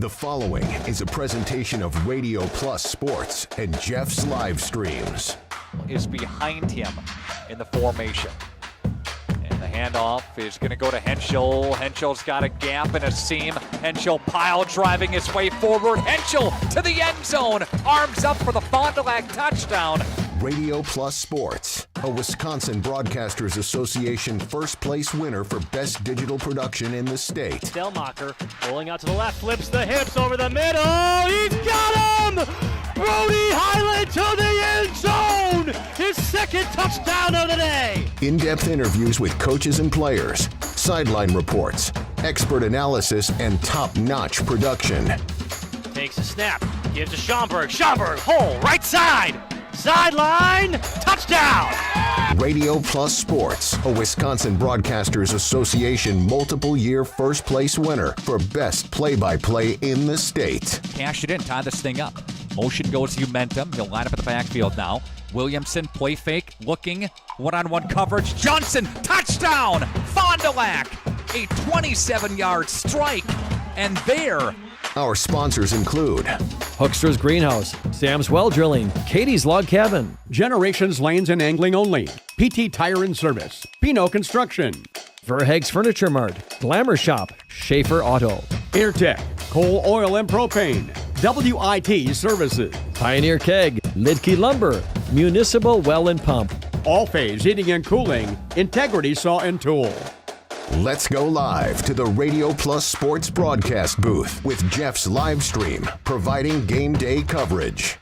The following is a presentation of Radio Plus Sports and Jeff's live streams. Is behind him in the formation. And the handoff is going to go to Henschel. Henschel's got a gap and a seam. Henschel pile driving his way forward. Henschel to the end zone. Arms up for the Fond du Lac touchdown. Radio Plus Sports, a Wisconsin Broadcasters Association first place winner for best digital production in the state. Delmacher rolling out to the left, flips the hips over the middle. He's got him! Brody Highland to the end zone! His second touchdown of the day! In-depth interviews with coaches and players, sideline reports, expert analysis, and top-notch production. Takes a snap, gives to Schomburg. Schomburg, hole, right side! sideline. Touchdown! Radio Plus Sports, a Wisconsin Broadcasters Association multiple-year first-place winner for best play-by-play in the state. Cash it in, tie this thing up. Motion goes to Umentum. He'll line up at the backfield now. Williamson, play fake, looking, one-on-one coverage. Johnson, touchdown! Fond du Lac, a 27-yard strike. And there, Our sponsors include Hookster's Greenhouse, Sam's Well Drilling, Katie's Log Cabin, Generations Lanes and Angling Only, PT Tire and Service, Pino Construction, Verheg's Furniture Mart, Glamour Shop, Schaefer Auto, Airtech, Coal, Oil and Propane, WIT Services, Pioneer Keg, Lidke Lumber, Municipal Well and Pump, All Phase Heating and Cooling, Integrity Saw and Tool. Let's Go Live to the Radio Plus Sports broadcast booth with Jeff's Livestream, providing game day coverage.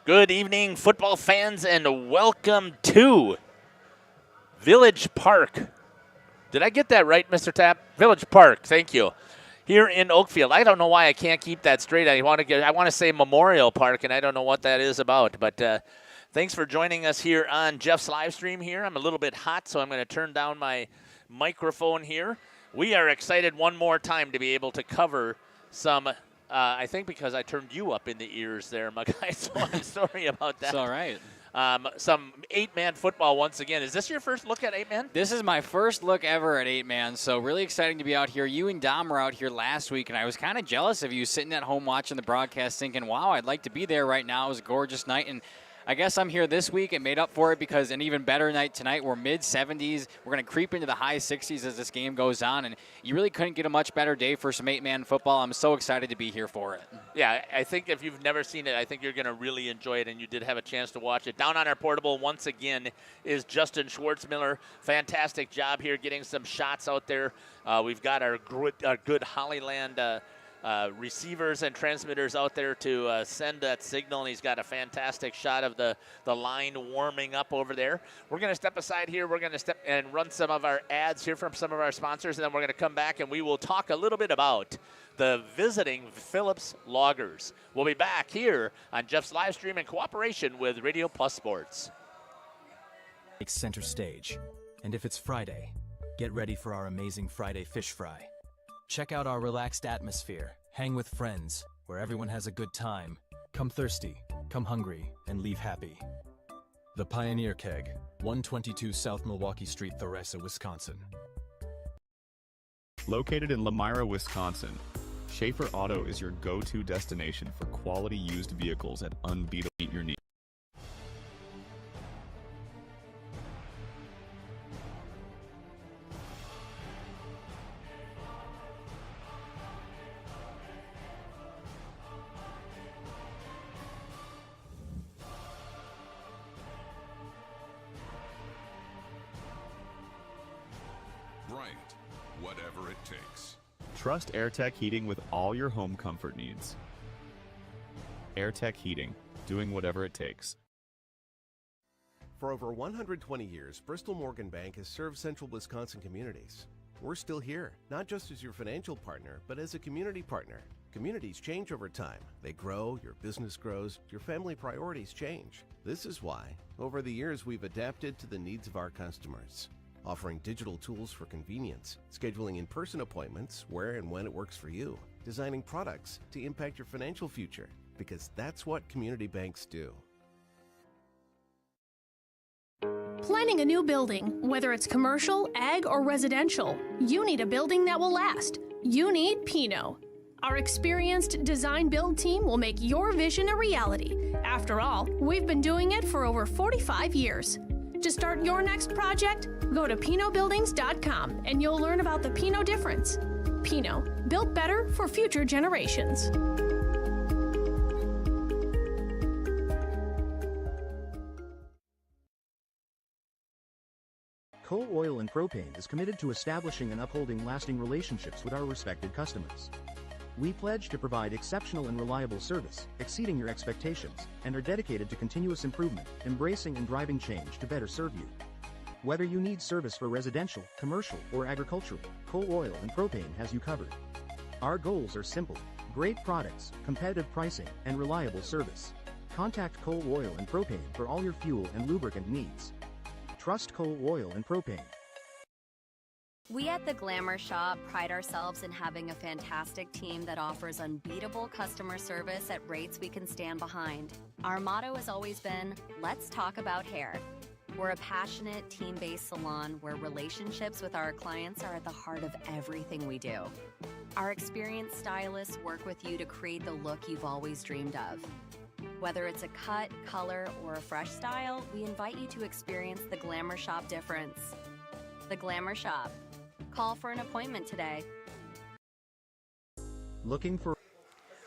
Good evening, football fans, and welcome to Village Park. Did I get that right, Mr. Tapp? Village Park, thank you. Here in Oakfield. I don't know why I can't keep that straight. I want to say Memorial Park, and I don't know what that is about. But thanks for joining us here on Jeff's Livestream here. I'm a little bit hot, so I'm going to turn down my microphone here. We are excited one more time to be able to cover some I think because I turned you up in the ears there, my guy, so I'm sorry about that. It's all right. Some 8-man football once again. Is this your first look at 8-man? This is my first look ever at 8-man, so really exciting to be out here. You and Dom were out here last week, and I was kind of jealous of you sitting at home watching the broadcast thinking, wow, I'd like to be there right now. It was a gorgeous night, and I guess I'm here this week and made up for it because an even better night tonight. We're mid-70s. We're going to creep into the high 60s as this game goes on, and you really couldn't get a much better day for some 8-man football. I'm so excited to be here for it. Yeah, I think if you've never seen it, I think you're going to really enjoy it, and you did have a chance to watch it. Down on our portable, once again, is Justin Schwartzmiller. Fantastic job here getting some shots out there. We've got our good Hollyland receivers and transmitters out there to send that signal, and he's got a fantastic shot of the line warming up over there. We're going to step aside here. We're going to step and run some of our ads here from some of our sponsors, and then we're going to come back and we will talk a little bit about the visiting Phillips Loggers. We'll be back here on Jeff's Livestream in cooperation with Radio Plus Sports. Takes center stage, and if it's Friday, get ready for our amazing Friday fish fry. Check out our relaxed atmosphere, hang with friends, where everyone has a good time. Come thirsty, come hungry, and leave happy. The Pioneer Keg, 122 South Milwaukee Street, Theresa, Wisconsin. Located in Lamira, Wisconsin, Schaefer Auto is your go-to destination for quality used vehicles at unbeatable meet your needs. Bryant, whatever it takes. Trust AirTech Heating with all your home comfort needs. AirTech Heating, doing whatever it takes. For over 120 years, Bristol Morgan Bank has served central Wisconsin communities. We're still here, not just as your financial partner, but as a community partner. Communities change over time. They grow, your business grows, your family priorities change. This is why, over the years, we've adapted to the needs of our customers, offering digital tools for convenience, scheduling in-person appointments where and when it works for you, designing products to impact your financial future, because that's what community banks do. Planning a new building, whether it's commercial, ag, or residential, you need a building that will last. You need Pino. Our experienced design-build team will make your vision a reality. After all, we've been doing it for over 45 years. To start your next project, go to PinoBuildings.com and you'll learn about the Pino difference. Pino, built better for future generations. Coal Oil and Propane is committed to establishing and upholding lasting relationships with our respected customers. We pledge to provide exceptional and reliable service, exceeding your expectations, and are dedicated to continuous improvement, embracing and driving change to better serve you. Whether you need service for residential, commercial, or agricultural, Coal Oil and Propane has you covered. Our goals are simple: great products, competitive pricing, and reliable service. Contact Cole Oil and Propane for all your fuel and lubricant needs. Trust Cole Oil and Propane. We at the Glamour Shop pride ourselves in having a fantastic team that offers unbeatable customer service at rates we can stand behind. Our motto has always been, let's talk about hair. We're a passionate, team-based salon where relationships with our clients are at the heart of everything we do. Our experienced stylists work with you to create the look you've always dreamed of. Whether it's a cut, color, or a fresh style, we invite you to experience the Glamour Shop difference. The Glamour Shop. Call for an appointment today. Looking for...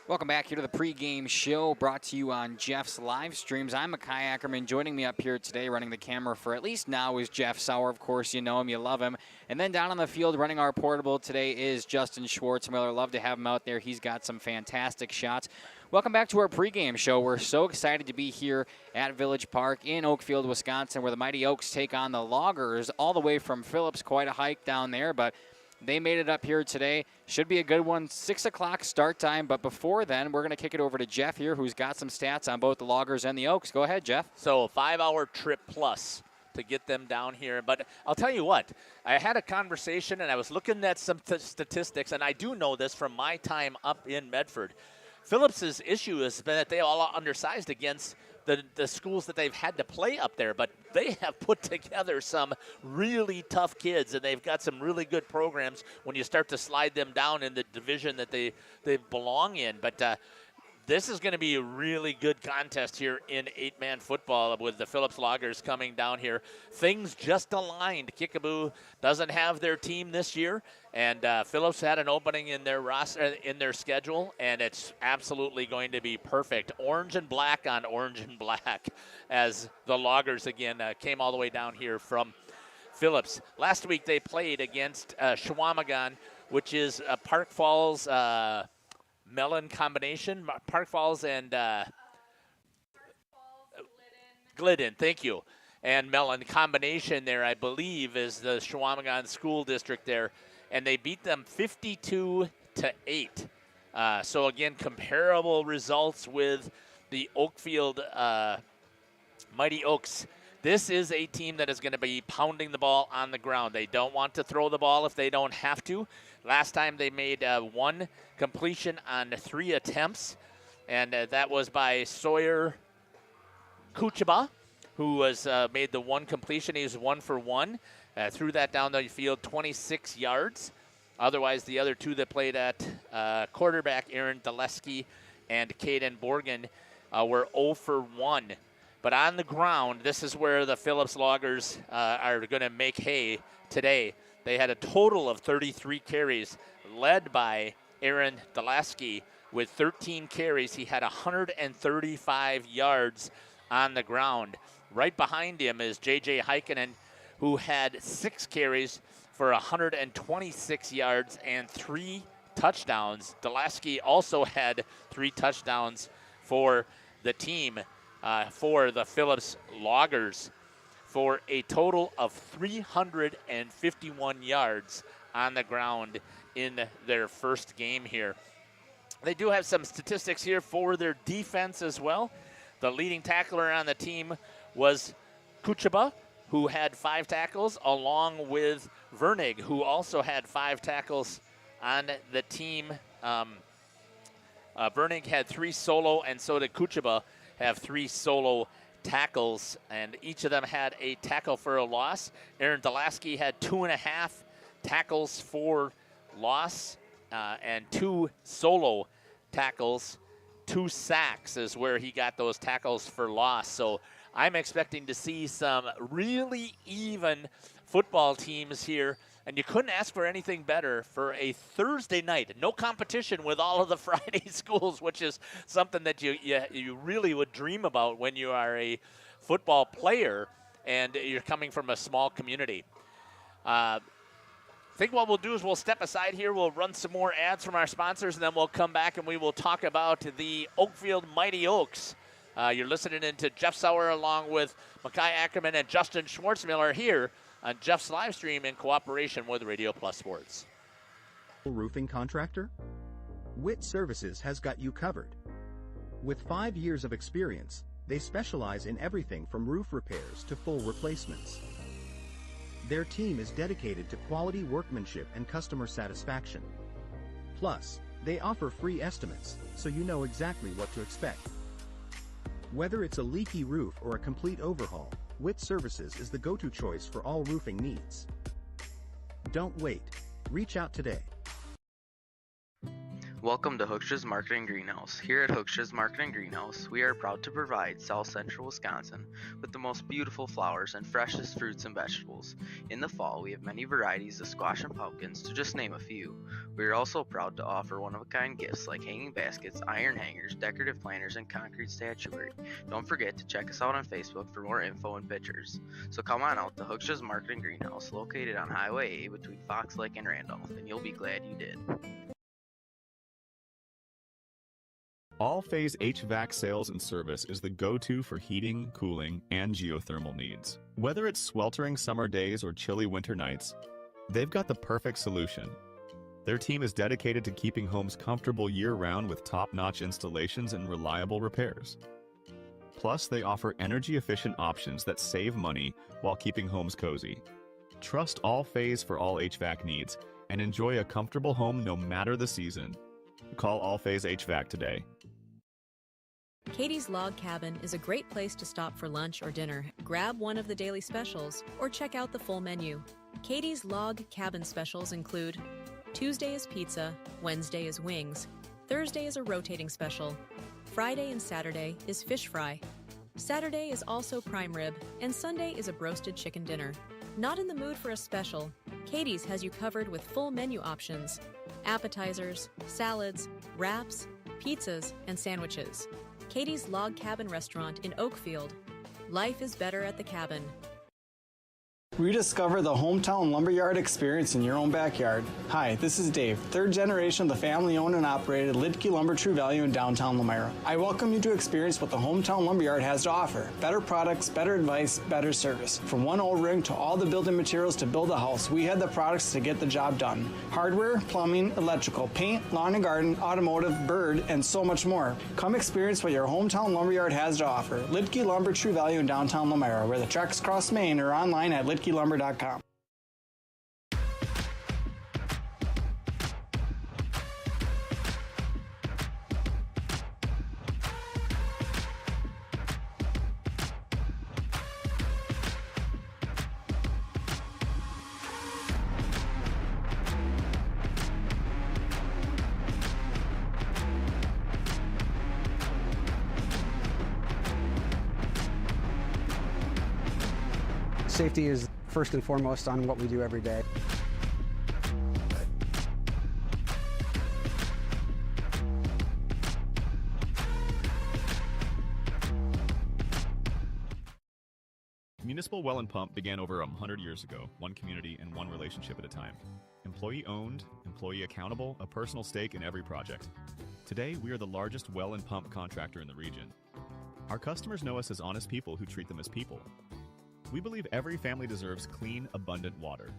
Welcome back here to the pregame show brought to you on Jeff's live streams. I'm Makai Ackerman. Joining me up here today running the camera for at least now is Jeff Sauer. Of course, you know him, you love him. And then down on the field running our portable today is Justin Schwartzmiller. Love to have him out there. He's got some fantastic shots. Welcome back to our pregame show. We're so excited to be here at Village Park in Oakfield, Wisconsin, where the Mighty Oaks take on the Loggers all the way from Phillips. Quite a hike down there, but they made it up here today. Should be a good one. 6 o'clock start time, but before then, we're going to kick it over to Jeff here, who's got some stats on both the Loggers and the Oaks. Go ahead, Jeff. So a 5-hour trip plus to get them down here. But I'll tell you what, I had a conversation, and I was looking at some statistics, and I do know this from my time up in Medford. Phillips's issue has been that they all are undersized against the schools that they've had to play up there, but they have put together some really tough kids, and they've got some really good programs when you start to slide them down in the division that they belong in. But this is going to be a really good contest here in 8-man football with the Phillips Loggers coming down here. Things just aligned. Kickapoo doesn't have their team this year, and Phillips had an opening in their roster, in their schedule, and it's absolutely going to be perfect. Orange and black on orange and black as the Loggers again came all the way down here from Phillips. Last week they played against Shawamagon, which is Park Falls Mellon combination. Park Falls and Glidden, thank you. And Mellon combination there, I believe, is the Shawamagon School District there. And they beat them 52-8. So, again, comparable results with the Oakfield Mighty Oaks. This is a team that is going to be pounding the ball on the ground. They don't want to throw the ball if they don't have to. Last time they made one completion on 3 attempts, and that was by Sawyer Kuchaba, who was made the one completion. He was 1 for 1. Threw that down the field 26 yards. Otherwise, the other 2 that played at quarterback, Aaron Daleski and Caden Borgen, were 0 for 1. But on the ground, this is where the Phillips Loggers are going to make hay today. They had a total of 33 carries, led by Aaron Daleski with 13 carries. He had 135 yards on the ground. Right behind him is J.J. Heikkinen, who had 6 carries for 126 yards and 3 touchdowns. Daleski also had 3 touchdowns for the team, for the Phillips Loggers, for a total of 351 yards on the ground in their first game here. They do have some statistics here for their defense as well. The leading tackler on the team was Kuchaba, who had 5 tackles, along with Vernig, who also had 5 tackles on the team. Vernig had 3 solo, and so did Kuchaba have 3 solo tackles, and each of them had a tackle for a loss. Aaron Daleski had 2.5 tackles for loss and 2 solo tackles. 2 sacks is where he got those tackles for loss. So I'm expecting to see some really even football teams here, and you couldn't ask for anything better for a Thursday night. No competition with all of the Friday schools, which is something that you really would dream about when you are a football player and you're coming from a small community. I think what we'll do is we'll step aside here. We'll run some more ads from our sponsors, and then we'll come back and we will talk about the Oakfield Mighty Oaks. You're listening into Jeff Sauer along with Makai Ackerman and Justin Schwartzmiller here on Jeff's live stream in cooperation with Radio Plus Sports. Roofing contractor? Witt Services has got you covered. With 5 years of experience, they specialize in everything from roof repairs to full replacements. Their team is dedicated to quality workmanship and customer satisfaction. Plus, they offer free estimates, so you know exactly what to expect. Whether it's a leaky roof or a complete overhaul, Witt Services is the go-to choice for all roofing needs. Don't wait. Reach out today. Welcome to Hooksha's Marketing Greenhouse. Here at Hooksha's Marketing Greenhouse, we are proud to provide South Central Wisconsin with the most beautiful flowers and freshest fruits and vegetables. In the fall, we have many varieties of squash and pumpkins, to just name a few. We are also proud to offer one-of-a-kind gifts like hanging baskets, iron hangers, decorative planters, and concrete statuary. Don't forget to check us out on Facebook for more info and pictures. So come on out to Hooksha's Marketing Greenhouse, located on Highway A between Fox Lake and Randolph, and you'll be glad you did. All Phase HVAC sales and service is the go-to for heating, cooling, and geothermal needs. Whether it's sweltering summer days or chilly winter nights, they've got the perfect solution. Their team is dedicated to keeping homes comfortable year-round with top-notch installations and reliable repairs. Plus, they offer energy-efficient options that save money while keeping homes cozy. Trust All Phase for all HVAC needs and enjoy a comfortable home no matter the season. Call All Phase HVAC today. Katie's Log Cabin is a great place to stop for lunch or dinner. Grab one of the daily specials or check out the full menu. Katie's Log Cabin specials include Tuesday is pizza, Wednesday is wings, Thursday is a rotating special, Friday and Saturday is fish fry, Saturday is also prime rib, and Sunday is a broasted chicken dinner. Not in the mood for a special? Katie's has you covered with full menu options, appetizers, salads, wraps, pizzas, and sandwiches. Katie's Log Cabin Restaurant in Oakfield. Life is better at the cabin. Rediscover the hometown lumberyard experience in your own backyard. Hi, this is Dave, third generation of the family-owned and operated Lidke Lumber True Value in downtown Lamira. I welcome you to experience what the hometown lumberyard has to offer. Better products, better advice, better service. From one O-ring to all the building materials to build a house, we had the products to get the job done. Hardware, plumbing, electrical, paint, lawn and garden, automotive, bird, and so much more. Come experience what your hometown lumberyard has to offer. Lidke Lumber True Value in downtown Lamira, where the tracks cross Main, or online at lidkelumber.com. Safety is first and foremost on what we do every day. Municipal Well and Pump began over 100 years ago, one community and one relationship at a time. Employee-owned, employee accountable, a personal stake in every project. Today, we are the largest well and pump contractor in the region. Our customers know us as honest people who treat them as people. We believe every family deserves clean, abundant water.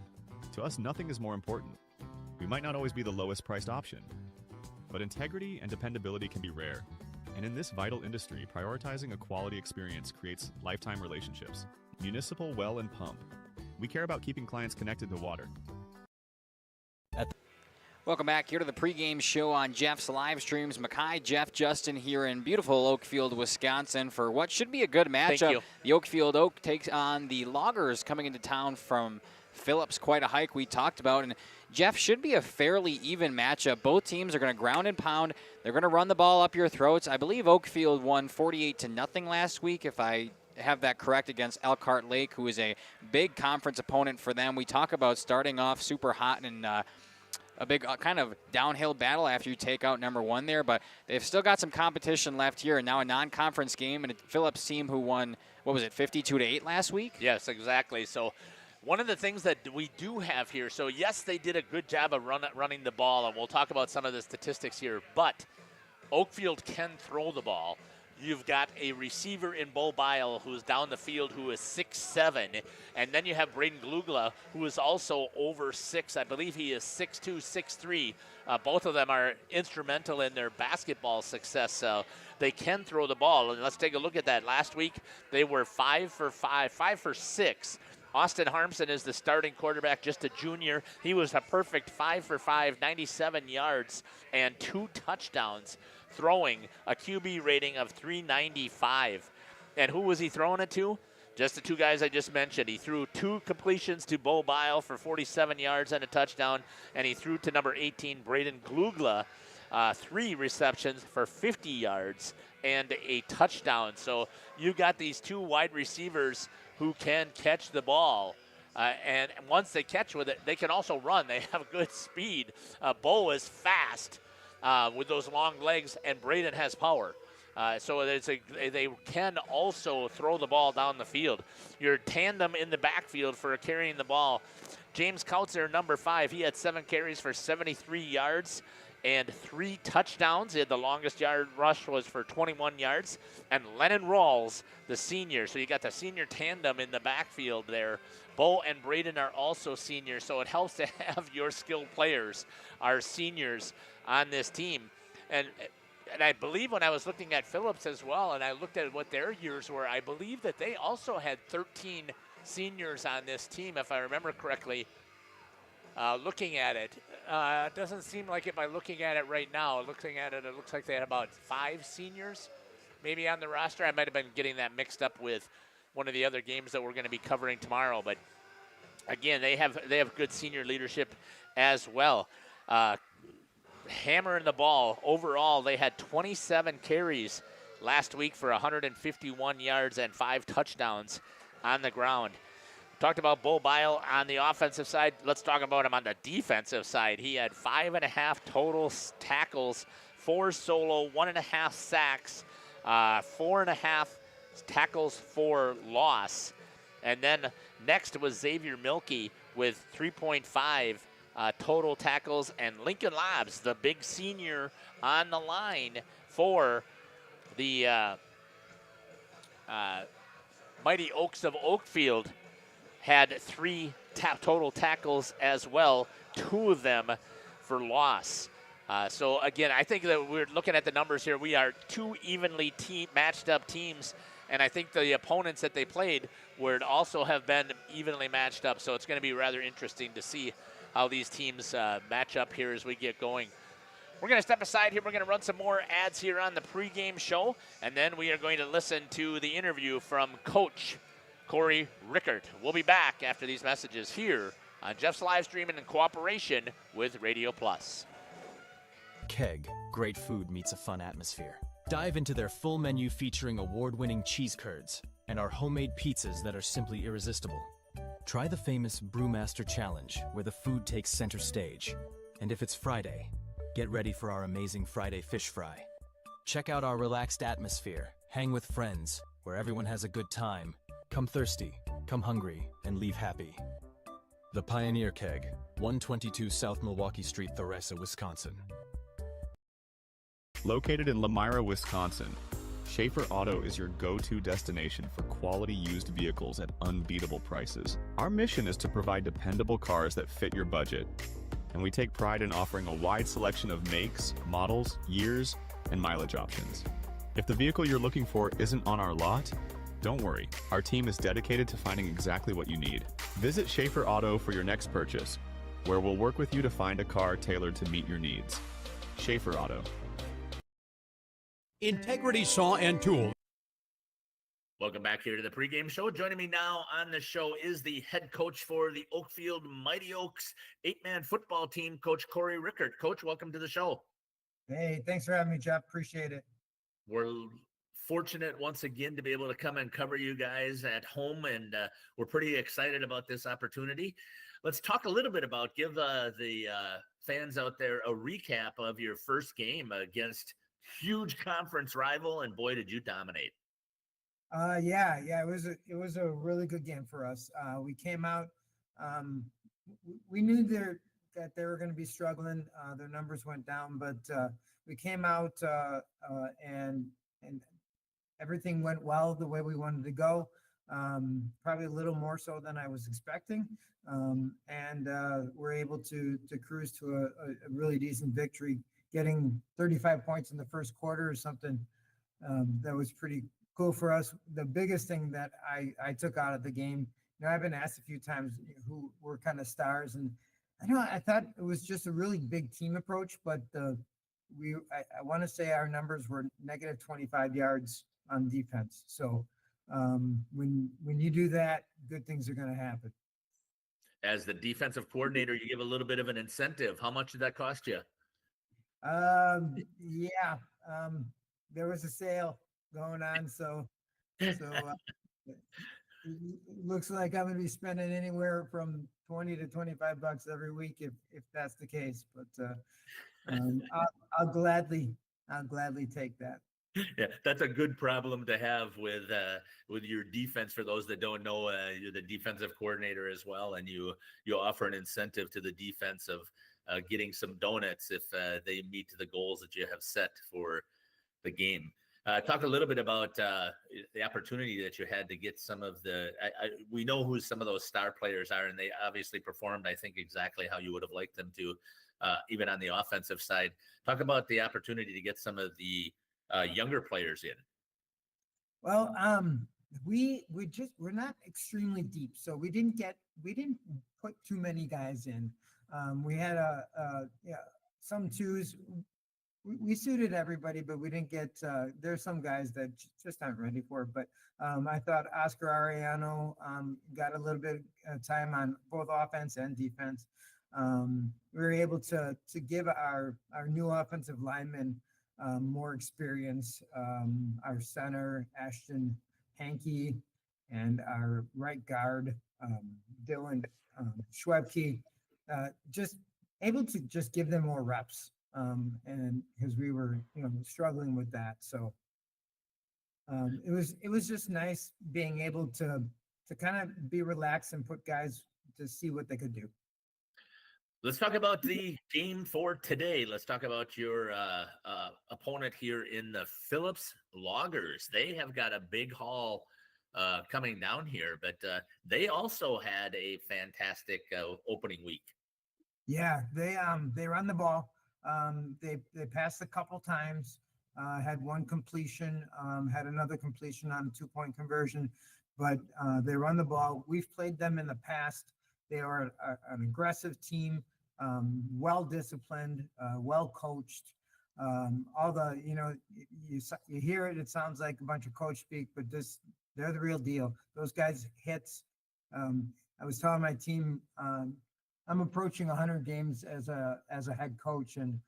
To us, nothing is more important. We might not always be the lowest priced option, but integrity and dependability can be rare. And in this vital industry, prioritizing a quality experience creates lifetime relationships. Municipal Well and Pump. We care about keeping clients connected to water. Welcome back here to the pregame show on Jeff's live streams. Mackay, Jeff, Justin here in beautiful Oakfield, Wisconsin for what should be a good matchup. Thank you. The Oakfield Oak takes on the Loggers coming into town from Phillips. Quite a hike we talked about. And Jeff, should be a fairly even matchup. Both teams are going to ground and pound. They're going to run the ball up your throats. I believe Oakfield won 48-0 last week, if I have that correct, against Elkhart Lake, who is a big conference opponent for them. We talk about starting off super hot and a big kind of downhill battle after you take out number one there, but they've still got some competition left here, and now a non-conference game, and a Phillips team who won, what was it, 52-8 last week? Yes, exactly. So one of the things that we do have here, so yes, they did a good job of running the ball, and we'll talk about some of the statistics here, but Oakfield can throw the ball. you've got a receiver in Bo Bile who's down the field who is 6'7", and then you have Braden Glugla who is also over 6. I believe he is 6'2", 6'3". Both of them are instrumental in their basketball success. So they can throw the ball. And let's take a look at that. Last week they were 5 for 6. Austin Harmson is the starting quarterback, just a junior. He was a perfect 5 for 5, 97 yards and 2 touchdowns, throwing a QB rating of 395. And who was he throwing it to? Just the 2 guys I just mentioned. He threw 2 completions to Bo Bile for 47 yards and a touchdown, and he threw to number 18, Braden Glugla, 3 receptions for 50 yards and a touchdown. So you got these 2 wide receivers who can catch the ball. And once they catch with it, they can also run. They have good speed. Bo is fast with those long legs, and Braden has power. So they can also throw the ball down the field. Your tandem in the backfield for carrying the ball. James Kautzer, number 5, he had 7 carries for 73 yards and 3 touchdowns. He had the longest yard rush was for 21 yards. And Lennon Rawls, the senior. So you got the senior tandem in the backfield there. Bo and Braden are also seniors, so it helps to have your skilled players, our seniors, on this team. And I believe when I was looking at Phillips as well, and I looked at what their years were, I believe that they also had 13 seniors on this team, if I remember correctly. Looking at it, it doesn't seem like it by looking at it right now. Looking at it, it looks like they had about 5 seniors maybe on the roster. I might have been getting that mixed up with one of the other games that we're going to be covering tomorrow. But again, they have good senior leadership as well. Hammering the ball. Overall, they had 27 carries last week for 151 yards and 5 touchdowns on the ground. Talked about Bo Bile on the offensive side. Let's talk about him on the defensive side. He had 5.5 total tackles, 4 solo, 1.5 sacks, 4.5 tackles for loss. And then next was Xavier Milkey with 3.5 total tackles, and Lincoln Labs, the big senior on the line for the Mighty Oaks of Oakfield, had 3 total tackles as well, 2 of them for loss. So again, I think that we're looking at the numbers here. We are 2 evenly matched up teams, and I think the opponents that they played would also have been evenly matched up. So it's going to be rather interesting to see how these teams match up here as we get going. We're going to step aside here. We're going to run some more ads here on the pregame show, and then we are going to listen to the interview from Coach Corey Rickert. We'll be back after these messages here on Jeff's live streaming in cooperation with Radio Plus. Keg, great food meets a fun atmosphere. Dive into their full menu featuring award-winning cheese curds and our homemade pizzas that are simply irresistible. Try the famous Brewmaster Challenge, where the food takes center stage. And if it's Friday, get ready for our amazing Friday fish fry. Check out our relaxed atmosphere, hang with friends, where everyone has a good time. Come thirsty, come hungry, and leave happy. The Pioneer Keg, 122 South Milwaukee Street, Theresa, Wisconsin. Located in Lamira, Wisconsin, Schaefer Auto is your go-to destination for quality used vehicles at unbeatable prices. Our mission is to provide dependable cars that fit your budget, and we take pride in offering a wide selection of makes, models, years, and mileage options. If the vehicle you're looking for isn't on our lot, don't worry, our team is dedicated to finding exactly what you need. Visit Schaefer Auto for your next purchase, where we'll work with you to find a car tailored to meet your needs. Schaefer Auto. Integrity Saw and Tool. Welcome back here to the pregame show. Joining me now on the show is the head coach for the Oakfield Mighty Oaks 8-man football team, Coach Corey Rickert. Coach, welcome to the show. Hey, thanks for having me, Jeff. Appreciate it. We're fortunate once again to be able to come and cover you guys at home, and we're pretty excited about this opportunity. Let's talk a little bit about, give the fans out there a recap of your first game against huge conference rival, and boy, did you dominate. Yeah, it was a really good game for us. We came out, we knew that they were going to be struggling. Their numbers went down, but we came out and everything went well the way we wanted to go. Probably a little more so than I was expecting. And we're able to cruise to a really decent victory, getting 35 points in the first quarter or something. That was pretty cool for us. The biggest thing that I took out of the game, I've been asked a few times who were kind of stars, and I thought it was just a really big team approach, but I want to say our numbers were negative 25 yards on defense. So when you do that, good things are going to happen. As the defensive coordinator, you give a little bit of an incentive. How much did that cost you? Yeah, there was a sale going on, so it looks like I'm gonna be spending anywhere from $20 to $25 every week if that's the case. But I'll gladly take that. Yeah, that's a good problem to have with your defense. For those that don't know, you're the defensive coordinator as well, and you offer an incentive to the defense of getting some donuts if they meet the goals that you have set for the game. Talk a little bit about the opportunity that you had to get some of the. We know who some of those star players are, and they obviously performed, I think, exactly how you would have liked them to, even on the offensive side. Talk about the opportunity to get some of the younger players in. Well, we're not extremely deep, so we didn't put too many guys in. We had some twos. We suited everybody, but we didn't get. There's some guys that just aren't ready for it. But I thought Oscar Ariano got a little bit of time on both offense and defense. We were able to give our new offensive linemen more experience. Our center, Ashton Hankey, and our right guard, Dylan Schwebke, just able to just give them more reps. And because we were, struggling with that. So it was just nice being able to kind of be relaxed and put guys to see what they could do. Let's talk about the game for today. Let's talk about your opponent here in the Phillips Loggers. They have got a big haul coming down here, but they also had a fantastic opening week. Yeah, they run the ball. They passed a couple times, had one completion, had another completion on a 2-point conversion, but they run the ball. We've played them in the past. They are an aggressive team, well disciplined, well coached. All the you hear it. It sounds like a bunch of coach speak, but they're the real deal. Those guys hits. I was telling my team. I'm approaching 100 games as a head coach, and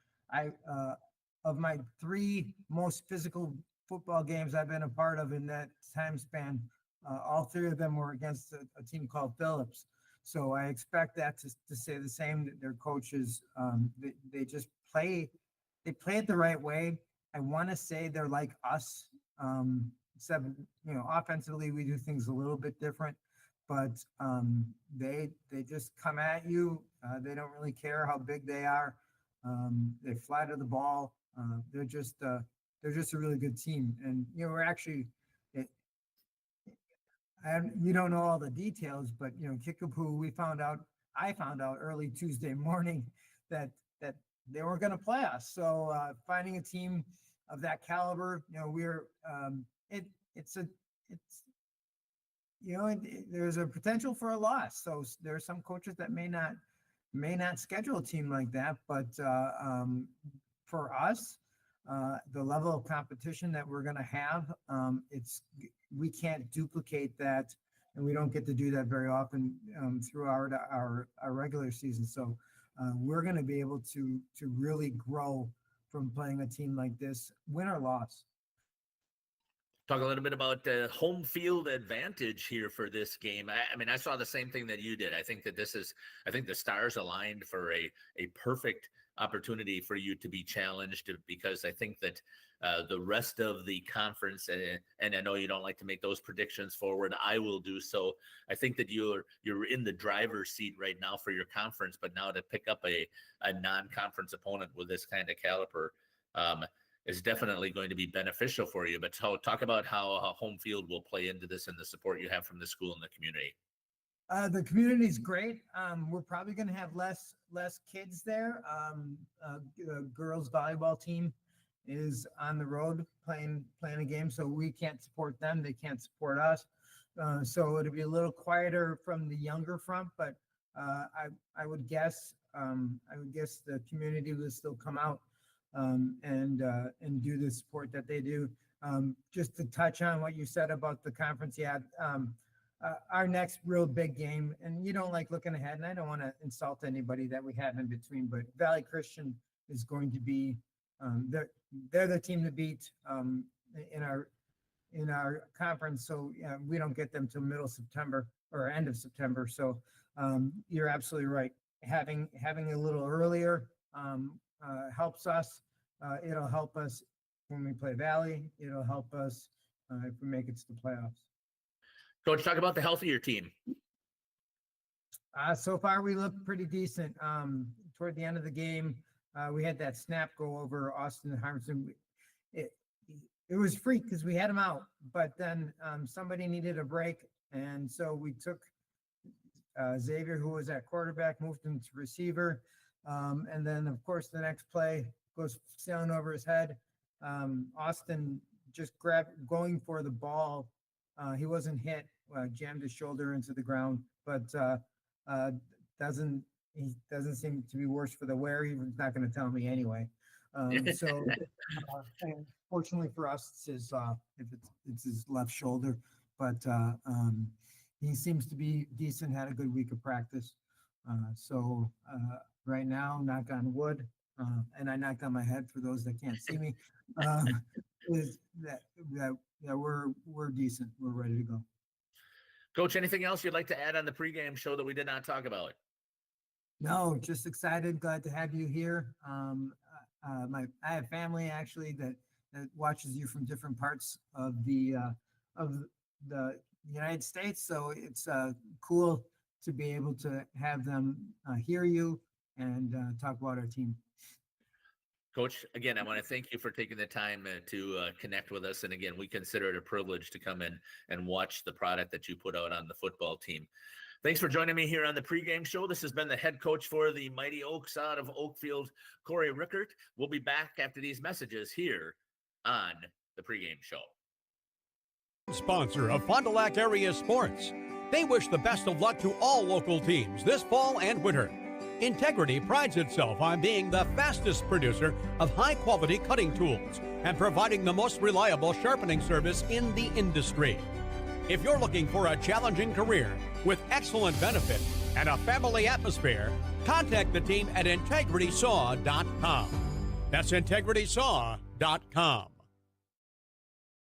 of my 3 most physical football games I've been a part of in that time span, all 3 of them were against a team called Phillips. So I expect that to say the same. That their coaches, they just play. They play it the right way. I want to say they're like us. Except offensively we do things a little bit different. But they just come at you. They don't really care how big they are. They fly to the ball. They're just a really good team. And we're actually, you don't know all the details, but Kickapoo, I found out early Tuesday morning that they weren't going to play us. So finding a team of that caliber, there's a potential for a loss. So there are some coaches that may not schedule a team like that. But for us, the level of competition that we're going to have, we can't duplicate that, and we don't get to do that very often throughout our regular season. So we're going to be able to really grow from playing a team like this, win or loss. Talk a little bit about the home field advantage here for this game. I mean, I saw the same thing that you did. I think that the stars aligned for a perfect opportunity for you to be challenged, because I think that the rest of the conference, and I know you don't like to make those predictions forward, I will do so. I think that you're in the driver's seat right now for your conference, but now to pick up a non-conference opponent with this kind of caliber, is definitely going to be beneficial for you. But talk about how home field will play into this and the support you have from the school and the community. The community is great. We're probably going to have less kids there. The girls volleyball team is on the road playing a game, so we can't support them. They can't support us. So it'll be a little quieter from the younger front, but I would guess the community will still come out and do the support that they do. Just to touch on what you said about the conference, our next real big game, and you don't like looking ahead, and I don't want to insult anybody that we have in between, but Valley Christian is going to be they're the team to beat in our conference. So we don't get them till middle September or end of September. So you're absolutely right. Having a little earlier helps us. It'll help us when we play Valley. It'll help us if we make it to the playoffs. Coach, talk about the health of your team. So far, we look pretty decent. Toward the end of the game, we had that snap go over Austin Harmson. It was freak because we had him out, but then somebody needed a break, and so we took Xavier, who was at quarterback, moved him to receiver, and then of course the next play goes sailing over his head. Austin just going for the ball. He wasn't hit, jammed his shoulder into the ground, but he doesn't seem to be worse for the wear. He's not going to tell me anyway. So fortunately for us, it's his left shoulder, but he seems to be decent, had a good week of practice. So right now, knock on wood, and I knocked on my head for those that can't see me, is that we're decent. We're ready to go. Coach, anything else you'd like to add on the pregame show that we did not talk about? No, just excited. Glad to have you here. I have family actually that watches you from different parts of the United States. So it's cool to be able to have them hear you and talk about our team. Coach, again, I want to thank you for taking the time to connect with us. And again, we consider it a privilege to come in and watch the product that you put out on the football team. Thanks for joining me here on the pregame show. This has been the head coach for the Mighty Oaks out of Oakfield, Corey Rickert. We'll be back after these messages here on the pregame show. Sponsor of Fond du Lac area sports. They wish the best of luck to all local teams this fall and winter. Integrity prides itself on being the fastest producer of high-quality cutting tools and providing the most reliable sharpening service in the industry. If you're looking for a challenging career with excellent benefit and a family atmosphere, contact the team at integritysaw.com. That's integritysaw.com.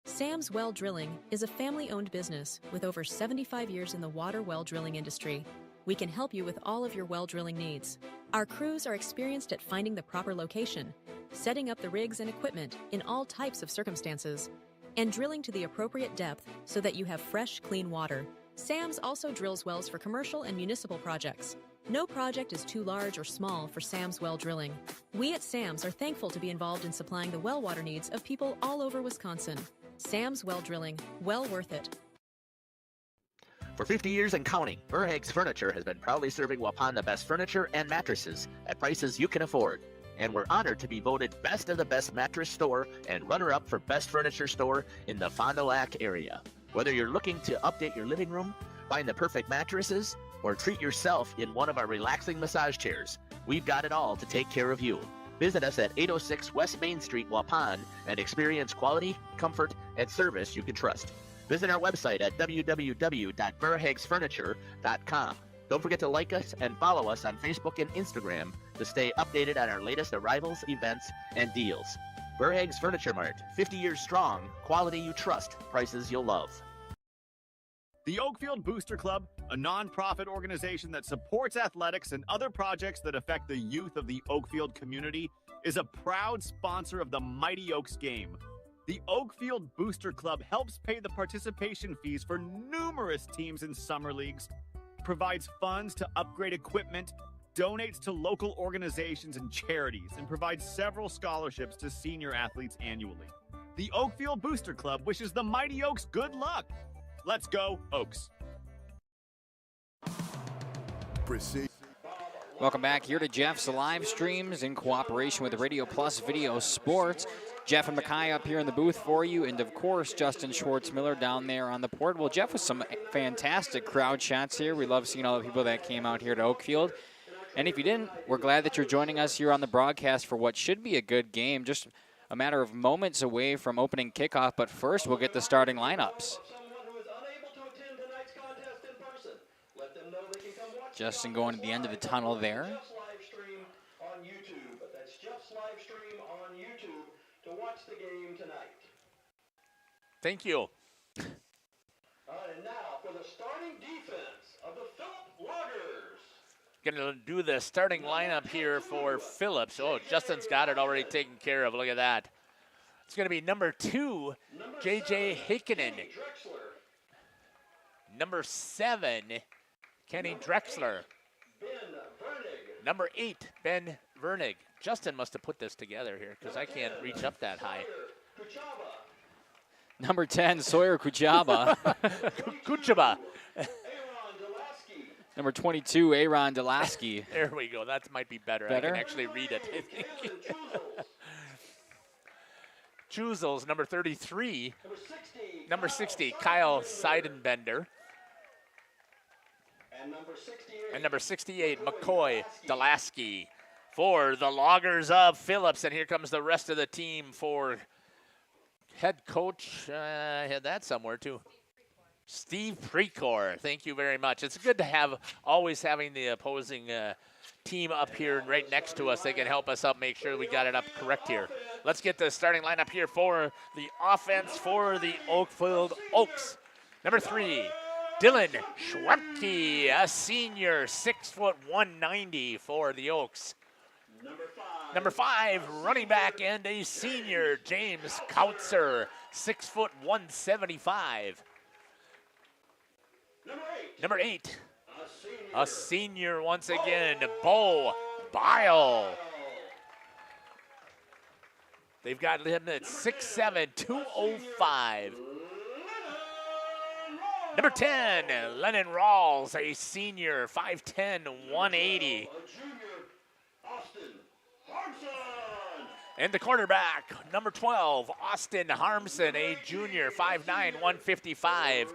Sam's Well Drilling is a family-owned business with over 75 years in the water well drilling industry. We can help you with all of your well drilling needs. Our crews are experienced at finding the proper location, setting up the rigs and equipment in all types of circumstances, and drilling to the appropriate depth so that you have fresh, clean water. Sam's also drills wells for commercial and municipal projects. No project is too large or small for Sam's Well Drilling. We at Sam's are thankful to be involved in supplying the well water needs of people all over Wisconsin. Sam's Well Drilling, well worth it. For 50 years and counting, Verhaeg's Furniture has been proudly serving Waupun the best furniture and mattresses at prices you can afford. And we're honored to be voted Best of the Best Mattress Store and runner-up for Best Furniture Store in the Fond du Lac area. Whether you're looking to update your living room, find the perfect mattresses, or treat yourself in one of our relaxing massage chairs, we've got it all to take care of you. Visit us at 806 West Main Street, Waupun, and experience quality, comfort, and service you can trust. Visit our website at www.verhaegsfurniture.com. Don't forget to like us and follow us on Facebook and Instagram to stay updated on our latest arrivals, events, and deals. Verhaeg's Furniture Mart, 50 years strong, quality you trust, prices you'll love. The Oakfield Booster Club, a nonprofit organization that supports athletics and other projects that affect the youth of the Oakfield community, is a proud sponsor of the Mighty Oaks game. The Oakfield Booster Club helps pay the participation fees for numerous teams in summer leagues, provides funds to upgrade equipment, donates to local organizations and charities and provides several scholarships to senior athletes annually. The Oakfield Booster Club wishes the Mighty Oaks good luck. Let's go, Oaks. Proceed. Welcome back here to Jeff's live streams in cooperation with Radio Plus Video Sports. Jeff and Mackay up here in the booth for you, and of course Justin Schwartzmiller down there on the portable. Jeff, with some fantastic crowd shots here. We love seeing all the people that came out here to Oakfield. And if you didn't, we're glad that you're joining us here on the broadcast for what should be a good game. Just a matter of moments away from opening kickoff, but first we'll get the starting lineups. Justin going to the end of the tunnel there. To watch the game tonight. Thank you. And now for the starting defense of the Phillip Loggers. Going to do the starting lineup here for Phillips. Oh, Justin's got it already taken care of. Look at that. It's going to be number 2, J.J. Heikkinen. Number 7, Kenny Drexler. Number 8, Ben Vernig. Justin must have put this together here because I can't reach up that high. Number 10, Sawyer Kuchaba. Kuchaba. Number 22, Aaron Delaski. There we go. That might be better. I can actually read it, I think. Chuzels, number 33. Number 60, Kyle Seidenbender. And number 68, McCoy Delaski. For the Loggers of Phillips, and here comes the rest of the team for head coach. I had that somewhere too. Steve Precor, thank you very much. It's good to have always having the opposing team up here right next to us. They can help us out, make sure we got it up correct here. Let's get the starting lineup here for the offense for the Oakfield Oaks. Number 3, Dylan Schwepke, a senior, 6'1", 190 for the Oaks. Number 5, running back and a senior, James Kautzer, 6'1", 175. Number 8, a senior once again, Bo Bile. They've got him at 6'7", 205. Number 10, Lennon Rawls, a senior, 5'10", 180. And the quarterback, number 12, Austin Harmson, a junior, 5'9", 155.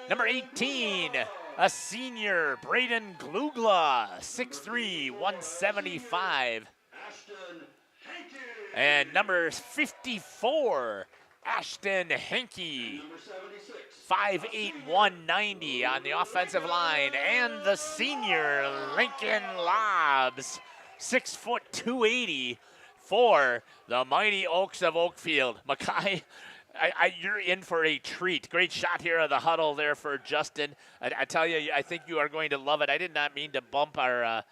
Number 18, a senior, Braden Glugla, 6'3", 175. And number 54, Ashton Henke, 5'8", 190 on the offensive line. And the senior, Lincoln Lobbs, 6', 280 for the Mighty Oaks of Oakfield. Mackay, you're in for a treat. Great shot here of the huddle there for Justin. I tell you, I think you are going to love it. I did not mean to bump our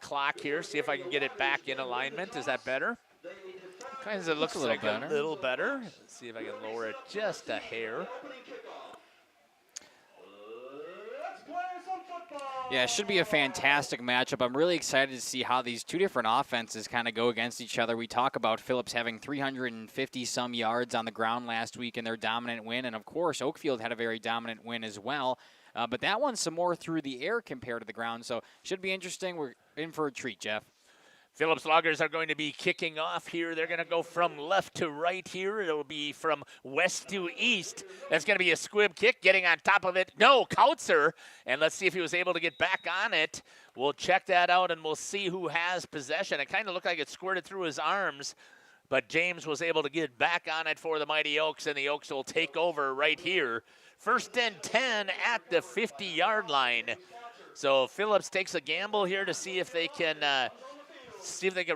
clock here. See if I can get it back in alignment. Is that better? Kind of looks like a little better. Let's see if I can lower it just a hair. Yeah, it should be a fantastic matchup. I'm really excited to see how these two different offenses kind of go against each other. We talk about Phillips having 350-some yards on the ground last week in their dominant win, and of course Oakfield had a very dominant win as well. But that one's some more through the air compared to the ground, so should be interesting. We're in for a treat, Jeff. Phillips Loggers are going to be kicking off here. They're going to go from left to right here. It'll be from west to east. That's going to be a squib kick. Getting on top of it. No, Kautzer. And let's see if he was able to get back on it. We'll check that out, and we'll see who has possession. It kind of looked like it squirted through his arms, but James was able to get back on it for the Mighty Oaks, and the Oaks will take over right here. 1st and 10 at the 50-yard line. So Phillips takes a gamble here to see if they can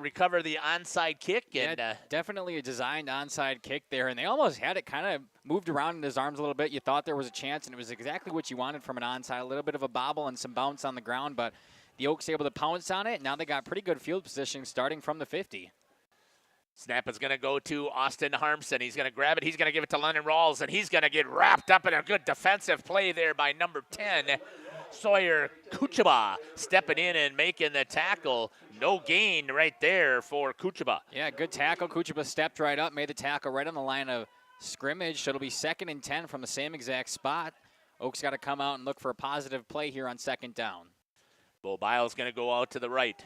recover the onside kick. And definitely a designed onside kick there, and they almost had it kind of moved around in his arms a little bit. You thought there was a chance, and it was exactly what you wanted from an onside. A little bit of a bobble and some bounce on the ground, but the Oaks able to pounce on it. Now they got pretty good field position starting from the 50. Snap is going to go to Austin Harmson. He's going to grab it. He's going to give it to Lennon Rawls, and he's going to get wrapped up in a good defensive play there by number 10, Sawyer Kuchaba stepping in and making the tackle. No gain right there for Kuchaba. Yeah, good tackle. Kuchaba stepped right up, made the tackle right on the line of scrimmage. So it'll be 2nd and 10 from the same exact spot. Oaks got to come out and look for a positive play here on 2nd down. Bo Biles going to go out to the right.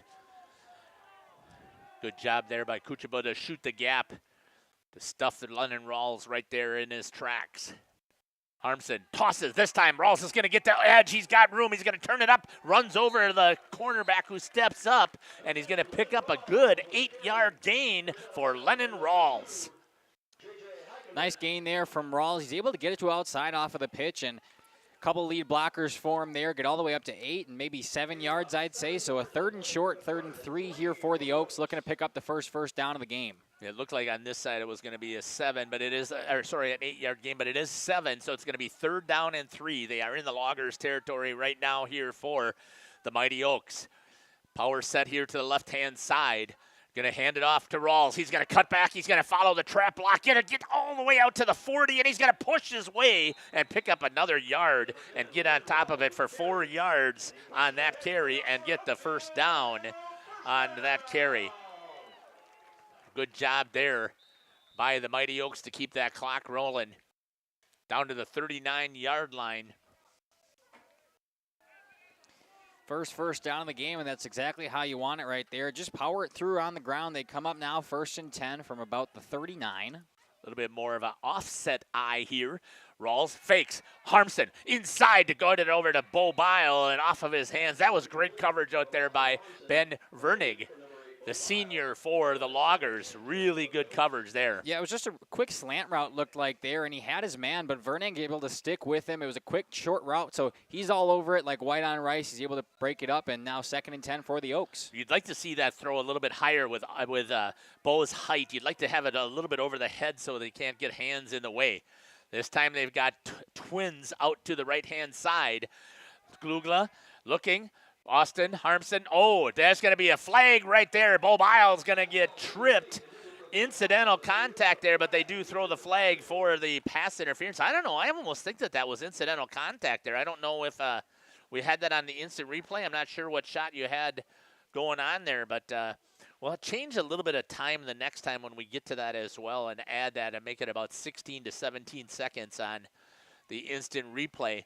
Good job there by Kuchaba to shoot the gap, to stuff the Lennon Rawls right there in his tracks. Harmson tosses. This time, Rawls is going to get the edge. He's got room. He's going to turn it up. Runs over the cornerback who steps up, and he's going to pick up a good 8-yard gain for Lennon Rawls. Nice gain there from Rawls. He's able to get it to outside off of the pitch, and a couple lead blockers for him there. Get all the way up to 8 and maybe 7 yards, I'd say. So a 3rd and short, 3rd and 3 here for the Oaks, looking to pick up the first down of the game. It looked like on this side it was going to be a 7, but it is, an 8-yard game, but it is 7, so it's going to be 3rd down and 3. They are in the Loggers territory right now here for the Mighty Oaks. Power set here to the left-hand side. Going to hand it off to Rawls. He's going to cut back. He's going to follow the trap block. Get all the way out to the 40, and he's going to push his way and pick up another yard and get on top of it for 4 yards on that carry and get the first down on that carry. Good job there by the Mighty Oaks to keep that clock rolling down to the 39-yard line. First down in the game, and that's exactly how you want it right there. Just power it through on the ground. They come up now 1st and 10 from about the 39. A little bit more of an offset eye here. Rawls fakes. Harmson inside to go it over to Bo Bile and off of his hands. That was great coverage out there by Ben Vernig, the senior for the Loggers. Really good coverage there. Yeah, it was just a quick slant route looked like there, and he had his man, but Vernig able to stick with him. It was a quick, short route, so he's all over it like white on rice. He's able to break it up, and now 2nd and 10 for the Oaks. You'd like to see that throw a little bit higher with Bo's height. You'd like to have it a little bit over the head so they can't get hands in the way. This time they've got twins out to the right-hand side. Glugla looking. Austin, Harmson, there's going to be a flag right there. Bo Biles going to get tripped. Incidental contact there, but they do throw the flag for the pass interference. I don't know. I almost think that was incidental contact there. I don't know if we had that on the instant replay. I'm not sure what shot you had going on there, but we'll change a little bit of time the next time when we get to that as well and add that and make it about 16 to 17 seconds on the instant replay.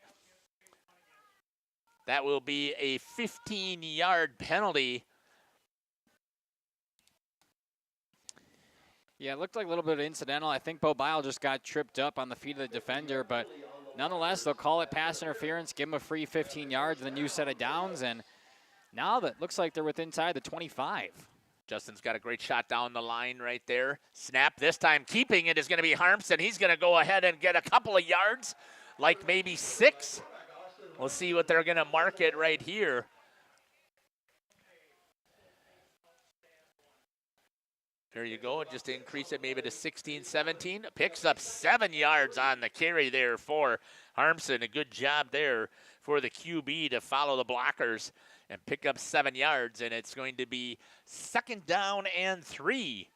That will be a 15-yard penalty. Yeah, it looked like a little bit incidental. I think Bo Bile just got tripped up on the feet of the defender, but nonetheless, they'll call it pass interference, give him a free 15 yards, and a new set of downs, and now that looks like they're within inside the 25. Justin's got a great shot down the line right there. Snap this time, keeping it is going to be Harmson. He's going to go ahead and get a couple of yards, like maybe 6. We'll see what they're going to mark it right here. There you go. Just increase it maybe to 16, 17. Picks up 7 yards on the carry there for Harmson. A good job there for the QB to follow the blockers and pick up 7 yards. And it's going to be 2nd down and 3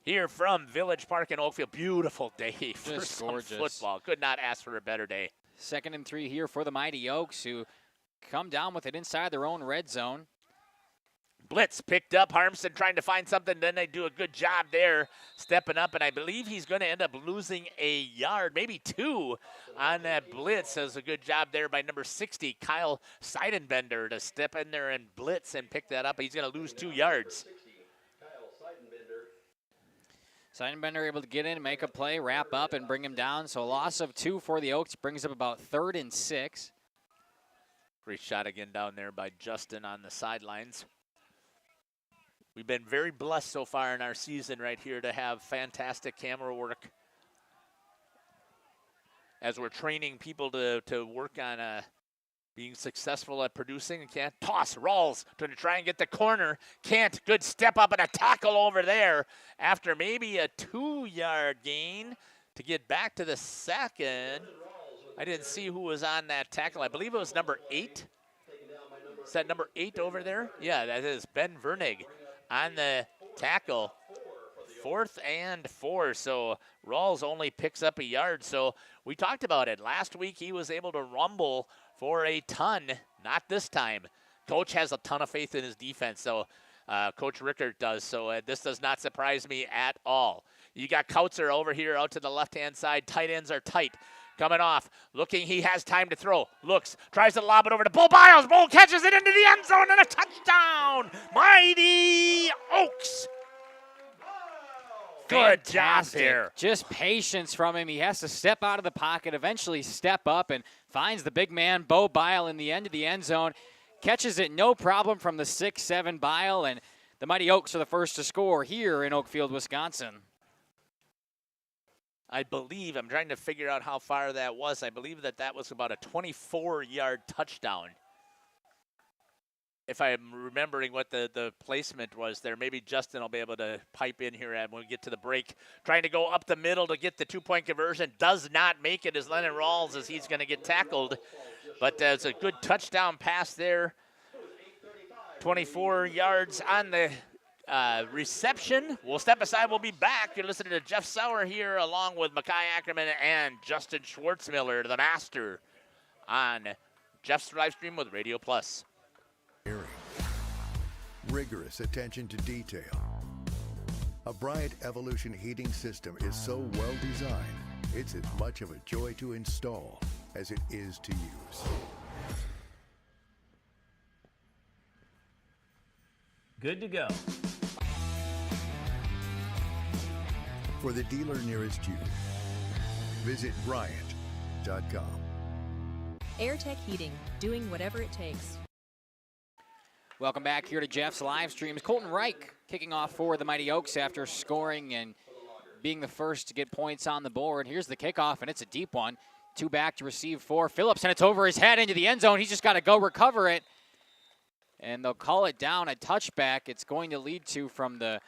here from Village Park in Oakfield. Beautiful day for some football. Could not ask for a better day. 2nd and 3 here for the Mighty Oaks, who come down with it inside their own red zone. Blitz picked up. Harmson trying to find something. Then they do a good job there, stepping up. And I believe he's going to end up losing a yard, maybe 2 on that blitz. That was a good job there by number 60, Kyle Seidenbender, to step in there and blitz and pick that up. He's going to lose 2 yards. Seidenbender able to get in, make a play, wrap up, and bring him down. So a loss of 2 for the Oaks brings up about 3rd and 6. Great shot again down there by Justin on the sidelines. We've been very blessed so far in our season right here to have fantastic camera work as we're training people to work on being successful at producing. And can't toss. Rawls to try and get the corner. Can't. Good step up and a tackle over there after maybe a 2-yard gain to get back to the 2nd. I didn't see who was on that tackle. I believe it was number 8. Is that number 8 over there? Yeah, that is Ben Vernig on the tackle. 4th and 4. So Rawls only picks up a yard. So we talked about it. Last week he was able to rumble for a ton. Not this time. Coach has a ton of faith in his defense, so Coach Rickert does, so this does not surprise me at all. You got Kautzer over here out to the left-hand side. Tight ends are tight. Coming off, looking, he has time to throw. Looks, tries to lob it over to Bull Biles. Bull catches it into the end zone and a touchdown. Mighty Oaks. Good job there. Just patience from him. He has to step out of the pocket, eventually step up, and finds the big man, Bo Bile, in the end of the end zone. Catches it no problem from the 6'7" Bile, and the Mighty Oaks are the first to score here in Oakfield, Wisconsin. I believe, I'm trying to figure out how far that was. I believe that was about a 24-yard touchdown. If I'm remembering what the placement was there, maybe Justin will be able to pipe in here when we get to the break. Trying to go up the middle to get the two-point conversion. Does not make it as Lennon Rawls as he's going to get tackled. But it's a good touchdown pass there. 24 yards on the reception. We'll step aside. We'll be back. You're listening to Jeff Sauer here along with Makai Ackerman and Justin Schwartzmiller, the master, on Jeff's Livestream with Radio Plus. Rigorous attention to detail. A Bryant Evolution heating system is so well designed, it's as much of a joy to install as it is to use. Good to go. For the dealer nearest you, visit Bryant.com. AirTech Heating, doing whatever it takes. Welcome back here to Jeff's live streams. Colton Reich kicking off for the Mighty Oaks after scoring and being the first to get points on the board. Here's the kickoff, and it's a deep one. Two back to receive for Phillips, and it's over his head into the end zone. He's just got to go recover it, and they'll call it down a touchback. It's going to lead to from the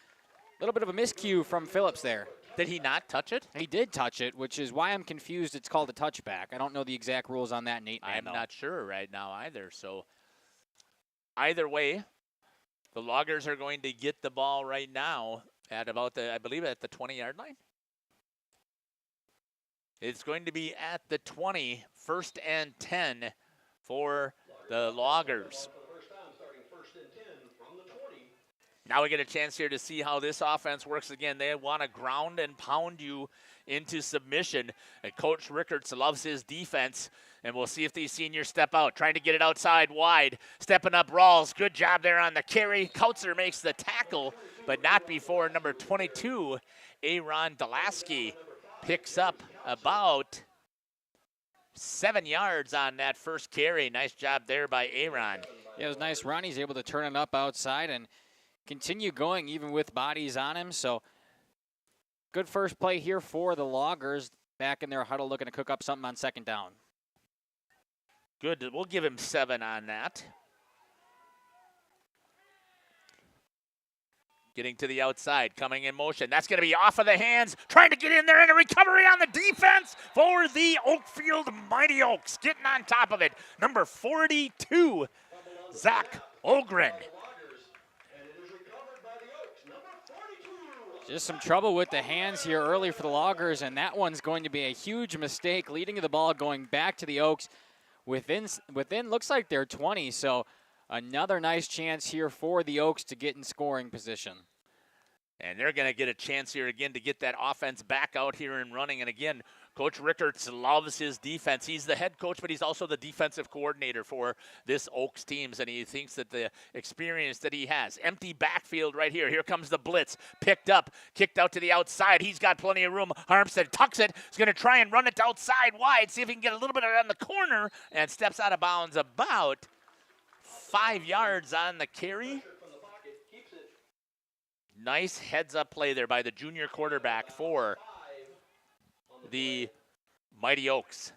little bit of a miscue from Phillips there. Did he not touch it? He did touch it, which is why I'm confused. It's called a touchback. I don't know the exact rules on that, Nate. I'm not sure right now either, so either way, the Loggers are going to get the ball right now at about I believe at the 20-yard line. It's going to be at the 20, 1st and 10 for the Loggers. Now we get a chance here to see how this offense works again. They want to ground and pound you into submission. And Coach Rickards loves his defense. And we'll see if these seniors step out. Trying to get it outside wide. Stepping up Rawls. Good job there on the carry. Kautzer makes the tackle, but not before number 22, Aaron Delaski, picks up about 7 yards on that first carry. Nice job there by Aaron. Yeah, it was nice run. He's able to turn it up outside and continue going even with bodies on him. So good first play here for the Loggers. Back in their huddle looking to cook up something on second down. Good. We'll give him 7 on that. Getting to the outside, coming in motion. That's going to be off of the hands. Trying to get in there and a recovery on the defense for the Oakfield Mighty Oaks. Getting on top of it. Number 42, Zach Ogren. Just some trouble with the hands here early for the Loggers, and that one's going to be a huge mistake, leading to the ball going back to the Oaks within looks like they're 20, so another nice chance here for the Oaks to get in scoring position. And they're going to get a chance here again to get that offense back out here and running. And again, Coach Rickards loves his defense. He's the head coach, but he's also the defensive coordinator for this Oaks teams, and he thinks that the experience that he has. Empty backfield right here. Here comes the blitz. Picked up, kicked out to the outside. He's got plenty of room. Harmstead tucks it. He's going to try and run it outside wide, see if he can get a little bit on the corner, and steps out of bounds about 5 yards on the carry. Nice heads-up play there by the junior quarterback for the Mighty Oaks.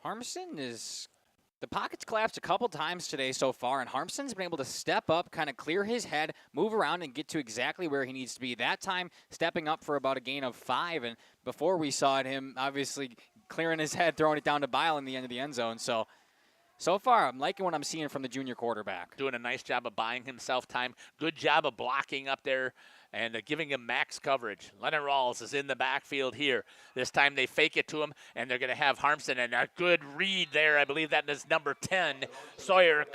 The pocket's collapsed a couple times today so far, and Harmson's been able to step up, kind of clear his head, move around, and get to exactly where he needs to be. That time, stepping up for about a gain of 5, and before we saw it, him obviously clearing his head, throwing it down to Bile in the end of the end zone. So far, I'm liking what I'm seeing from the junior quarterback. Doing a nice job of buying himself time. Good job of blocking up there and giving him max coverage. Leonard Rawls is in the backfield here. This time they fake it to him, and they're going to have Harmson, and a good read there. I believe that is number 10, Sawyer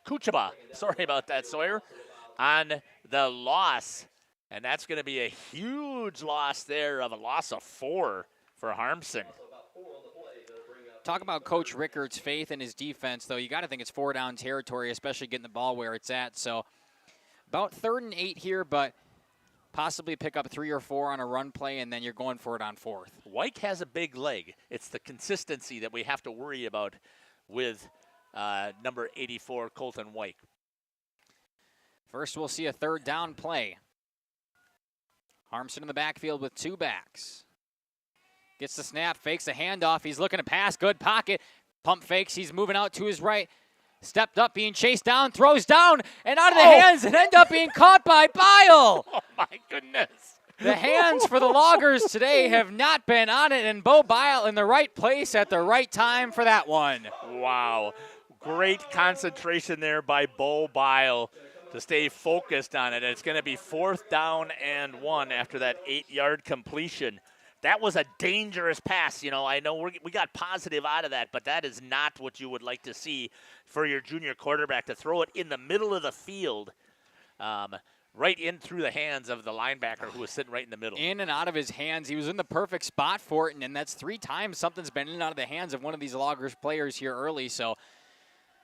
Kuchaba. Sorry about that, Sawyer, on the loss. And that's going to be a huge loss there, of a loss of 4 for Harmson. Talk about Coach Rickard's faith in his defense, though. You got to think it's 4-down territory, especially getting the ball where it's at. So about 3rd and 8 here, but possibly pick up 3 or 4 on a run play, and then you're going for it on 4th. White has a big leg. It's the consistency that we have to worry about with number 84, Colton White. First, we'll see a 3rd down play. Harmson in the backfield with 2 backs. Gets the snap, fakes a handoff. He's looking to pass. Good pocket. Pump fakes. He's moving out to his right. Stepped up, being chased down, throws down, and out of the hands, and end up being caught by Bile. Oh, my goodness. The hands for the Loggers today have not been on it, and Bo Bile in the right place at the right time for that one. Wow. Great concentration there by Bo Bile to stay focused on it. It's going to be 4th down and 1 after that 8-yard completion. That was a dangerous pass. You know, I know we got positive out of that, but that is not what you would like to see for your junior quarterback, to throw it in the middle of the field, right in through the hands of the linebacker who was sitting right in the middle. In and out of his hands. He was in the perfect spot for it, and that's 3 times something's been in and out of the hands of one of these Loggers players here early. So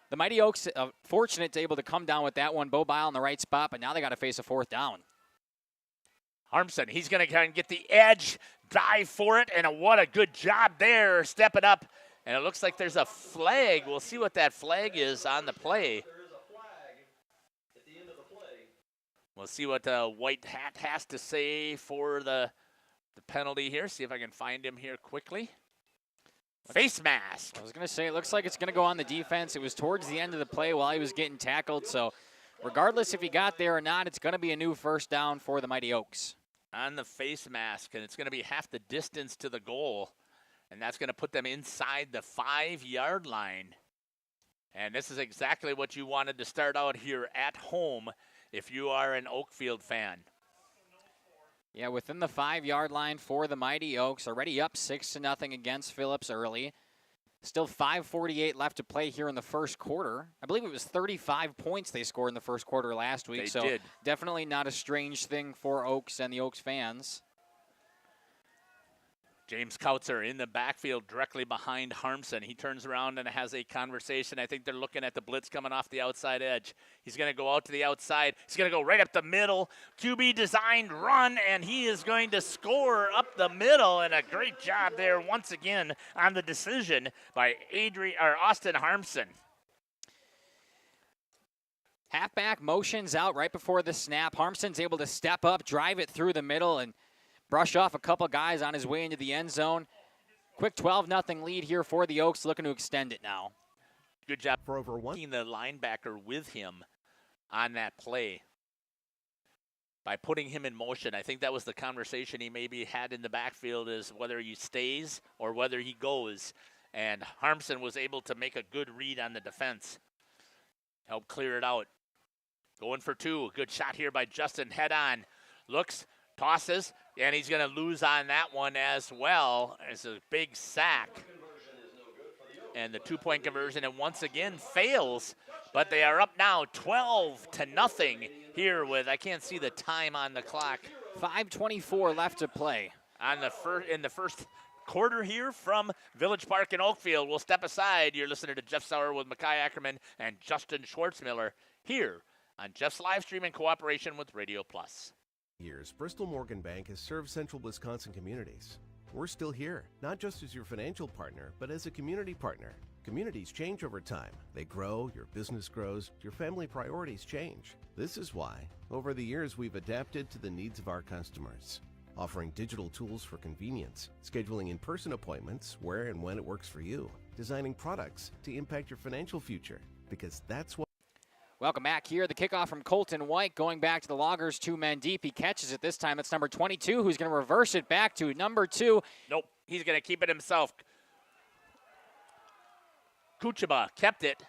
the Mighty Oaks fortunate to able to come down with that one. Bo Bile in the right spot, but now they got to face a 4th down. Harmson, he's going to kind of get the edge, dive for it, and what a good job there, stepping up. And it looks like there's a flag. We'll see what that flag is on the play. We'll see what White Hat has to say for the penalty here. See if I can find him here quickly. Face mask. I was going to say, it looks like it's going to go on the defense. It was towards the end of the play while he was getting tackled. So regardless if he got there or not, it's going to be a new 1st down for the Mighty Oaks. On the face mask, and it's going to be half the distance to the goal. And that's going to put them inside the 5-yard line. And this is exactly what you wanted to start out here at home if you are an Oakfield fan. Yeah, within the 5-yard line for the Mighty Oaks, already up 6-0 against Phillips early. Still 5:48 left to play here in the first quarter. I believe it was 35 points they scored in the first quarter last week. They did. Definitely not a strange thing for Oaks and the Oaks fans. James Kautzer in the backfield directly behind Harmson. He turns around and has a conversation. I think they're looking at the blitz coming off the outside edge. He's going to go out to the outside. He's going to go right up the middle. QB designed run, and he is going to score up the middle. And a great job there once again on the decision by Austin Harmson. Halfback motions out right before the snap. Harmson's able to step up, drive it through the middle, and brush off a couple guys on his way into the end zone. Quick 12-0 lead here for the Oaks, looking to extend it now. Good job for over one. The linebacker with him on that play by putting him in motion. I think that was the conversation he maybe had in the backfield, is whether he stays or whether he goes. And Harmson was able to make a good read on the defense. Help clear it out. Going for 2. Good shot here by Justin. Head on. Looks, tosses, and he's going to lose on that one as well. It's a big sack. And the 2-point conversion, and once again fails. But they are up now 12-0 here with, I can't see the time on the clock. 5:24 left to play. In the first quarter here from Village Park in Oakfield. We'll step aside. You're listening to Jeff Sauer with Mackay Ackerman and Justin Schwartzmiller here on Jeff's live stream in cooperation with Radio Plus. Years, Bristol Morgan Bank has served central Wisconsin communities. We're still here, not just as your financial partner, but as a community partner. Communities change over time. They grow, your business grows, your family priorities change. This is why, over the years, we've adapted to the needs of our customers, offering digital tools for convenience, scheduling in-person appointments where and when it works for you, designing products to impact your financial future, because that's what. Welcome back here. The kickoff from Colton White going back to the Loggers, 2 men deep. He catches it this time. It's number 22 who's going to reverse it back to number 2. Nope, he's going to keep it himself. Kuchaba kept it.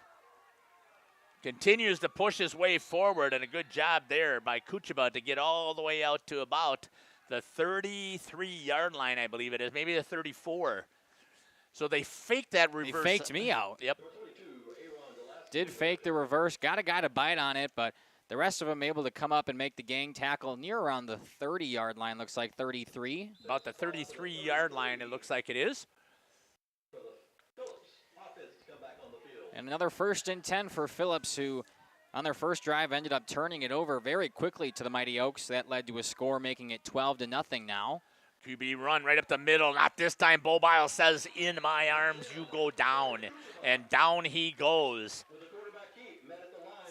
continues to push his way forward, and a good job there by Kucheba to get all the way out to about the 33-yard line, I believe it is, maybe the 34. So they faked that reverse. They faked me out. Yep. Did fake the reverse, got a guy to bite on it, but the rest of them able to come up and make the gang tackle near around the 30-yard line, looks like 33. About the 33-yard line, it looks like it is. And another 1st and 10 for Phillips, who on their first drive ended up turning it over very quickly to the Mighty Oaks. That led to a score, making it 12-0 now. QB run right up the middle. Not this time. Bo Biles says, in my arms, you go down. And down he goes.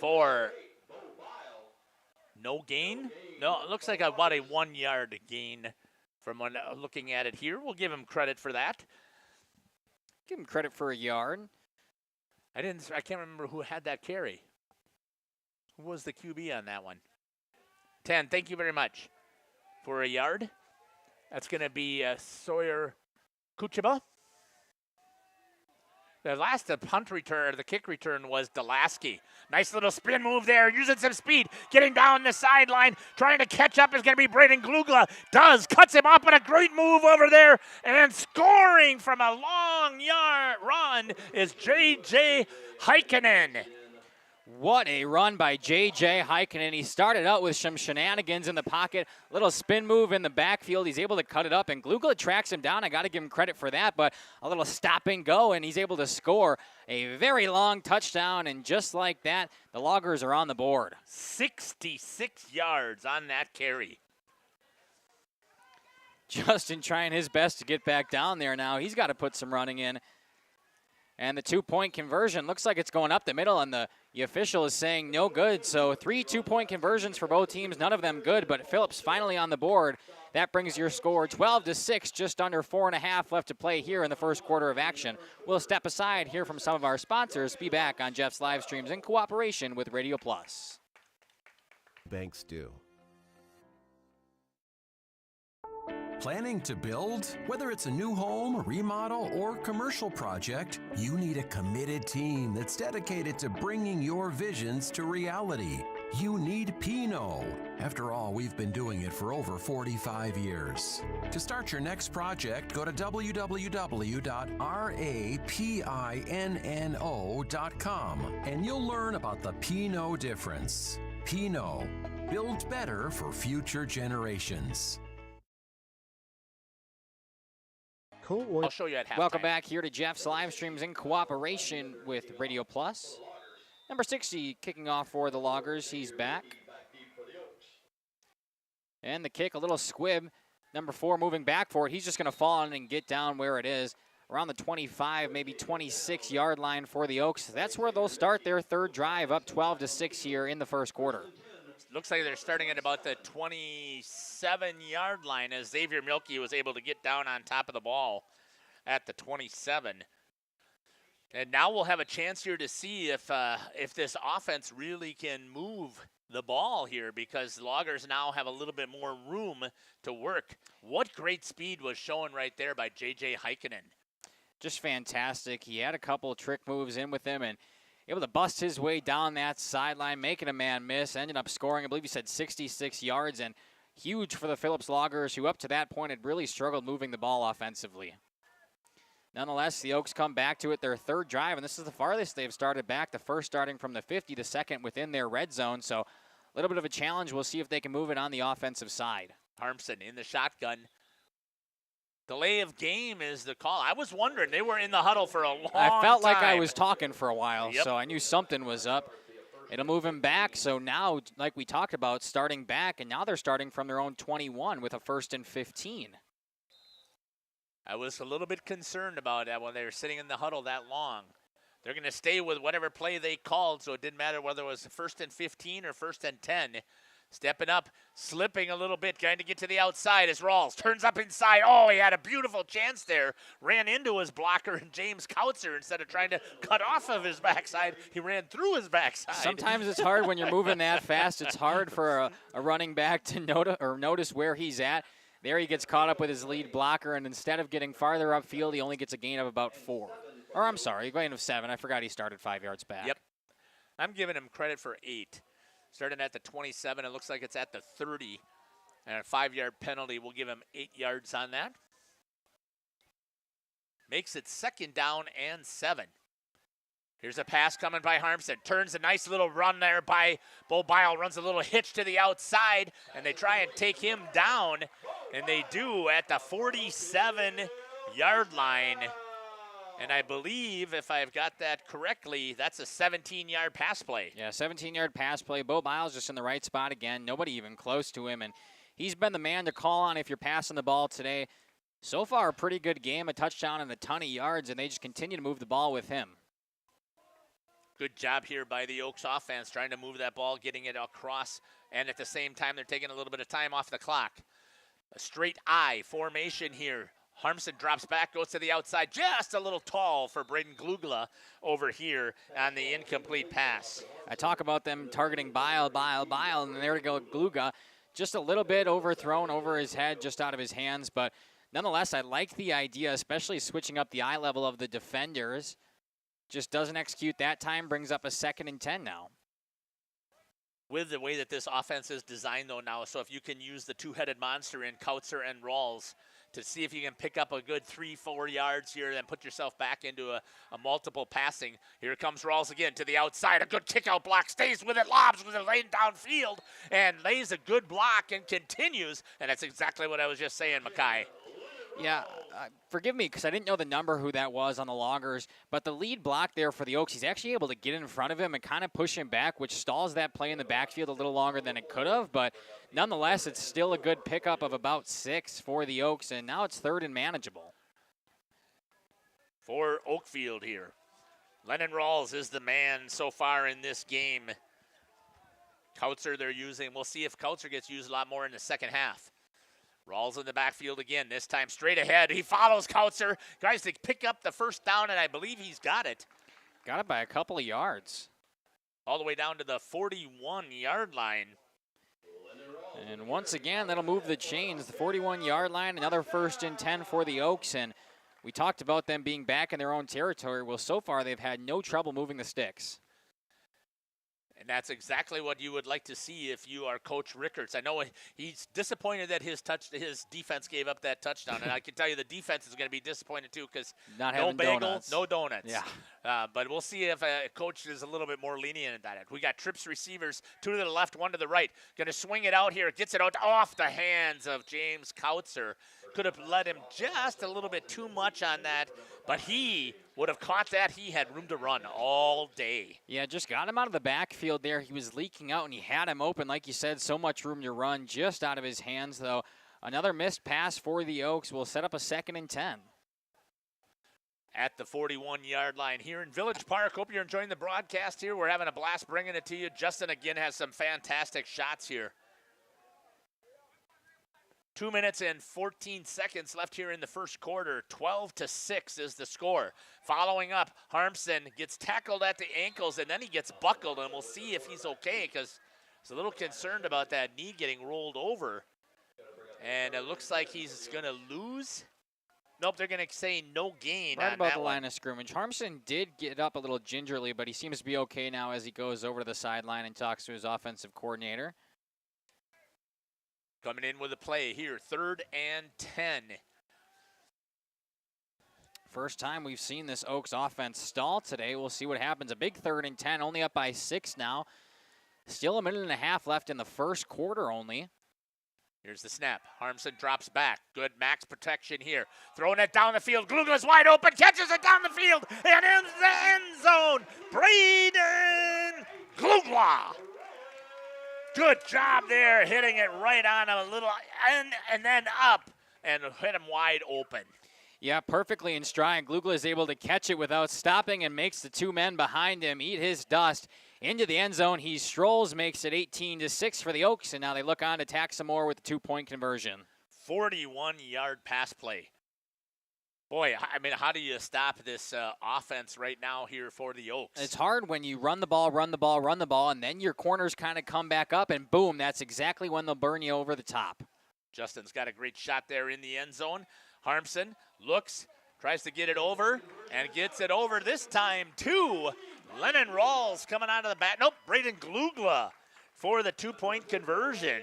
For no gain? No, it looks like about a 1-yard gain from when looking at it here. We'll give him credit for that. Give him credit for a yard. I can't remember who had that carry. Who was the QB on that one? 10, thank you very much. For a yard. That's going to be Sawyer Kucheba. The last punt return, or the kick return, was Delaski. Nice little spin move there, using some speed, getting down the sideline, trying to catch up is going to be Braden Glugla. Cuts him up, and a great move over there, and scoring from a long yard run is J.J. Heikkinen. What a run by J.J. Heikkinen. He started out with some shenanigans in the pocket, little spin move in the backfield. He's able to cut it up, and Glugla tracks him down. I got to give him credit for that, but a little stop and go, and he's able to score a very long touchdown, and just like that, the Loggers are on the board. 66 yards on that carry. Justin trying his best to get back down there now. He's got to put some running in. And the 2-point conversion looks like it's going up the middle, and the official is saying no good. So 3 2-point conversions for both teams, none of them good, but Phillips finally on the board. That brings your score 12-6, just under 4.5 left to play here in the first quarter of action. We'll step aside, hear from some of our sponsors, be back on Jeff's live streams in cooperation with Radio Plus. Banks do. Planning to build? Whether it's a new home, remodel, or commercial project, you need a committed team that's dedicated to bringing your visions to reality. You need Pinot. After all, we've been doing it for over 45 years. To start your next project, go to www.rapinno.com and you'll learn about the Pinot difference. Pinot, build better for future generations. I'll show you at halftime. Welcome back here to Jeff's live streams in cooperation with Radio Plus. Number 60 kicking off for the Loggers. He's back. And the kick, a little squib. Number 4 moving back for it. He's just going to fall on and get down where it is. Around the 25, maybe 26-yard line for the Oaks. That's where they'll start their third drive, up 12-6 here in the first quarter. Looks like they're starting at about the 27-yard line as Xavier Milkey was able to get down on top of the ball at the 27. And now we'll have a chance here to see if this offense really can move the ball here, because the Loggers now have a little bit more room to work. What great speed was shown right there by J.J. Heikkinen. Just fantastic. He had a couple of trick moves in with him and able to bust his way down that sideline, making a man miss, ended up scoring, I believe he said 66 yards, and huge for the Phillips Loggers, who up to that point had really struggled moving the ball offensively. Nonetheless, the Oaks come back to it, their third drive, and this is the farthest they've started back, the first starting from the 50, the second within their red zone, so a little bit of a challenge. We'll see if they can move it on the offensive side. Harmson in the shotgun. Delay of game is the call. I was wondering. They were in the huddle for a long time. I felt like I was talking for a while, so I knew something was up. It'll move him back. So now, like we talked about, starting back, and now they're starting from their own 21 with a 1st and 15. I was a little bit concerned about that when they were sitting in the huddle that long. They're going to stay with whatever play they called, so it didn't matter whether it was 1st and 15 or 1st and 10. Stepping up, slipping a little bit, trying to get to the outside as Rawls turns up inside. Oh, he had a beautiful chance there. Ran into his blocker and James Kautzer. Instead of trying to cut off of his backside, he ran through his backside. Sometimes it's hard when you're moving that fast. It's hard for a running back to notice where he's at. There he gets caught up with his lead blocker, and instead of getting farther upfield, he only gets a gain of about 4. Or I'm sorry, a gain of 7. I forgot he started 5 yards back. Yep. I'm giving him credit for 8. Starting at the 27, it looks like it's at the 30. And a 5-yard penalty will give him 8 yards on that. Makes it 2nd down and 7. Here's a pass coming by Harmson. Turns a nice little run there by Bo Bile. Runs a little hitch to the outside, and they try and take him down. And they do at the 47-yard line. And I believe, if I've got that correctly, that's a 17-yard pass play. Yeah, 17-yard pass play. Bo Biles just in the right spot again. Nobody even close to him. And he's been the man to call on if you're passing the ball today. So far, a pretty good game, a touchdown and a ton of yards, and they just continue to move the ball with him. Good job here by the Oaks offense, trying to move that ball, getting it across, and at the same time, they're taking a little bit of time off the clock. A straight I formation here. Harmson drops back, goes to the outside, just a little tall for Braden Glugla over here on the incomplete pass. I talk about them targeting Bile, and there to go Glugla. Just a little bit overthrown over his head, just out of his hands, but nonetheless, I like the idea, especially switching up the eye level of the defenders. Just doesn't execute that time, brings up a 2nd and 10 now. With the way that this offense is designed, though, now, so if you can use the two-headed monster in Kautzer and Rawls to see if you can pick up a good 3-4 yards here, then put yourself back into a multiple passing. Here comes Rawls again to the outside. A good kick-out block, stays with it, lobs with it, laying downfield, and lays a good block and continues. And that's exactly what I was just saying, Mackay. Yeah, forgive me because I didn't know the number who that was on the Loggers, but the lead block there for the Oaks, he's actually able to get in front of him and kind of push him back, which stalls that play in the backfield a little longer than it could have, but nonetheless, it's still a good pickup of about 6 for the Oaks, and now it's 3rd and manageable. For Oakfield here, Lennon Rawls is the man so far in this game. Kautzer they're using. We'll see if Kautzer gets used a lot more in the second half. Rawls in the backfield again, this time straight ahead. He follows Kautzer. Guys, to pick up the first down, and I believe he's got it. Got it by a couple of yards. All the way down to the 41-yard line. And once again, that'll move the chains. The 41-yard line, another 1st and 10 for the Oaks. And we talked about them being back in their own territory. Well, so far they've had no trouble moving the sticks. And that's exactly what you would like to see if you are Coach Rickards. I know he's disappointed that his defense gave up that touchdown, and I can tell you the defense is going to be disappointed too because no bagel, no donuts. Yeah. But we'll see if Coach is a little bit more lenient at it. We got trips receivers, 2 to the left, 1 to the right. Going to swing it out here. Gets it out off the hands of James Kautzer. Could have let him just a little bit too much on that, but he would have caught that. He had room to run all day. Yeah, just got him out of the backfield there. He was leaking out, and he had him open. Like you said, so much room to run just out of his hands, though. Another missed pass for the Oaks will set up a 2nd and 10. At the 41-yard line here in Village Park. Hope you're enjoying the broadcast here. We're having a blast bringing it to you. Justin, again, has some fantastic shots here. 2 minutes and 14 seconds left here in the first quarter. 12-6 is the score. Following up, Harmson gets tackled at the ankles, and then he gets buckled, and we'll see if he's okay because he's a little concerned about that knee getting rolled over. And it looks like he's going to lose. Nope, they're going to say no gain right on about that the one. line of scrimmage. Harmson did get up a little gingerly, but he seems to be okay now as he goes over to the sideline and talks to his offensive coordinator. Coming in with a play here, 3rd and 10. First time we've seen this Oaks offense stall today. We'll see what happens. A big 3rd and 10, only up by 6 now. Still a minute and a half left in the first quarter only. Here's the snap. Harmson drops back. Good max protection here. Throwing it down the field. Glugla's wide open. Catches it down the field. And in the end zone. Braden Glugla. Good job there, hitting it right on a little end and then up and hit him wide open. Yeah, perfectly in stride. Glugla is able to catch it without stopping and makes the 2 men behind him eat his dust. Into the end zone, he strolls, makes it 18-6 for the Oaks, and now they look on to tack some more with the 2-point conversion. 41-yard pass play. Boy, I mean, how do you stop this offense right now here for the Oaks? It's hard when you run the ball, and then your corners kind of come back up, and boom, that's exactly when they'll burn you over the top. Justin's got a great shot there in the end zone. Harmson looks, Tries to get it over and gets it over this time to Lennon Rawls coming out of the bat. Nope, Braden Glugla for the 2-point conversion.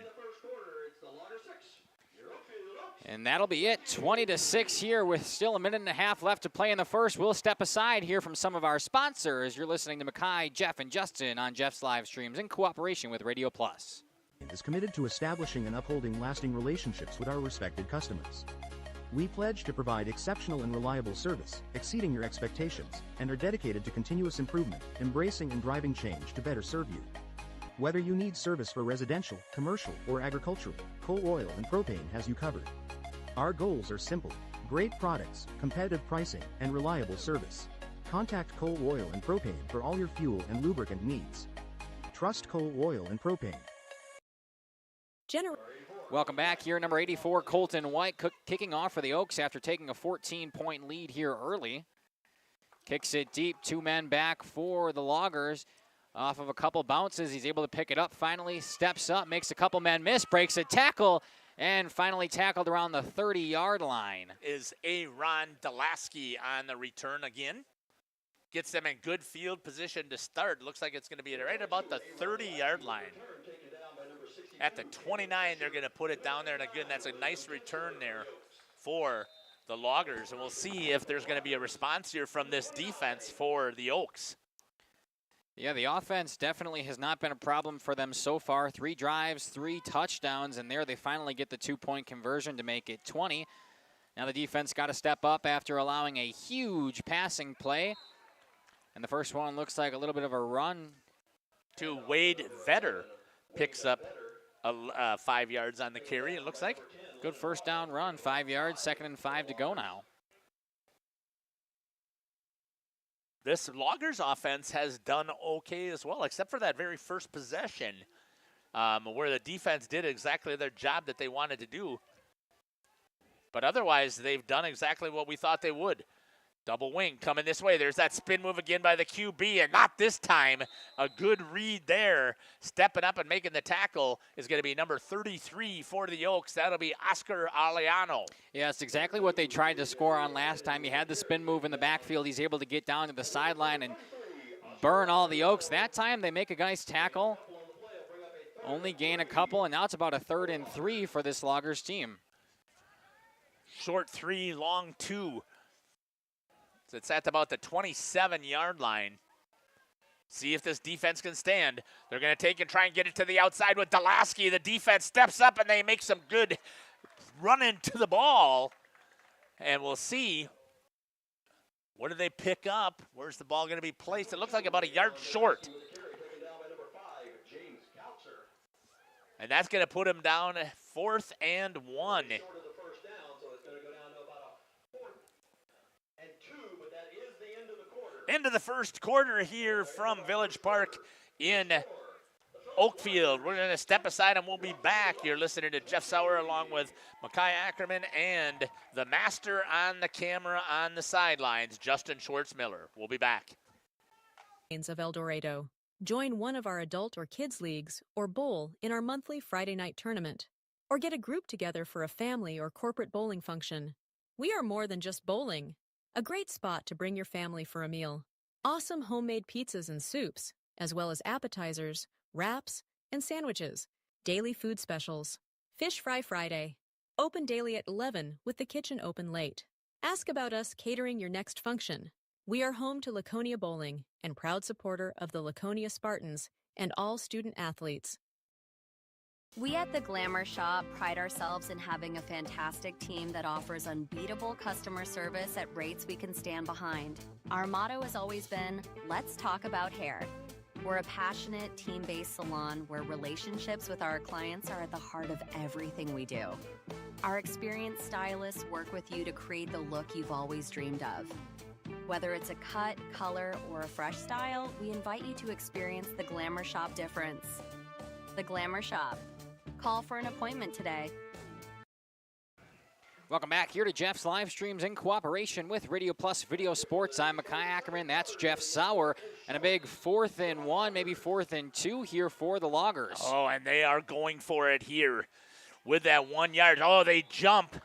And that'll be it, 20-6 here with still a minute and a half left to play in the first. We'll step aside here from some of our sponsors. You're listening to Mackay, Jeff, and Justin on Jeff's live streams in cooperation with Radio Plus. Is committed to establishing and upholding lasting relationships with our respected customers. We pledge to provide exceptional and reliable service, exceeding your expectations, and are dedicated to continuous improvement, embracing and driving change to better serve you. Whether you need service for residential, commercial, or agricultural, Coal Oil and Propane has you covered. Our goals are simple: great products, competitive pricing, and reliable service. Contact Coal Oil and Propane for all your fuel and lubricant needs. Trust Coal Oil and Propane. Welcome back here, number 84, Colton White, kicking off for the Oaks after taking a 14-point lead here early. Kicks it deep, 2 men back for the Loggers. Off of a couple bounces, he's able to pick it up finally, steps up, makes a couple men miss, breaks a tackle, and finally tackled around the 30-yard line. Is Aaron Delaski on the return again. Gets them in good field position to start. Looks like it's going to be right about the 30-yard line. At the 29, they're going to put it down there, and again, that's a nice return there for the Loggers, and we'll see if there's going to be a response here from this defense for the Oaks. Yeah, the offense definitely has not been a problem for them so far. 3 drives, 3 touchdowns, and there they finally get the 2-point conversion to make it 20. Now the defense got to step up after allowing a huge passing play. And the first one looks like a little bit of a run. To Wade Vetter, picks up 5 yards on the carry, it looks like. Good first down run, 5 yards, 2nd and 5 to go now. This Loggers offense has done okay as well, except for that very first possession where the defense did exactly their job that they wanted to do. But otherwise, they've done exactly what we thought they would. Double wing coming this way. There's that spin move again by the QB, and not this time. A good read there. Stepping up and making the tackle is going to be number 33 for the Oaks. That'll be Oscar Aliano. Yeah, it's exactly what they tried to score on last time. He had the spin move in the backfield. He's able to get down to the sideline and burn all the Oaks. That time they make a nice tackle. Only gain a couple, and now it's about a 3rd and 3 for this Loggers team. Short 3, long 2. It's at about the 27-yard line. See if this defense can stand. They're going to take and try and get it to the outside with Delaski. The defense steps up, and they make some good running to the ball. And we'll see. What do they pick up? Where's the ball going to be placed? It looks like about a yard short. And that's going to put him down 4th and 1. Into the first quarter here from Village Park in Oakfield. We're going to step aside and we'll be back. You're listening to Jeff Sauer along with Mackay Ackerman and the master on the camera on the sidelines, Justin Schwartzmiller. We'll be back. Of El Dorado. Join one of our adult or kids leagues or bowl in our monthly Friday night tournament. Or get a group together for a family or corporate bowling function. We are more than just bowling. A great spot to bring your family for a meal. Awesome homemade pizzas and soups, as well as appetizers, wraps, and sandwiches. Daily food specials. Fish Fry Friday. Open daily at 11 with the kitchen open late. Ask about us catering your next function. We are home to Laconia Bowling and proud supporter of the Laconia Spartans and all student athletes. We at the Glamour Shop pride ourselves in having a fantastic team that offers unbeatable customer service at rates we can stand behind. Our motto has always been, let's talk about hair. We're a passionate, team-based salon where relationships with our clients are at the heart of everything we do. Our experienced stylists work with you to create the look you've always dreamed of. Whether it's a cut, color, or a fresh style, we invite you to experience the Glamour Shop difference. The Glamour Shop. Call for an appointment today. Welcome back here to Jeff's live streams in cooperation with Radio Plus Video Sports. I'm Mackay Ackerman. That's Jeff Sauer. And a big 4th and 1, maybe 4th and 2 here for the Loggers. Oh, and they are going for it here with that 1 yard. Oh, they jump.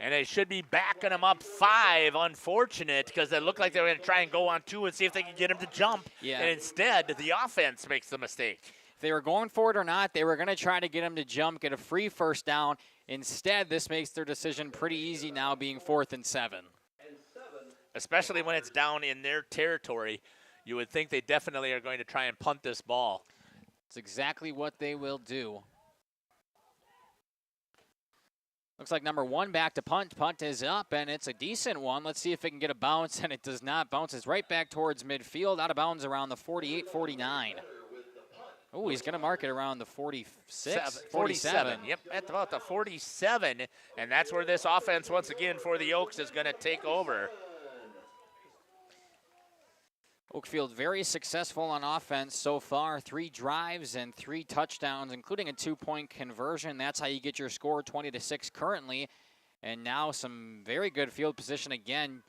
And they should be backing them up 5. Unfortunate, because they look like they were going to try and go on 2 and see if they can get him to jump. Yeah. And instead, the offense makes the mistake. If they were going for it or not, they were going to try to get him to jump, get a free first down. Instead, this makes their decision pretty easy now, being 4th and 7. Especially when it's down in their territory. You would think they definitely are going to try and punt this ball. It's exactly what they will do. Looks like number 1 back to punt. Punt is up, and it's a decent one. Let's see if it can get a bounce, and it does not. Bounces right back towards midfield, out of bounds around the 48-49. Oh, he's going to mark it around the 46? 47. Yep, at about the 47. And that's where this offense, once again, for the Oaks is going to take over. Oakfield very successful on offense so far. 3 drives and 3 touchdowns, including a 2-point conversion. That's how you get your score, 20-6 currently. And now some very good field position again.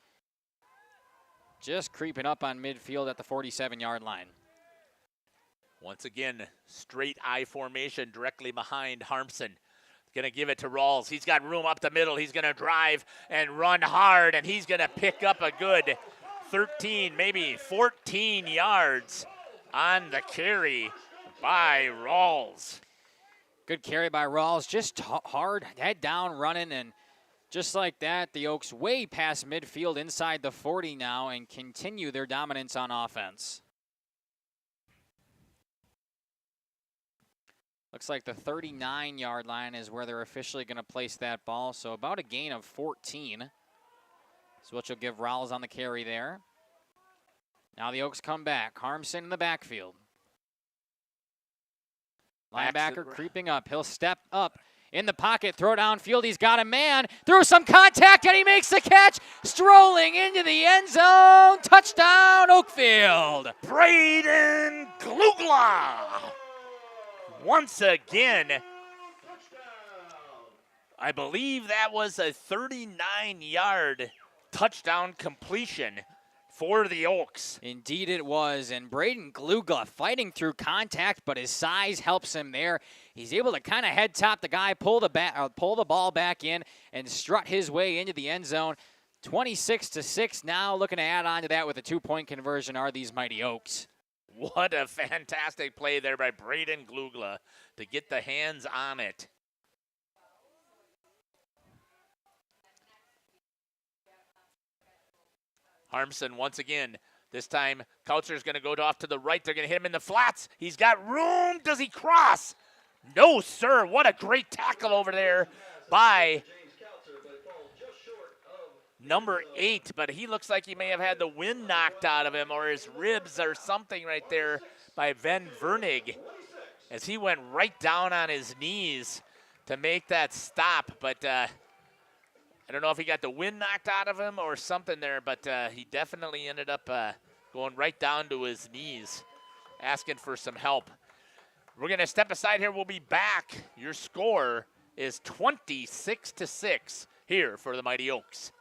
Just creeping up on midfield at the 47-yard line. Once again, straight I formation directly behind Harmson. Going to give it to Rawls. He's got room up the middle. He's going to drive and run hard, and he's going to pick up a good 13, maybe 14 yards on the carry by Rawls. Good carry by Rawls. Just hard, head down, running, and just like that, the Oaks way past midfield inside the 40 now and continue their dominance on offense. Looks like the 39-yard line is where they're officially going to place that ball. So about a gain of 14. So what you'll give Rawls on the carry there. Now the Oaks come back. Harmson in the backfield. Linebacker creeping up. He'll step up in the pocket, throw downfield. He's got a man. Through some contact, and he makes the catch. Strolling into the end zone. Touchdown, Oakfield. Braden Glugla. Once again, I believe that was a 39-yard touchdown completion for the Oaks. Indeed it was, and Braden Glugla fighting through contact, but his size helps him there. He's able to kind of head top the guy, pull the ball back in, and strut his way into the end zone. 26-6 now, looking to add on to that with a 2-point conversion are these mighty Oaks. What a fantastic play there by Braden Glugla to get the hands on it. Harmson once again. This time, Coucher's going to go off to the right. They're going to hit him in the flats. He's got room. Does he cross? No, sir. What a great tackle over there by number 8, but he looks like he may have had the wind knocked out of him or his ribs or something right there by Van Vernig as he went right down on his knees to make that stop. But I don't know if he got the wind knocked out of him or something there, but he definitely ended up going right down to his knees, asking for some help. We're going to step aside here. We'll be back. Your score is 26-6 here for the Mighty Oaks.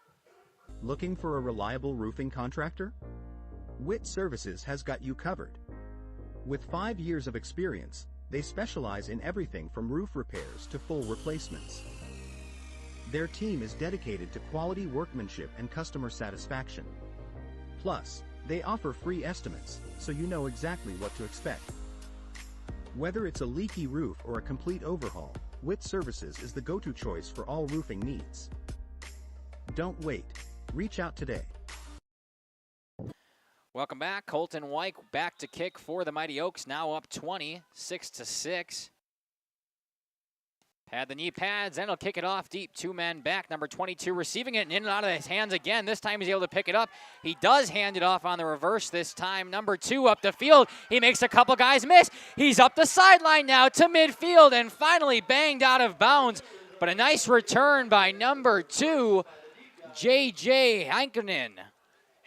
Looking for a reliable roofing contractor? Witt Services has got you covered. With 5 years of experience, they specialize in everything from roof repairs to full replacements. Their team is dedicated to quality workmanship and customer satisfaction. Plus, they offer free estimates, so you know exactly what to expect. Whether it's a leaky roof or a complete overhaul, Witt Services is the go-to choice for all roofing needs. Don't wait. Reach out today. Welcome back. Colton White back to kick for the Mighty Oaks, now up 26-6. Pad the knee pads, and he'll kick it off deep. 2 men back. Number 22 receiving it and in and out of his hands again. This time he's able to pick it up. He does hand it off on the reverse this time. Number 2 up the field. He makes a couple guys miss. He's up the sideline now to midfield and finally banged out of bounds. But a nice return by number 2, J.J. Heikkinen.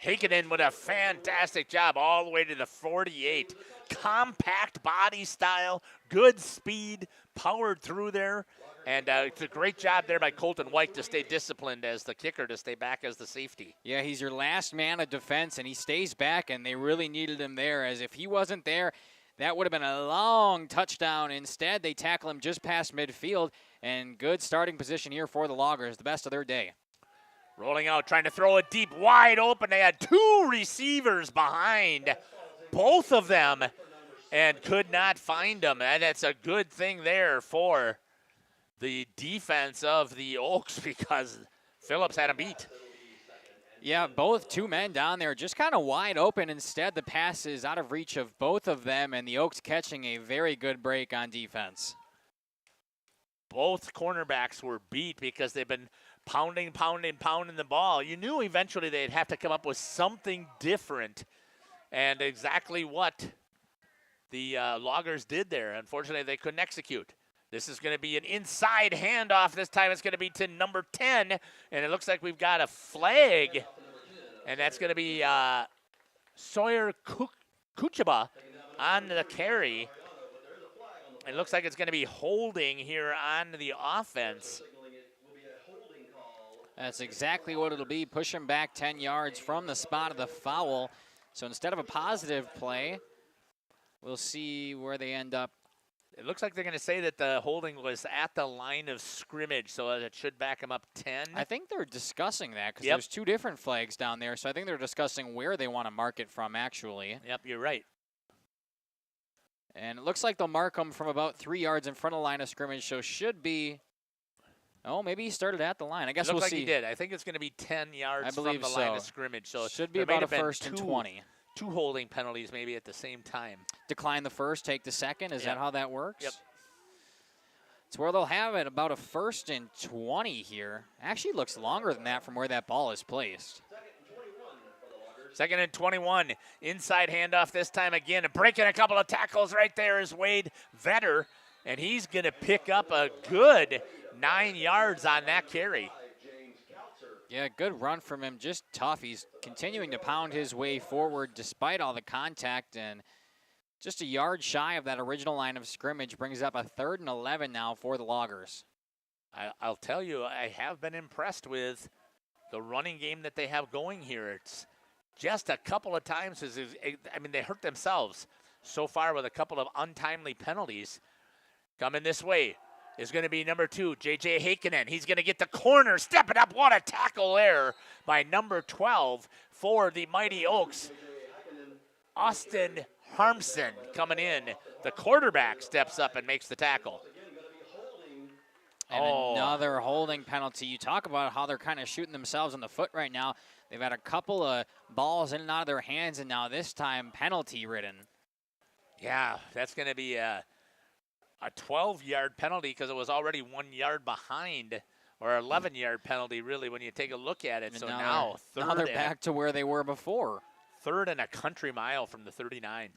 Heikkinen with a fantastic job all the way to the 48. Compact body style, good speed, powered through there. And it's a great job there by Colton White to stay disciplined as the kicker, to stay back as the safety. Yeah, he's your last man of defense, and he stays back, and they really needed him there, as if he wasn't there, That would have been a long touchdown. Instead, they tackle him just past midfield, and good starting position here for the Loggers, the best of their day. Rolling out, trying to throw it deep, wide open. They had 2 receivers behind, both of them, and could not find them. And that's a good thing there for the defense of the Oaks because Phillips had him beat. Yeah, both 2 men down there just kind of wide open. Instead, the pass is out of reach of both of them, and the Oaks catching a very good break on defense. Both cornerbacks were beat because they've been pounding the ball. You knew eventually they'd have to come up with something different, and exactly what the Loggers did there. Unfortunately, they couldn't execute. This is going to be an inside handoff. This time it's going to be to number 10, and it looks like we've got a flag, and that's going to be Sawyer Kuchaba on the carry. It looks like it's going to be holding here on the offense. That's exactly what it'll be. Push him back 10 yards from the spot of the foul. So instead of a positive play, we'll see where they end up. It looks like they're going to say that the holding was at the line of scrimmage, so it should back them up 10. I think they're discussing that because there's 2 different flags down there, so I think they're discussing where they want to mark it from, actually. Yep, you're right. And it looks like they'll mark them from about 3 yards in front of the line of scrimmage, so should be... Oh, maybe he started at the line. I guess we'll see. Looks like he did. I think it's going to be 10 yards from the line of scrimmage. So should be about a first and 20. 2 holding penalties maybe at the same time. Decline the first, take the second. Is that how that works? Yep. It's where they'll have it, about a first and 20 here. Actually looks longer than that from where that ball is placed. 2nd and 21. Inside handoff this time again. Breaking a couple of tackles right there is Wade Vetter, and he's going to pick up a good 9 yards on that carry. Yeah, good run from him, just tough. He's continuing to pound his way forward despite all the contact, and just a yard shy of that original line of scrimmage brings up a 3rd and 11 now for the Loggers. I'll tell you, I have been impressed with the running game that they have going here. It's just a couple of times, they hurt themselves so far with a couple of untimely penalties. Coming this way is going to be number 2, J.J. Heikkinen. He's going to get the corner, stepping up. What a tackle there by number 12 for the Mighty Oaks. Austin Harmson coming in. The quarterback steps up and makes the tackle. And another holding penalty. You talk about how they're kind of shooting themselves in the foot right now. They've had a couple of balls in and out of their hands, and now this time penalty-ridden. Yeah, that's going to be a 12-yard penalty because it was already 1 yard behind, or 11-yard penalty, really, when you take a look at it. And so now they're back to where they were before. 3rd and a country mile from the 39.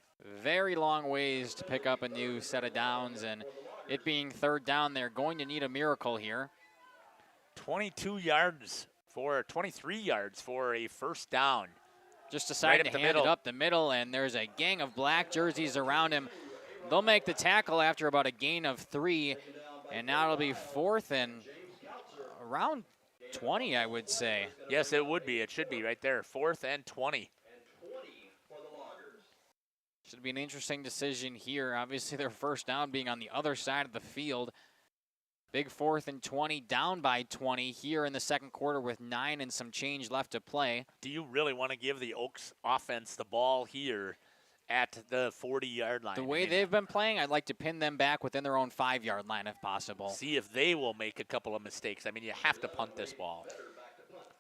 Very long ways to pick up a new set of downs, and it being 3rd down, they're going to need a miracle here. 23 yards for a first down. Just decided to hand it up the middle, and there's a gang of black jerseys around him. They'll make the tackle after about a gain of 3, and now it'll be 4th and around 20, I would say. Yes, it would be. It should be right there, 4th and 20. Should be an interesting decision here. Obviously, their first down being on the other side of the field. Big 4th and 20, down by 20 here in the second quarter with 9 and some change left to play. Do you really want to give the Oaks offense the ball here at the 40-yard line? The way they've been playing, I'd like to pin them back within their own 5-yard line if possible. See if they will make a couple of mistakes. I mean, you have to punt this ball.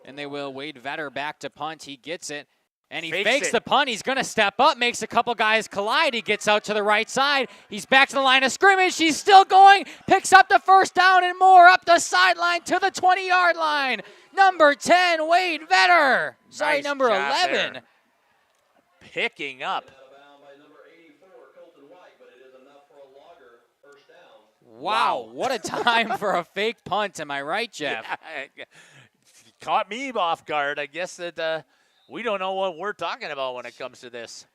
And they will. Wade Vetter back to punt. He gets it. And he fakes the punt. He's going to step up, makes a couple guys collide. He gets out to the right side. He's back to the line of scrimmage. He's still going. Picks up the first down and more up the sideline to the 20-yard line. Number 10, Wade Vetter. Sorry, number 11. There. Picking up. Wow, what a time for a fake punt. Am I right, Jeff? Yeah, caught me off guard. I guess that we don't know what we're talking about when it comes to this.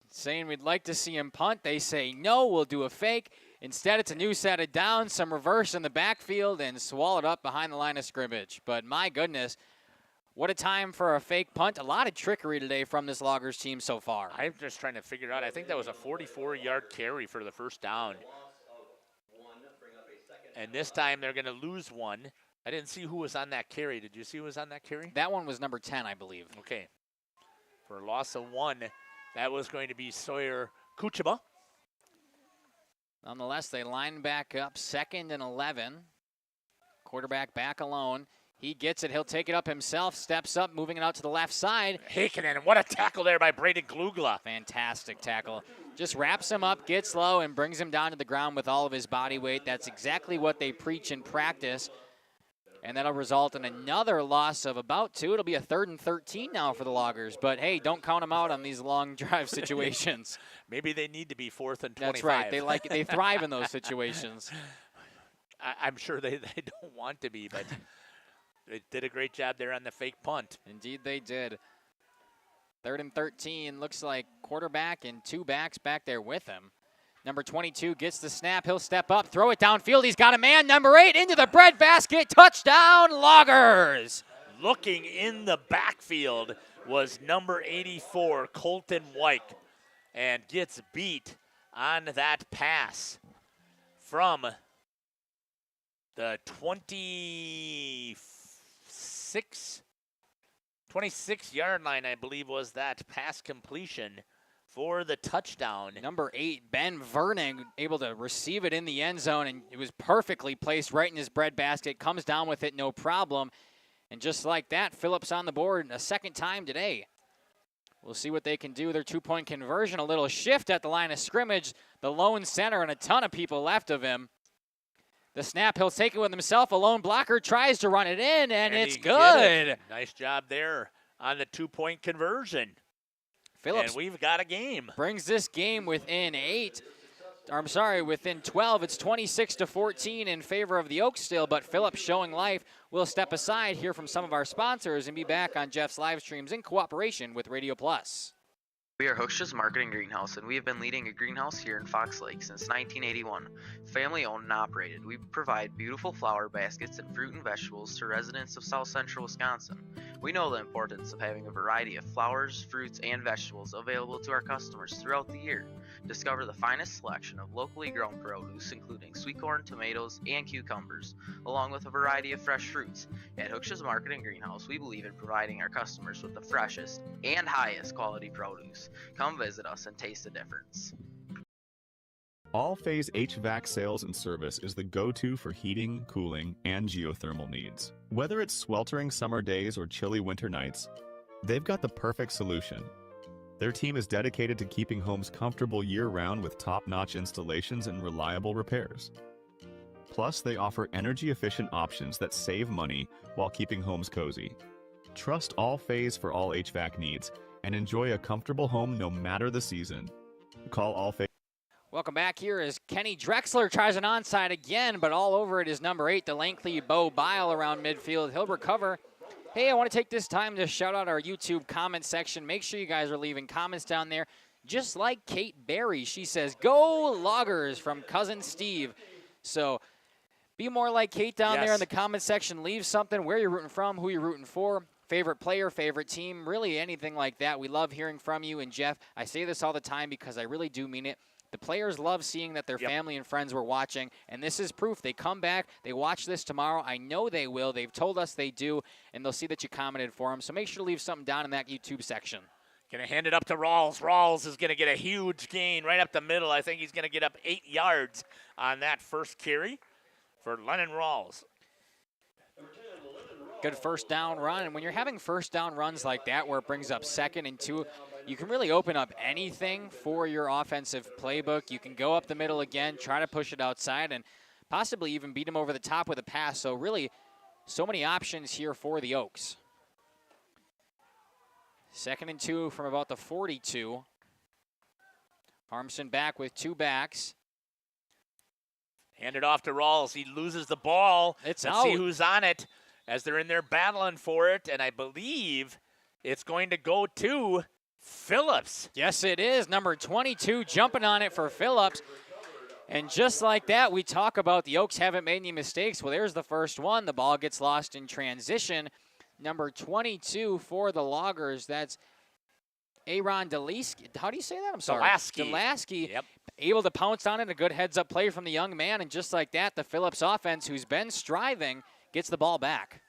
Saying we'd like to see him punt. They say, no, we'll do a fake. Instead, it's a new set of downs, some reverse in the backfield, and swallowed up behind the line of scrimmage. But my goodness, What a time for a fake punt. A lot of trickery today from this Loggers team so far. I'm just trying to figure out. I think that was a 44-yard carry for the first down. And this time they're going to lose one. I didn't see who was on that carry. Did you see who was on that carry? That one was number 10, I believe. Okay. For a loss of 1, that was going to be Sawyer Kuchima. Nonetheless, they line back up, 2nd and 11. Quarterback back alone. He gets it. He'll take it up himself. Steps up, moving it out to the left side. Hakenin, and what a tackle there by Braden Glugla. Fantastic tackle. Just wraps him up, gets low, and brings him down to the ground with all of his body weight. That's exactly what they preach in practice. And that'll result in another loss of about 2. It'll be a 3rd and 13 now for the Loggers. But, hey, don't count them out on these long drive situations. Maybe they need to be 4th and 25. That's right. They thrive in those situations. I'm sure they don't want to be, but they did a great job there on the fake punt. Indeed they did. 3rd and 13. Looks like quarterback and 2 backs back there with him. Number 22 gets the snap. He'll step up, throw it downfield. He's got a man. Number 8 into the breadbasket. Touchdown, Loggers. Looking in the backfield was number 84, Colton White, and gets beat on that pass from the 26-yard line, I believe, was that pass completion for the touchdown. Number 8, Ben Vernon, able to receive it in the end zone, and it was perfectly placed right in his breadbasket. Comes down with it, no problem. And just like that, Phillips on the board a second time today. We'll see what they can do. Their 2-point conversion, a little shift at the line of scrimmage. The lone center and a ton of people left of him. The snap, he'll take it with himself. A lone blocker tries to run it in, and it's good. Nice job there on the 2-point conversion. Phillips, and we've got a game. Brings this game within 12. It's 26-14 in favor of the Oaks still, but Phillips showing life. We'll step aside, hear from some of our sponsors, and be back on Jeff's live streams in cooperation with Radio Plus. We are Hooksha's Marketing Greenhouse, and we have been leading a greenhouse here in Fox Lake since 1981. Family owned and operated, we provide beautiful flower baskets and fruit and vegetables to residents of South Central Wisconsin. We know the importance of having a variety of flowers, fruits, and vegetables available to our customers throughout the year. Discover the finest selection of locally grown produce, including sweet corn, tomatoes, and cucumbers, along with a variety of fresh fruits. At Hooksha's Marketing Greenhouse, we believe in providing our customers with the freshest and highest quality produce. Come visit us and taste the difference. All-Phase HVAC sales and service is the go-to for heating, cooling, and geothermal needs. Whether it's sweltering summer days or chilly winter nights, they've got the perfect solution. Their team is dedicated to keeping homes comfortable year-round with top-notch installations and reliable repairs. Plus, they offer energy-efficient options that save money while keeping homes cozy. Trust All-Phase for all HVAC needs and enjoy a comfortable home no matter the season. Call All-Phase. Welcome back here as Kenny Drexler tries an onside again, but all over it is number 8, the lengthy Bo Bile around midfield. He'll recover. Hey, I want to take this time to shout out our YouTube comment section. Make sure you guys are leaving comments down there, just like Kate Berry. She says, "Go Loggers," from cousin Steve. So be more like Kate down there in the comment section. Leave something, where you're rooting from, who you're rooting for, favorite player, favorite team, really anything like that. We love hearing from you. And Jeff, I say this all the time because I really do mean it. The players love seeing that their family and friends were watching, and this is proof. They come back, they watch this tomorrow. I know they will. They've told us they do, and they'll see that you commented for them. So make sure to leave something down in that YouTube section. Going to hand it up to Rawls. Rawls is going to get a huge gain right up the middle. I think he's going to get up 8 yards on that first carry for Lennon Rawls. Good first down run, and when you're having first down runs like that where it brings up 2nd and 2, you can really open up anything for your offensive playbook. You can go up the middle again, try to push it outside, and possibly even beat them over the top with a pass. So really, so many options here for the Oaks. 2nd and 2 from about the 42. Harmson back with 2 backs. Hand it off to Rawls. He loses the ball. Let's see who's on it as they're in there battling for it, and I believe it's going to go to Phillips. Yes, it is. Number 22 jumping on it for Phillips. And just like that, we talk about the Oaks haven't made any mistakes. Well, there's the first one. The ball gets lost in transition. number 22 for the Loggers. That's Aaron Delaski. How do you say that? I'm sorry. Delaski. Yep. Able to pounce on it. A good heads-up play from the young man. And just like that, the Phillips offense, who's been striving, gets the ball back.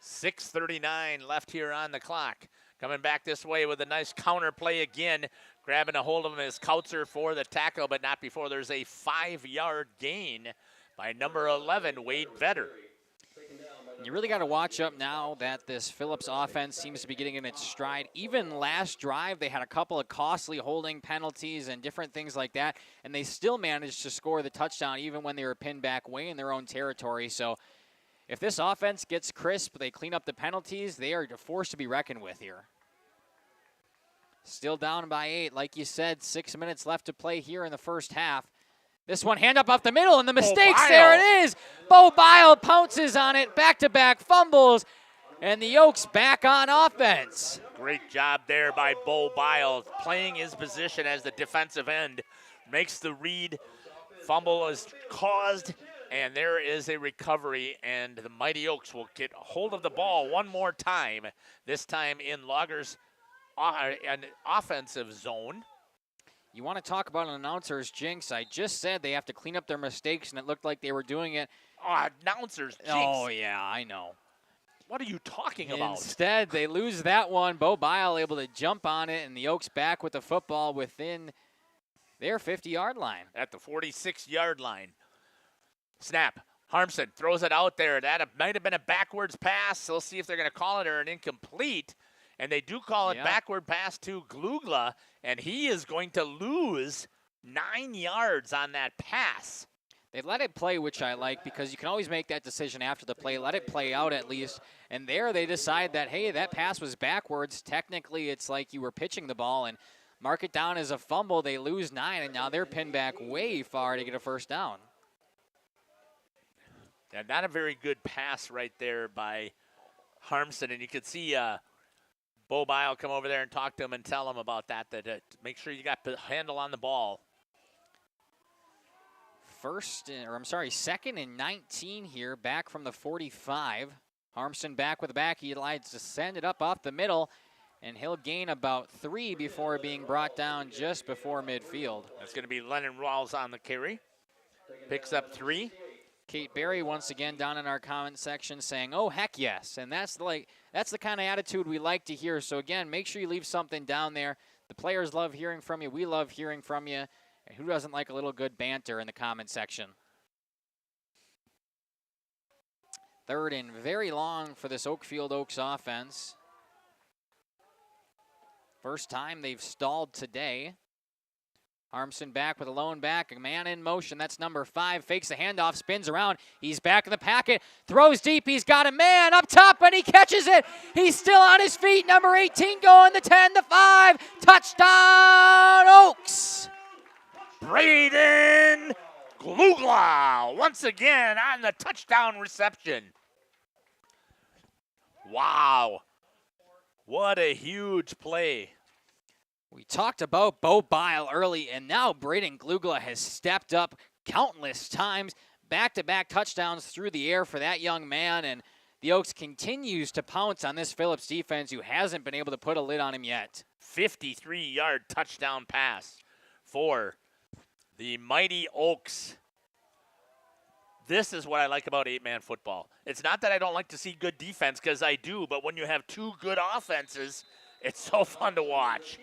6:39 left here on the clock. Coming back this way with a nice counter play again. Grabbing a hold of him is Kautzer for the tackle, but not before there's a 5-yard gain by number 11, Wade Vetter. You really got to watch up now that this Phillips offense seems to be getting in its stride. Even last drive, they had a couple of costly holding penalties and different things like that, and they still managed to score the touchdown even when they were pinned back way in their own territory. So if this offense gets crisp, they clean up the penalties, they are a force to be reckoned with here. Still down by 8. Like you said, 6 minutes left to play here in the first half. This one hand up off the middle, and the mistakes, there it is. Bo Bile pounces on it, back-to-back fumbles, and the Oaks back on offense. Great job there by Bo Bile, playing his position as the defensive end. Makes the read, fumble is caused, and there is a recovery, and the Mighty Oaks will get hold of the ball one more time, this time in Loggers' an offensive zone. You want to talk about an announcer's jinx. I just said they have to clean up their mistakes, and it looked like they were doing it. Announcer's jinx. Oh, yeah, I know. What are you talking about? Instead, they lose that one. Bo Bile able to jump on it, and the Oaks back with the football within their 50-yard line. At the 46-yard line. Snap. Harmson throws it out there. That might have been a backwards pass. They'll see if they're going to call it or an incomplete. And they do call it backward pass to Glugla, and he is going to lose 9 yards on that pass. They let it play, which I like, because you can always make that decision after the play. Let it play out at least. And there they decide that, hey, that pass was backwards. Technically, it's like you were pitching the ball, and mark it down as a fumble. They lose 9, and now they're pinned back way far to get a first down. Yeah, not a very good pass right there by Harmson, and you could see Bo Bile come over there and talk to him and tell him about that, make sure you got the handle on the ball. Second and 19 here, back from the 45. Harmson back with the back. He decides to send it up off the middle, and he'll gain about 3 before being brought down just before midfield. That's going to be Lennon Rawls on the carry. Picks up 3. Kate Berry once again down in our comment section saying, oh, heck yes. And that's the kind of attitude we like to hear. So, again, make sure you leave something down there. The players love hearing from you. We love hearing from you. And who doesn't like a little good banter in the comment section? Third and very long for this Oakfield Oaks offense. First time they've stalled today. Harmson back with a lone back, a man in motion. That's number 5. Fakes the handoff, spins around. He's back in the packet, throws deep. He's got a man up top, and he catches it. He's still on his feet. Number 18 going the 10, the 5. Touchdown, Oaks. Braden Glugla once again on the touchdown reception. Wow. What a huge play. We talked about Bo Bile early, and now Braden Glugla has stepped up countless times. Back-to-back touchdowns through the air for that young man, and the Oaks continues to pounce on this Phillips defense who hasn't been able to put a lid on him yet. 53-yard touchdown pass for the Mighty Oaks. This is what I like about 8-man football. It's not that I don't like to see good defense, because I do, but when you have 2 good offenses, it's so fun to watch.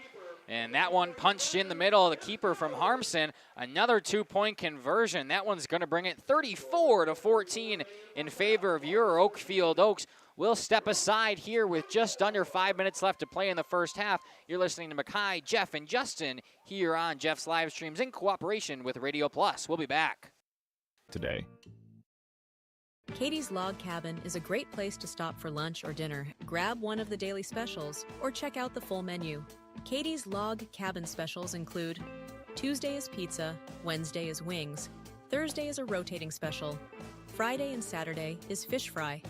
And that one punched in the middle. The keeper from Harmson, another 2-point conversion. That one's going to bring it 34-14 in favor of your Oakfield Oaks. We'll step aside here with just under 5 minutes left to play in the first half. You're listening to Mackay, Jeff, and Justin here on Jeff's Livestreams in cooperation with Radio Plus. We'll be back. Today. Katie's Log Cabin is a great place to stop for lunch or dinner. Grab one of the daily specials or check out the full menu. Katie's Log Cabin specials include Tuesday is pizza, Wednesday is wings, Thursday is a rotating special, Friday and Saturday is fish fry,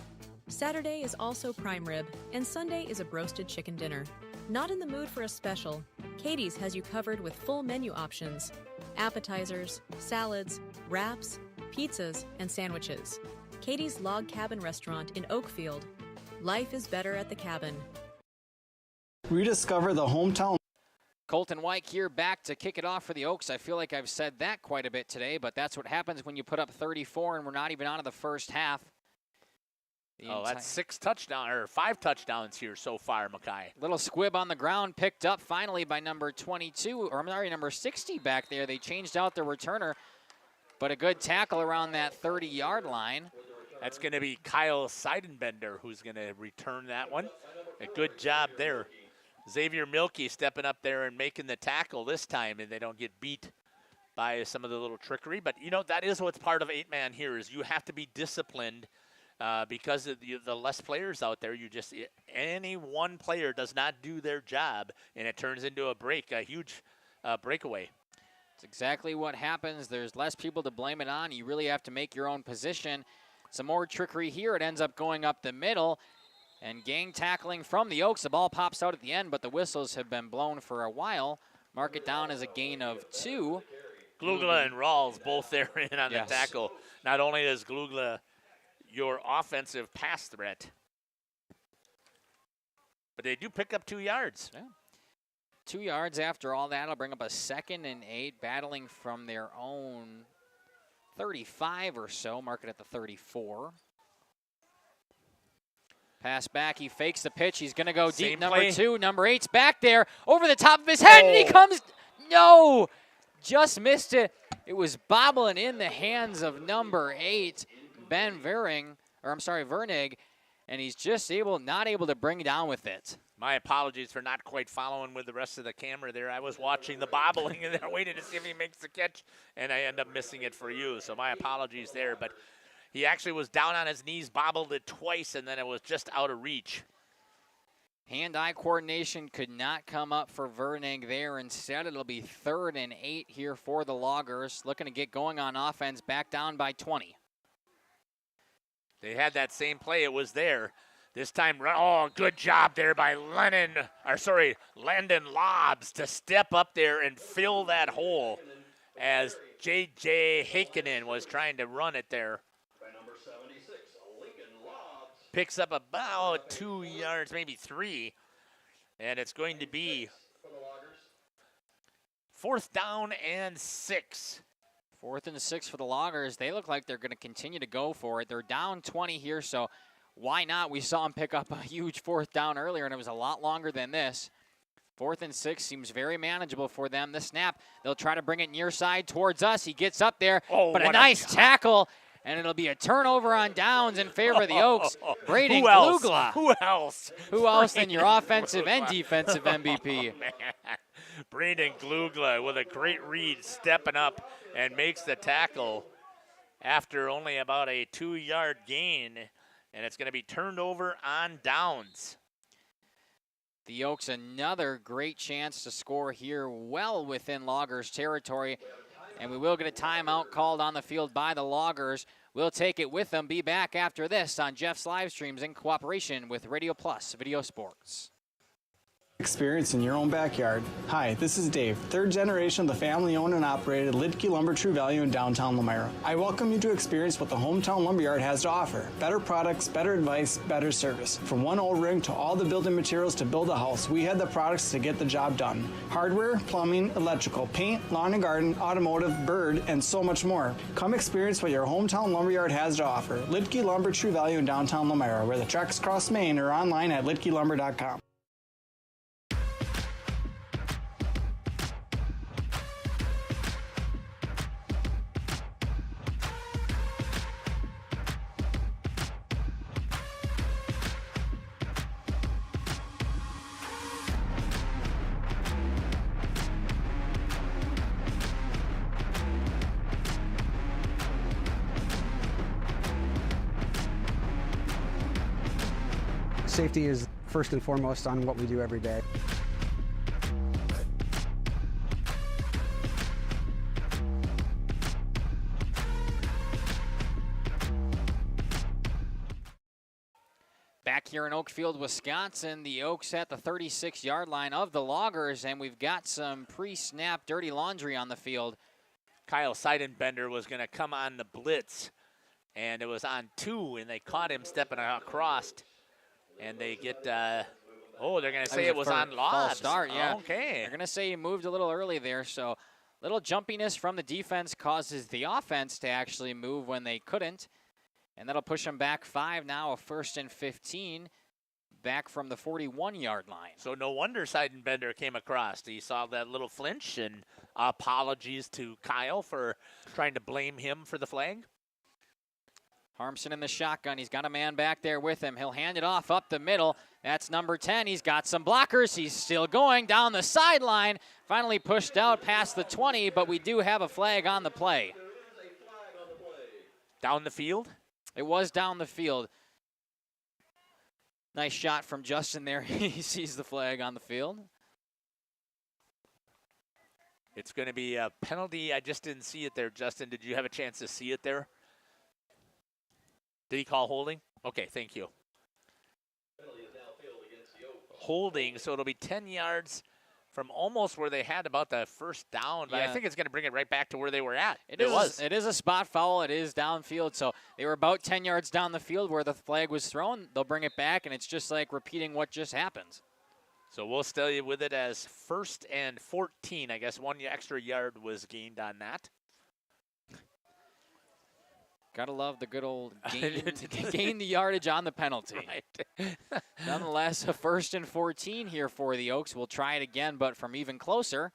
Saturday is also prime rib, and Sunday is a broasted chicken dinner. Not in the mood for a special? Katie's has you covered with full menu options, appetizers, salads, wraps, pizzas, and sandwiches. Katie's Log Cabin Restaurant in Oakfield. Life is better at the cabin. Rediscover the hometown. Colton White here back to kick it off for the Oaks. I feel like I've said that quite a bit today, but that's what happens when you put up 34 and we're not even out of the first half. That's 5 touchdowns here so far, Mackay. Little squib on the ground, picked up finally by number 22, or I'm sorry, number 60 back there. They changed out the returner, but a good tackle around that 30-yard line. That's going to be Kyle Seidenbender who's going to return that one. A good job there. Xavier Milkey stepping up there and making the tackle this time, and they don't get beat by some of the little trickery. But, you know, that is what's part of 8-man here is you have to be disciplined because of the less players out there. Any one player does not do their job, and it turns into a huge breakaway. It's exactly what happens. There's less people to blame it on. You really have to make your own position. Some more trickery here. It ends up going up the middle. And gang tackling from the Oaks. The ball pops out at the end, but the whistles have been blown for a while. Mark it down as a gain of 2. Glugla and Rawls both there in on the tackle. Not only is Glugla your offensive pass threat, but they do pick up 2 yards. Yeah. 2 yards after all that will bring up a 2nd and 8, battling from their own 35 or so. Mark it at the 34. Pass back, he fakes the pitch. He's going to go deep. Number 2, number 8's back there, over the top of his head, and he comes. No, just missed it. It was bobbling in the hands of number 8, Vernig, and he's just not able to bring down with it. My apologies for not quite following with the rest of the camera there. I was watching the bobbling and then I waited to see if he makes the catch, and I end up missing it for you. So my apologies there, but he actually was down on his knees, bobbled it twice, and then it was just out of reach. Hand-eye coordination could not come up for Vernig there. Instead, it'll be 3rd and 8 here for the Loggers. Looking to get going on offense, back down by 20. They had that same play. It was there. This time, good job there by Landon Lobbs to step up there and fill that hole as J.J. Hakinen was trying to run it there. Picks up about 2 yards, maybe 3, and it's going to be 4th down and 6. 4th and 6 for the Loggers. They look like they're going to continue to go for it. They're down 20 here, so why not? We saw them pick up a huge 4th down earlier, and it was a lot longer than this. 4th and 6 seems very manageable for them. The snap, they'll try to bring it near side towards us. He gets up there, but a nice tackle. And it'll be a turnover on downs in favor of the Oaks. Braden Glugla. Who else? Who else than your offensive and defensive MVP? Braden Glugla with a great read, stepping up and makes the tackle after only about a 2-yard gain. And it's going to be turned over on downs. The Oaks, another great chance to score here, well within Loggers territory. And we will get a timeout called on the field by the Loggers. We'll take it with them. Be back after this on Jeff's Livestreams in cooperation with Radio Plus Video Sports. Experience in your own backyard. Hi, this is Dave, 3rd generation of the family-owned and operated Lidke Lumber True Value in downtown Lamira. I welcome you to experience what the hometown lumberyard has to offer. Better products, better advice, better service. From one O-ring to all the building materials to build a house, we had the products to get the job done. Hardware, plumbing, electrical, paint, lawn and garden, automotive, bird, and so much more. Come experience what your hometown lumberyard has to offer. Lidke Lumber True Value in downtown Lamira, where the tracks cross Main, or online at lidkelumber.com. Safety is first and foremost on what we do every day. Back here in Oakfield, Wisconsin, the Oaks at the 36-yard line of the Loggers, and we've got some pre-snap dirty laundry on the field. Kyle Seidenbender was going to come on the blitz and it was on 2, and they caught him stepping across, and they get, they're going to say it was on false Lobbs. start, yeah. Okay. They're going to say he moved a little early there, so little jumpiness from the defense causes the offense to actually move when they couldn't, and that'll push them back 5 now, a 1st and 15, back from the 41-yard line. So no wonder Seidenbender came across. He saw that little flinch, and apologies to Kyle for trying to blame him for the flag. Harmson in the shotgun. He's got a man back there with him. He'll hand it off up the middle. That's number 10. He's got some blockers. He's still going down the sideline. Finally pushed out past the 20, but we do have a flag on the play. Down the field? It was down the field. Nice shot from Justin there. He sees the flag on the field. It's going to be a penalty. I just didn't see it there, Justin. Did you have a chance to see it there? Did he call holding? Okay, thank you. Holding, so it'll be 10 yards from almost where they had about the first down, but I think it's going to bring it right back to where they were at. It is a spot foul. It is downfield, so they were about 10 yards down the field where the flag was thrown. They'll bring it back, and it's just like repeating what just happened. So we'll stay with it as 1st and 14. I guess 1 extra yard was gained on that. Gotta love the good old gain the yardage on the penalty. Right. Nonetheless, a 1st and 14 here for the Oaks. We'll try it again, but from even closer.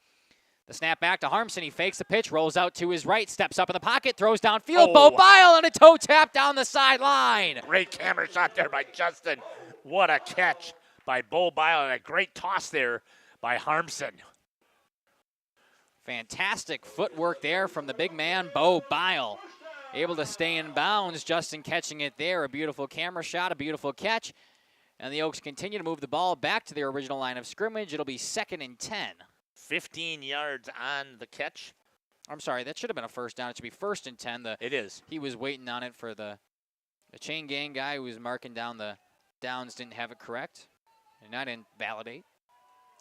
The snap back to Harmson. He fakes the pitch, rolls out to his right, steps up in the pocket, throws downfield. Bo Bile on a toe tap down the sideline. Great camera shot there by Justin. What a catch by Bo Bile, and a great toss there by Harmson. Fantastic footwork there from the big man, Bo Bile. Able to stay in bounds. Justin catching it there. A beautiful camera shot, a beautiful catch. And the Oaks continue to move the ball back to their original line of scrimmage. It'll be 2nd and 10. 15 yards on the catch. I'm sorry, that should have been a first down. It should be 1st and 10. It is. He was waiting on it for the chain gang guy who was marking down the downs, didn't have it correct. And I didn't validate.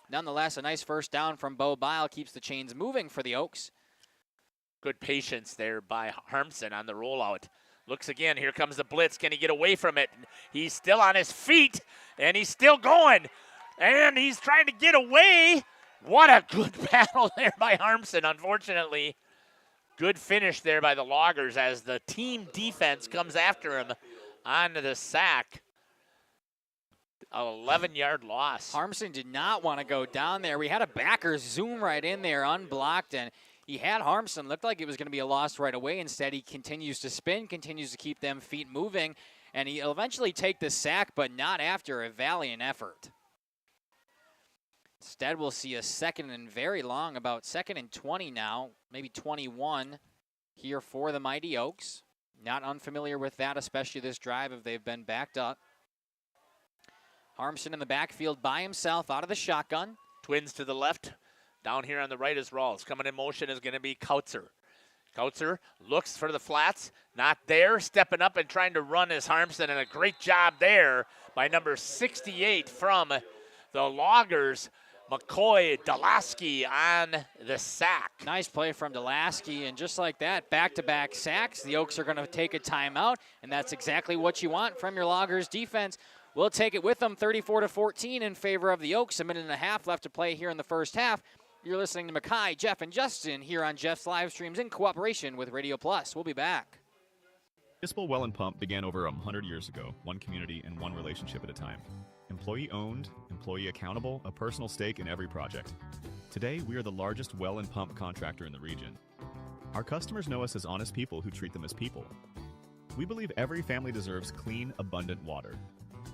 Nonetheless, a nice first down from Bo Bile keeps the chains moving for the Oaks. Good patience there by Harmson on the rollout. Looks again, here comes the blitz. Can he get away from it? He's still on his feet, and he's still going. And he's trying to get away. What a good battle there by Harmson, unfortunately. Good finish there by the Loggers as the team defense comes after him on the sack. An 11-yard loss. Harmson did not want to go down there. We had a backer zoom right in there, unblocked, and he had Harmson. Looked like it was going to be a loss right away. Instead, he continues to spin, continues to keep them feet moving, and he'll eventually take the sack, but not after a valiant effort. Instead, we'll see a 2nd and very long, about 2nd and 20 now, maybe 21 here for the Mighty Oaks. Not unfamiliar with that, especially this drive if they've been backed up. Harmson in the backfield by himself out of the shotgun. Twins to the left. Down here on the right is Rawls. Coming in motion is going to be Kautzer. Kautzer looks for the flats. Not there. Stepping up and trying to run is Harmson, and a great job there by number 68 from the Loggers, McCoy Delaski on the sack. Nice play from Delaski, and just like that, back-to-back sacks. The Oaks are going to take a timeout, and that's exactly what you want from your Loggers defense. We'll take it with them, 34-14 in favor of the Oaks. A minute and a half left to play here in the first half. You're listening to Mackay, Jeff, and Justin here on Jeff's Livestreams in cooperation with Radio Plus. We'll be back. Municipal Well and Pump began over 100 years ago, one community and one relationship at a time. Employee-owned, employee accountable, a personal stake in every project. Today, we are the largest well and pump contractor in the region. Our customers know us as honest people who treat them as people. We believe every family deserves clean, abundant water.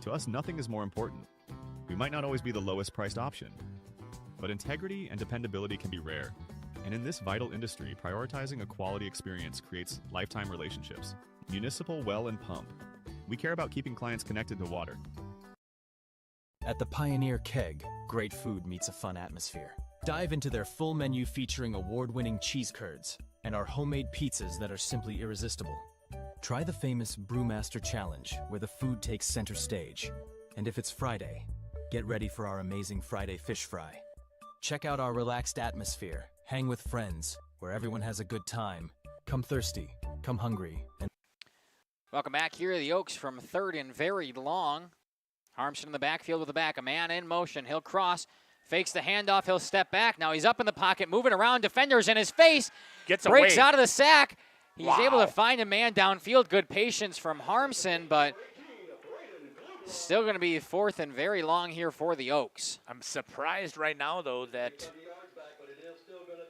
To us, nothing is more important. We might not always be the lowest priced option, but integrity and dependability can be rare. And in this vital industry, prioritizing a quality experience creates lifetime relationships. Municipal Well and Pump. We care about keeping clients connected to water. At the Pioneer Keg, great food meets a fun atmosphere. Dive into their full menu featuring award-winning cheese curds and our homemade pizzas that are simply irresistible. Try the famous Brewmaster Challenge, where the food takes center stage. And if it's Friday, get ready for our amazing Friday fish fry. Check out our relaxed atmosphere, hang with friends, where everyone has a good time. Come thirsty, come hungry, and Welcome back here. The Oaks from third and very long. Harmson in the backfield with the back. A man in motion. He'll cross. Fakes the handoff. He'll step back. Now he's up in the pocket, moving around. Defenders in his face. Breaks out of the sack. He's able to find a man downfield. Good patience from Harmson, but still going to be fourth and very long here for the Oaks. I'm surprised right now, though, that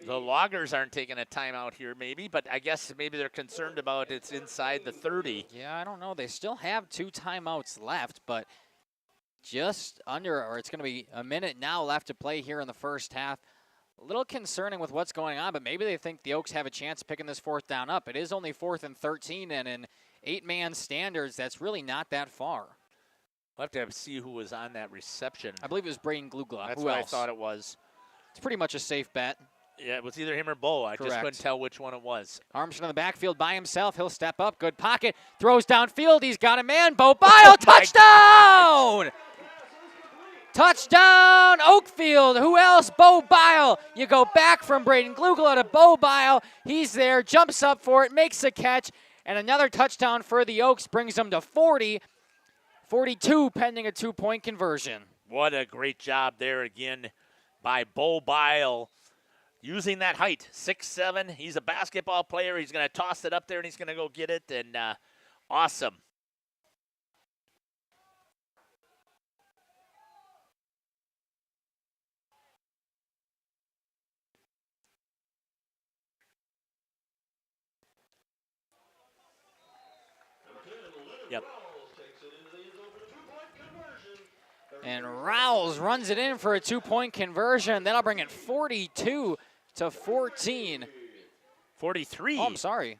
the Loggers aren't taking a timeout here maybe, but I guess maybe they're concerned about it's inside the 30. Yeah, I don't know. They still have 2 timeouts left, but just under, or it's going to be a minute now left to play here in the first half. A little concerning with what's going on, but maybe they think the Oaks have a chance of picking this fourth down up. It is only 4th and 13, and in 8-man standards, that's really not that far. We'll have to see who was on that reception. I believe it was Braden Glugla. That's who what else? I thought it was. It's pretty much a safe bet. Yeah, it was either him or Bo. I just couldn't tell which one it was. Armstrong in the backfield by himself. He'll step up. Good pocket. Throws downfield. He's got a man. Bo Bile. Touchdown! Touchdown, Oakfield. Who else? Bo Bile. You go back from Braden Glugla to Bo Bile. He's there, jumps up for it, makes a catch, and another touchdown for the Oaks brings them to 40. 42 pending a 2-point conversion. What a great job there again by Bo Bile. Using that height, 6'7". He's a basketball player. He's going to toss it up there, and he's going to go get it, and awesome. Yep. And Rowles runs it in for a 2-point conversion. That'll bring it 42 to 14. 43. Oh, I'm sorry.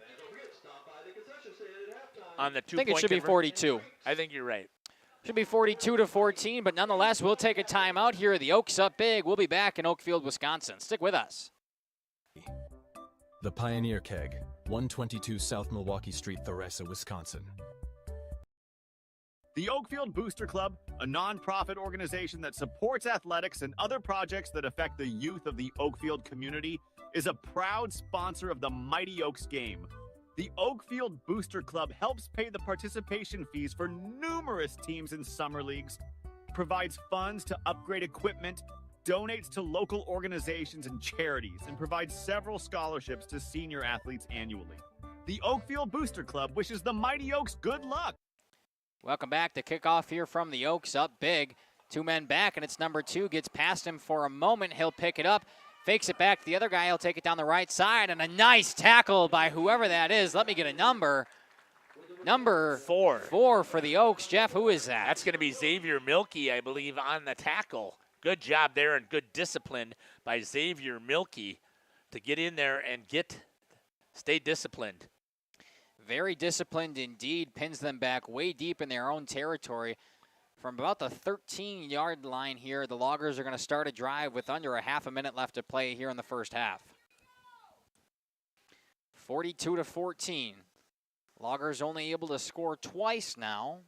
On the 2-point I think it should be 42. I think you're right. Should be 42 to 14, but nonetheless, we'll take a timeout here. The Oaks up big. We'll be back in Oakfield, Wisconsin. Stick with us. The Pioneer Keg, 122 South Milwaukee Street, Theresa, Wisconsin. The Oakfield Booster Club, a non-profit organization that supports athletics and other projects that affect the youth of the Oakfield community, is a proud sponsor of the Mighty Oaks game. The Oakfield Booster Club helps pay the participation fees for numerous teams in summer leagues, provides funds to upgrade equipment, donates to local organizations and charities, and provides several scholarships to senior athletes annually. The Oakfield Booster Club wishes the Mighty Oaks good luck. Welcome back to kickoff here from the Oaks, up big. 2 men back, and it's number 2. Gets past him for a moment. He'll pick it up, fakes it back to the other guy. He'll take it down the right side, and a nice tackle by whoever that is. Let me get a number. Number 4 for the Oaks. Jeff, who is that? That's going to be Xavier Milkey, I believe, on the tackle. Good job there and good discipline by Xavier Milkey to get in there and stay disciplined. Very disciplined indeed, pins them back way deep in their own territory. From about the 13-yard line here, the Loggers are going to start a drive with under a half a minute left to play here in the first half. 42 to 14. Loggers only able to score twice now.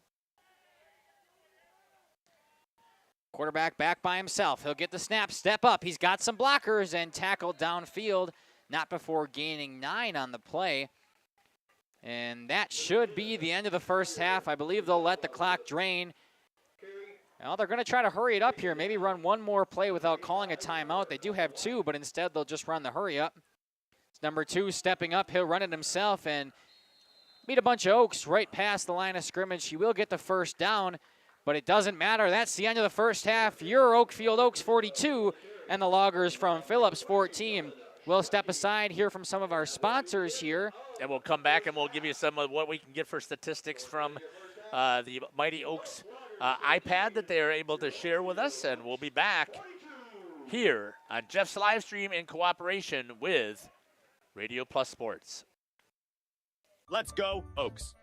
Quarterback back by himself. He'll get the snap, step up. He's got some blockers and tackled downfield, not before gaining 9 on the play. And that should be the end of the first half. I believe they'll let the clock drain. Well, they're going to try to hurry it up here, maybe run one more play without calling a timeout. They do have 2, but instead they'll just run the hurry up. It's number 2 stepping up. He'll run it himself and beat a bunch of Oaks right past the line of scrimmage. He will get the first down, but it doesn't matter. That's the end of the first half. Your Oakfield Oaks 42 and the Loggers from Phillips 14. We'll step aside, hear from some of our sponsors here. And we'll come back and we'll give you some of what we can get for statistics from the Mighty Oaks iPad that they are able to share with us. And we'll be back here on Jeff's live stream in cooperation with Radio Plus Sports. Let's go, Oaks.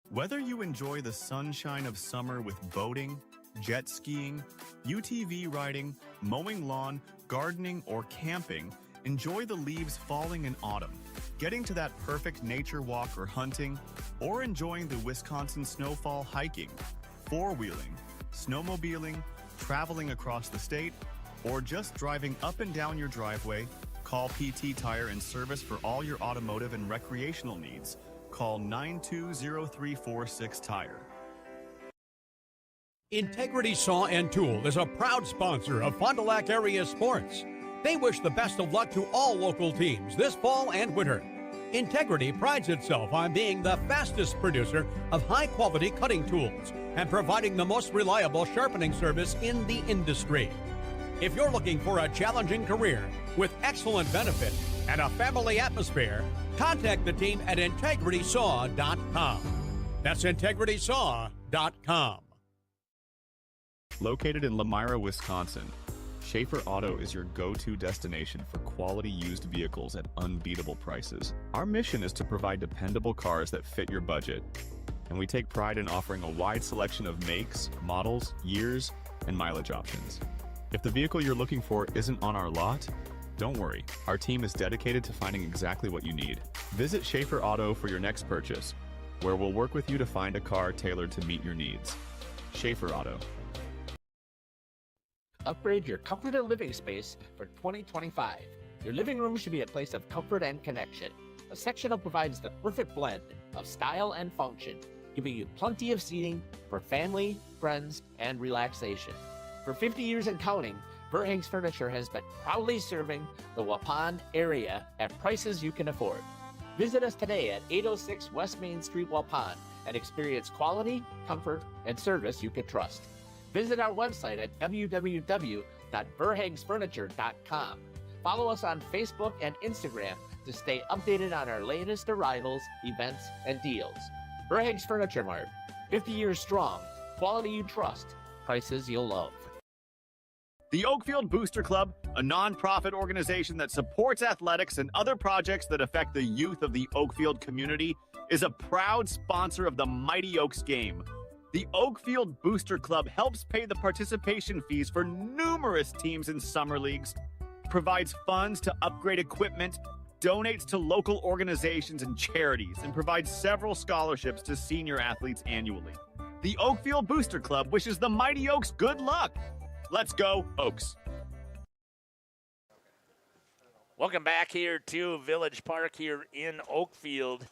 Whether you enjoy the sunshine of summer with boating, jet skiing, UTV riding, mowing lawn, gardening, or camping, enjoy the leaves falling in autumn, getting to that perfect nature walk or hunting, or enjoying the Wisconsin snowfall hiking, four-wheeling, snowmobiling, traveling across the state, or just driving up and down your driveway, call PT Tire and Service for all your automotive and recreational needs. Call 920-346-TIRE. Integrity Saw and Tool is a proud sponsor of Fond du Lac area sports. They wish the best of luck to all local teams this fall and winter. Integrity prides itself on being the fastest producer of high-quality cutting tools and providing the most reliable sharpening service in the industry. If you're looking for a challenging career with excellent benefits and a family atmosphere, contact the team at integritysaw.com. That's integritysaw.com. Located in Lamira, Wisconsin, Schaefer Auto is your go-to destination for quality used vehicles at unbeatable prices. Our mission is to provide dependable cars that fit your budget, and we take pride in offering a wide selection of makes, models, years, and mileage options. If the vehicle you're looking for isn't on our lot, don't worry. Our team is dedicated to finding exactly what you need. Visit Schaefer Auto for your next purchase, where we'll work with you to find a car tailored to meet your needs. Schaefer Auto. Upgrade your comforted living space for 2025. Your living room should be a place of comfort and connection. A sectional provides the perfect blend of style and function, giving you plenty of seating for family, friends, and relaxation. For 50 years and counting, Verhaeg's Furniture has been proudly serving the Waupun area at prices you can afford. Visit us today at 806 West Main Street, Waupun, and experience quality, comfort, and service you can trust. Visit our website at www.verhaegsfurniture.com. Follow us on Facebook and Instagram to stay updated on our latest arrivals, events, and deals. Verhaeg's Furniture Mart, 50 years strong, quality you trust, prices you'll love. The Oakfield Booster Club, a nonprofit organization that supports athletics and other projects that affect the youth of the Oakfield community, is a proud sponsor of the Mighty Oaks game. The Oakfield Booster Club helps pay the participation fees for numerous teams in summer leagues, provides funds to upgrade equipment, donates to local organizations and charities, and provides several scholarships to senior athletes annually. The Oakfield Booster Club wishes the Mighty Oaks good luck. Let's go, Oaks. Welcome back here to Village Park here in Oakfield.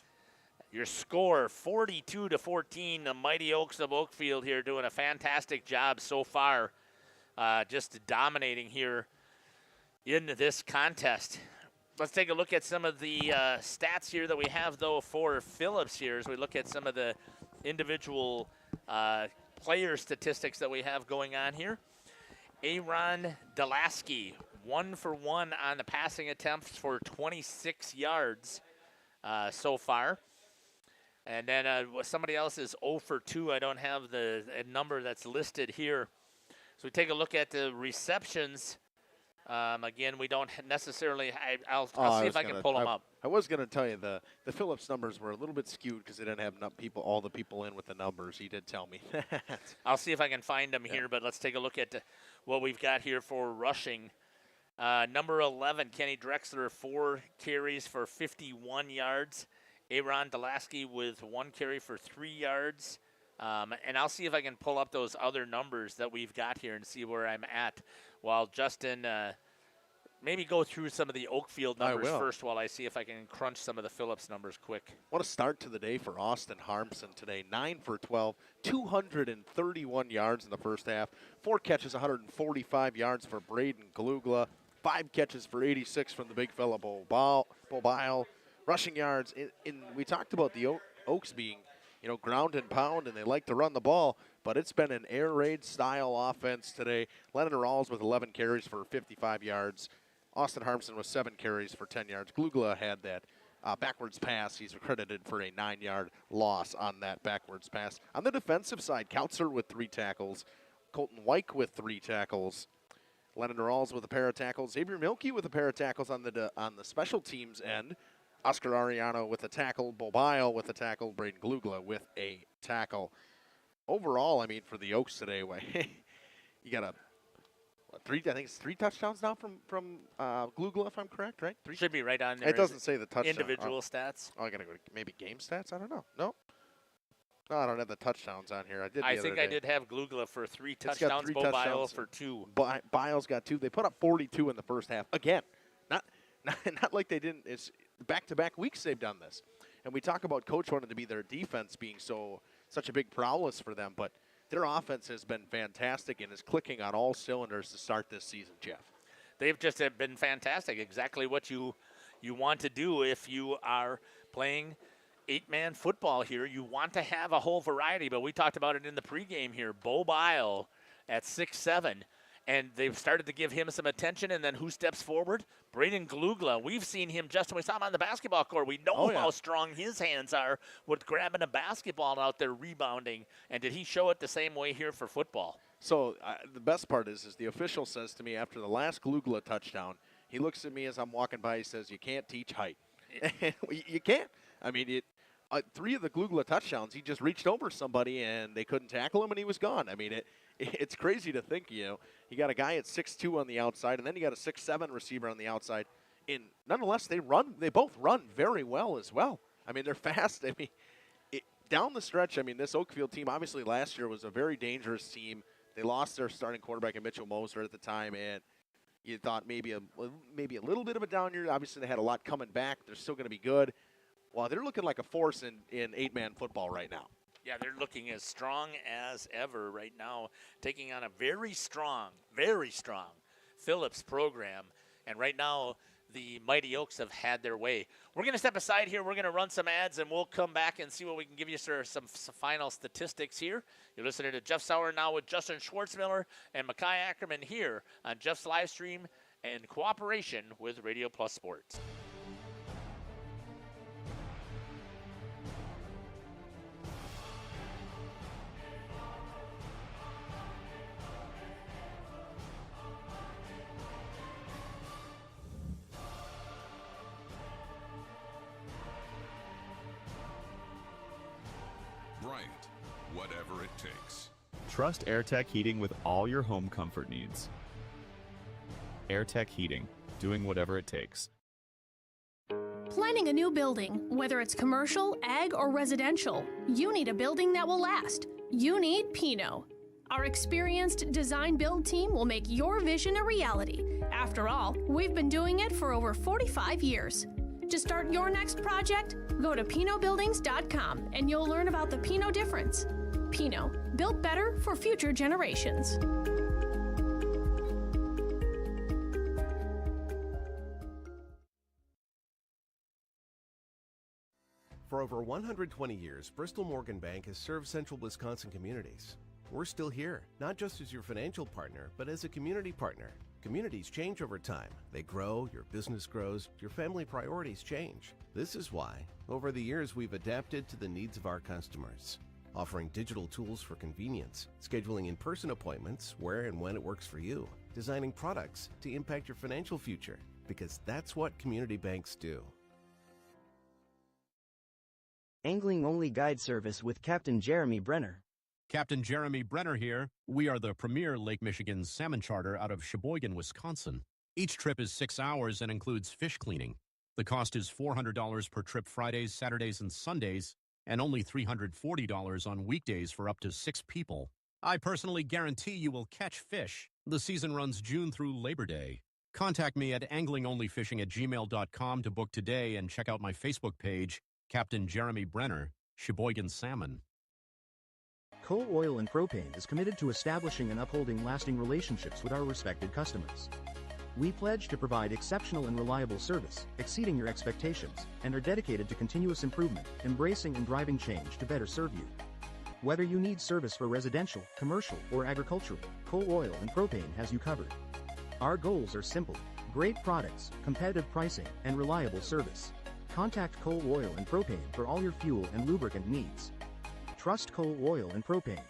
Your score, 42-14. The Mighty Oaks of Oakfield here doing a fantastic job so far, just dominating here in this contest. Let's take a look at some of the stats here that we have, though, for Phillips here as we look at some of the individual player statistics that we have going on here. Aaron Delaski, 1 for 1 on the passing attempts for 26 yards so far. And then somebody else is 0 for 2. I don't have the number that's listed here. So we take a look at the receptions. Again, we don't necessarily – I'll see if I can pull them up. I was going to tell you the Phillips numbers were a little bit skewed because they didn't have enough people, all the people in with the numbers. He did tell me that. I'll see if I can find them here, but let's take a look at what we've got here for rushing. Number 11, Kenny Drexler, 4 carries for 51 yards. Aaron Delaski with 1 carry for 3 yards. And I'll see if I can pull up those other numbers that we've got here and see where I'm at while Justin maybe go through some of the Oakfield numbers first while I see if I can crunch some of the Phillips numbers quick. What a start to the day for Austin Harmson today. 9 for 12, 231 yards in the first half. 4 catches, 145 yards for Braden Glugla. 5 catches for 86 from the big fella Bobile. Rushing yards. We talked about the Oaks being, ground and pound, and they like to run the ball, but it's been an air raid style offense today. Lennon Rawls with 11 carries for 55 yards. Austin Harmson with 7 carries for 10 yards. Glugla had that backwards pass. He's credited for a 9-yard loss on that backwards pass. On the defensive side, Kautzer with 3 tackles. Colton Wyke with 3 tackles. Lennon Rawls with a pair of tackles. Xavier Milkey with a pair of tackles on the special teams end. Oscar Ariano with a tackle. Bobile with a tackle. Braden Glugla with a tackle. Overall, for the Oaks today, you got I think it's 3 touchdowns now from Glugla, if I'm correct, right? 3? Should be right on there. It doesn't say the touchdown. Individual stats. Oh, I got to go to maybe game stats? I don't know. No, I don't have the touchdowns on here. I think I did have Glugla for 3 touchdowns, Bobile for 2. Biles got 2. They put up 42 in the first half. Again, not like they didn't. It's back-to-back weeks they've done this. And we talk about coach wanting to be their defense being such a big prowess for them, but their offense has been fantastic and is clicking on all cylinders to start this season, Jeff. They've just been fantastic. Exactly what you want to do if you are playing 8-man football here. You want to have a whole variety, but we talked about it in the pregame here. Bo Bile at 6'7", and they've started to give him some attention, and then who steps forward? Braden Glugla. We've seen him, Justin, we saw him on the basketball court. We know how strong his hands are with grabbing a basketball out there, rebounding, and did he show it the same way here for football? So the best part is the official says to me after the last Glugla touchdown, he looks at me as I'm walking by, he says, you can't teach height. You can't. I mean, 3 of the Glugla touchdowns, he just reached over somebody and they couldn't tackle him and he was gone. I mean, it's crazy to think, you got a guy at 6'2" on the outside and then you got a 6'7" receiver on the outside. And nonetheless, they both run very well as well. I mean, they're fast. I mean, down the stretch, I mean, this Oakfield team obviously last year was a very dangerous team. They lost their starting quarterback in Mitchell Moser at the time, and you thought maybe a little bit of a down year. Obviously, they had a lot coming back. They're still going to be good. Well, they're looking like a force in 8-man football right now. Yeah, they're looking as strong as ever right now, taking on a very strong Phillips program. And right now, the Mighty Oaks have had their way. We're going to step aside here. We're going to run some ads, and we'll come back and see what we can give you some final statistics here. You're listening to Jeff Sauer now with Justin Schwartzmiller and Makai Ackerman here on Jeff's live stream in cooperation with Radio Plus Sports. Bryant, whatever it takes. Trust AirTech Heating with all your home comfort needs. AirTech Heating, doing whatever it takes. Planning a new building, whether it's commercial, ag, or residential, you need a building that will last. You need Pino. Our experienced design-build team will make your vision a reality. After all, we've been doing it for over 45 years. To start your next project, go to PinoBuildings.com and you'll learn about the Pino difference. Pino, built better for future generations. For over 120 years, Bristol Morgan Bank has served central Wisconsin communities. We're still here, not just as your financial partner, but as a community partner. Communities change over time. They grow, your business grows, your family priorities change. This is why, over the years, we've adapted to the needs of our customers, offering digital tools for convenience, scheduling in-person appointments where and when it works for you, designing products to impact your financial future, because that's what community banks do. Angling-only guide service with Captain Jeremy Brenner. Captain Jeremy Brenner here. We are the premier Lake Michigan salmon charter out of Sheboygan, Wisconsin. Each trip is 6 hours and includes fish cleaning. The cost is $400 per trip Fridays, Saturdays, and Sundays, and only $340 on weekdays for up to 6 people. I personally guarantee you will catch fish. The season runs June through Labor Day. Contact me at anglingonlyfishing@gmail.com to book today and check out my Facebook page, Captain Jeremy Brenner, Sheboygan Salmon. Coal Oil and Propane is committed to establishing and upholding lasting relationships with our respected customers. We pledge to provide exceptional and reliable service, exceeding your expectations, and are dedicated to continuous improvement, embracing and driving change to better serve you. Whether you need service for residential, commercial, or agricultural, Coal Oil and Propane has you covered. Our goals are simple: great products, competitive pricing, and reliable service. Contact Coal Oil and Propane for all your fuel and lubricant needs. Trust Coal Oil and Propane.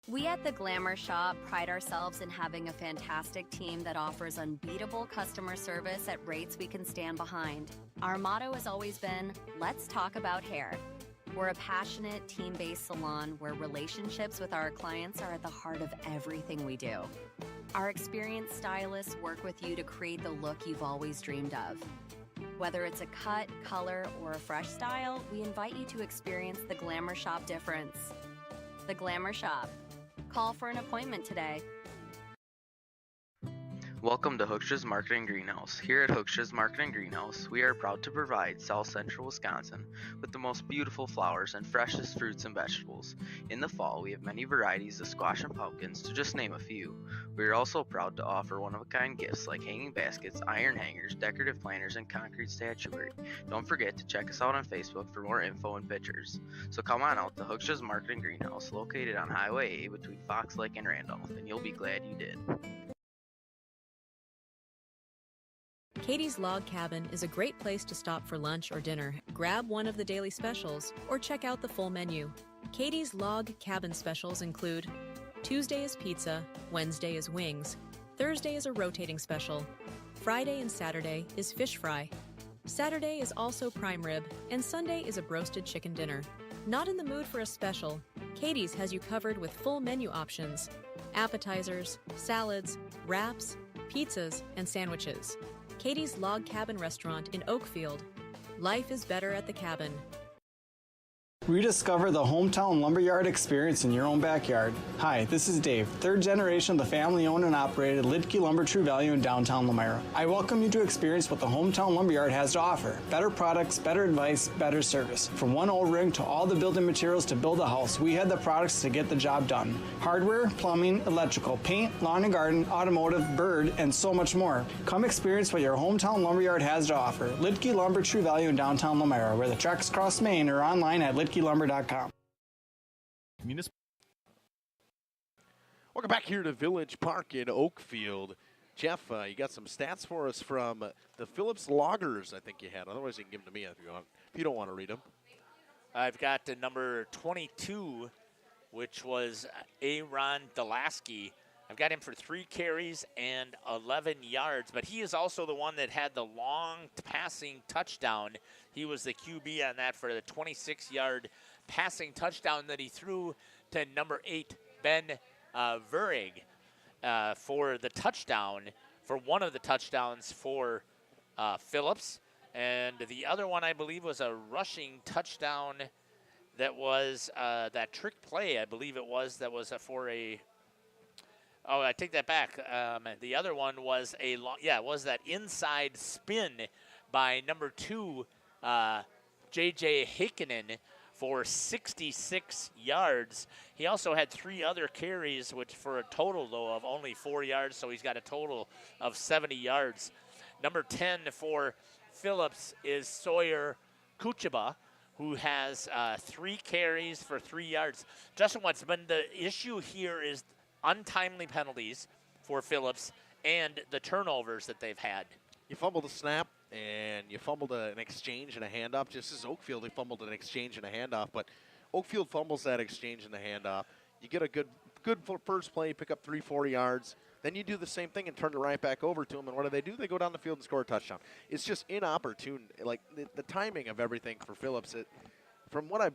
We at The Glamour Shop pride ourselves in having a fantastic team that offers unbeatable customer service at rates we can stand behind. Our motto has always been, let's talk about hair. We're a passionate, team-based salon where relationships with our clients are at the heart of everything we do. Our experienced stylists work with you to create the look you've always dreamed of. Whether it's a cut, color, or a fresh style, we invite you to experience The Glamour Shop difference. The Glamour Shop. Call for an appointment today. Welcome to Hooksha's Marketing Greenhouse. Here at Hooksha's Marketing Greenhouse, we are proud to provide South Central Wisconsin with the most beautiful flowers and freshest fruits and vegetables. In the fall, we have many varieties of squash and pumpkins, to just name a few. We are also proud to offer one-of-a-kind gifts like hanging baskets, iron hangers, decorative planters, and concrete statuary. Don't forget to check us out on Facebook for more info and pictures. So come on out to Hooksha's Marketing Greenhouse, located on Highway A between Fox Lake and Randolph, and you'll be glad you did. Katie's Log Cabin is a great place to stop for lunch or dinner. Grab one of the daily specials or check out the full menu. Katie's Log Cabin specials include Tuesday is pizza, Wednesday is wings, Thursday is a rotating special, Friday and Saturday is fish fry, Saturday is also prime rib, and Sunday is a broasted chicken dinner. Not in the mood for a special? Katie's has you covered with full menu options, appetizers, salads, wraps, pizzas, and sandwiches. Katie's Log Cabin Restaurant in Oakfield. Life is better at the cabin. Rediscover the hometown lumberyard experience in your own backyard. Hi, this is Dave, third generation of the family-owned and operated Lidke Lumber True Value in downtown Lamira. I welcome you to experience what the hometown lumberyard has to offer. Better products, better advice, better service. From one O-ring to all the building materials to build a house, we had the products to get the job done. Hardware, plumbing, electrical, paint, lawn and garden, automotive, bird, and so much more. Come experience what your hometown lumberyard has to offer. Lidke Lumber True Value in downtown Lamira, where the tracks cross Main, or online at lidkelumber.com. Welcome back here to Village Park in Oakfield. Jeff, you got some stats for us from the Phillips Loggers, I think you had. Otherwise, you can give them to me if you want. If you don't want to read them. I've got the number 22, which was Aaron Delaski. I've got him for 3 carries and 11 yards, but he is also the one that had the long passing touchdown. He was the QB on that for the 26-yard passing touchdown that he threw to number 8, Ben Vurig, for the touchdown, for one of the touchdowns for Phillips. And the other one, I believe, was a rushing touchdown that was that trick play, I believe it was, that was for a... Oh, I take that back. The other one was was that inside spin by number 2, J.J. Heikkinen, for 66 yards. He also had 3 other carries, which for a total, though, of only 4 yards, so he's got a total of 70 yards. Number 10 for Phillips is Sawyer Kuchaba, who has 3 carries for 3 yards. Justin, what's been the issue here is untimely penalties for Phillips and the turnovers that they've had. You fumbled a snap, and you fumbled an exchange and a handoff. Just as Oakfield, they fumbled an exchange and a handoff, but Oakfield fumbles that exchange and the handoff. You get a good first play, pick up 3-4 yards. Then you do the same thing and turn it right back over to them, and what do? They go down the field and score a touchdown. It's just inopportune. Like, the timing of everything for Phillips, from what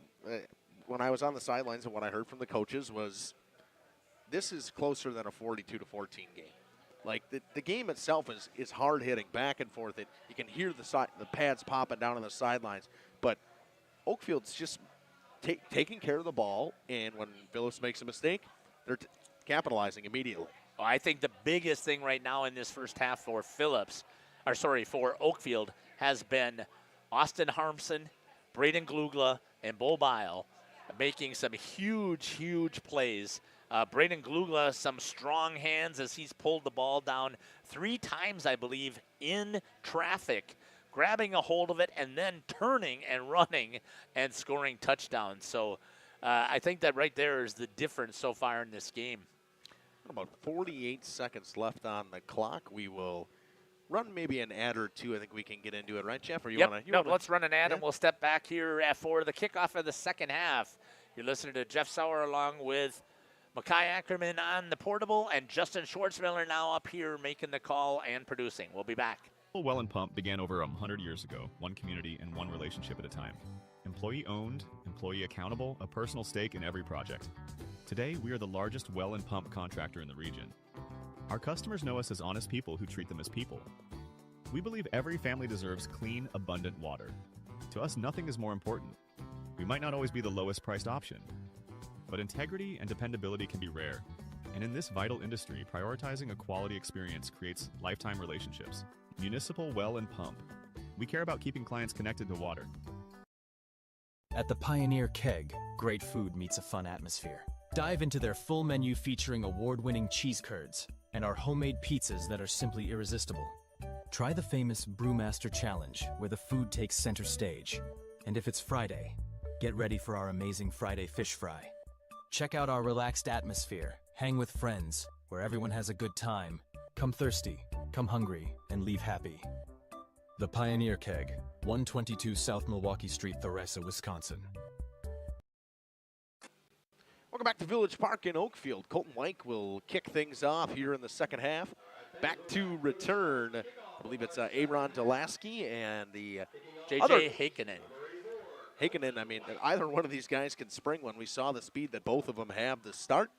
when I was on the sidelines and what I heard from the coaches was, this is closer than a 42-14 game. Like, the game itself is hard hitting, back and forth. You can hear the pads popping down on the sidelines. But Oakfield's just taking care of the ball, and when Phillips makes a mistake, they're capitalizing immediately. Well, I think the biggest thing right now in this first half for for Oakfield has been Austin Harmson, Braden Glugla, and Bo Bile making some huge plays. Braden Glugla, some strong hands as he's pulled the ball down 3 times, I believe, in traffic, grabbing a hold of it and then turning and running and scoring touchdowns. So I think that right there is the difference so far in this game. About 48 seconds left on the clock. We will run maybe an ad or two. I think we can get into it, right, Jeff? Or let's run an ad and we'll step back here for the kickoff of the second half. You're listening to Jeff Sauer along with Makai Ackerman on the portable and Justin Schwartzmiller now up here making the call and producing. We'll be back. Well and Pump began over 100 years ago, one community and one relationship at a time. Employee owned, employee accountable, a personal stake in every project. Today, we are the largest well and pump contractor in the region. Our customers know us as honest people who treat them as people. We believe every family deserves clean, abundant water. To us, nothing is more important. We might not always be the lowest priced option, but integrity and dependability can be rare, And in this vital industry, prioritizing a quality experience creates lifetime relationships. Municipal Well and Pump. We care about keeping clients connected to water. At the Pioneer Keg, great food meets a fun atmosphere. Dive into their full menu featuring award-winning cheese curds and our homemade pizzas that are simply irresistible. Try the famous Brewmaster Challenge, where the food takes center stage. And if it's Friday, get ready for our amazing Friday fish fry. Check out our relaxed atmosphere, hang with friends, where everyone has a good time. Come thirsty, come hungry, and leave happy. The Pioneer Keg, 122 South Milwaukee Street, Theresa, Wisconsin. Welcome back to Village Park in Oakfield. Colton White will kick things off here in the second half. Back to return, I believe it's Aaron Delaski and the J.J. Heikkinen. Heikkinen, I mean, either one of these guys can spring when we saw the speed that both of them have to start.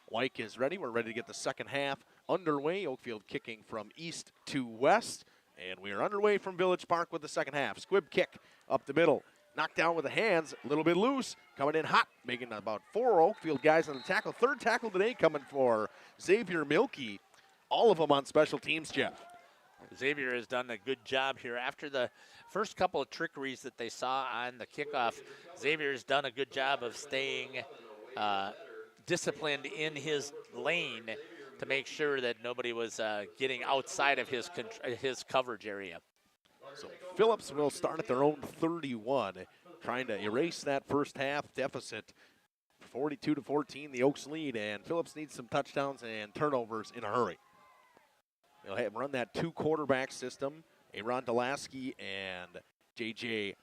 White is ready. We're ready to get the second half underway. Oakfield kicking from east to west. And we are underway from Village Park with the second half. Squib kick up the middle. Knocked down with the hands, a little bit loose. Coming in hot, making about 4 Oakfield guys on the tackle. Third tackle today coming for Xavier Milkey. All of them on special teams, Jeff. Xavier has done a good job here. After the first couple of trickeries that they saw on the kickoff, Xavier's done a good job of staying disciplined in his lane to make sure that nobody was getting outside of his coverage area. So Phillips will start at their own 31, trying to erase that first half deficit. 42-14, the Oaks lead, and Phillips needs some touchdowns and turnovers in a hurry. They'll have run that 2-quarterback system. Aaron Delaski and J.J.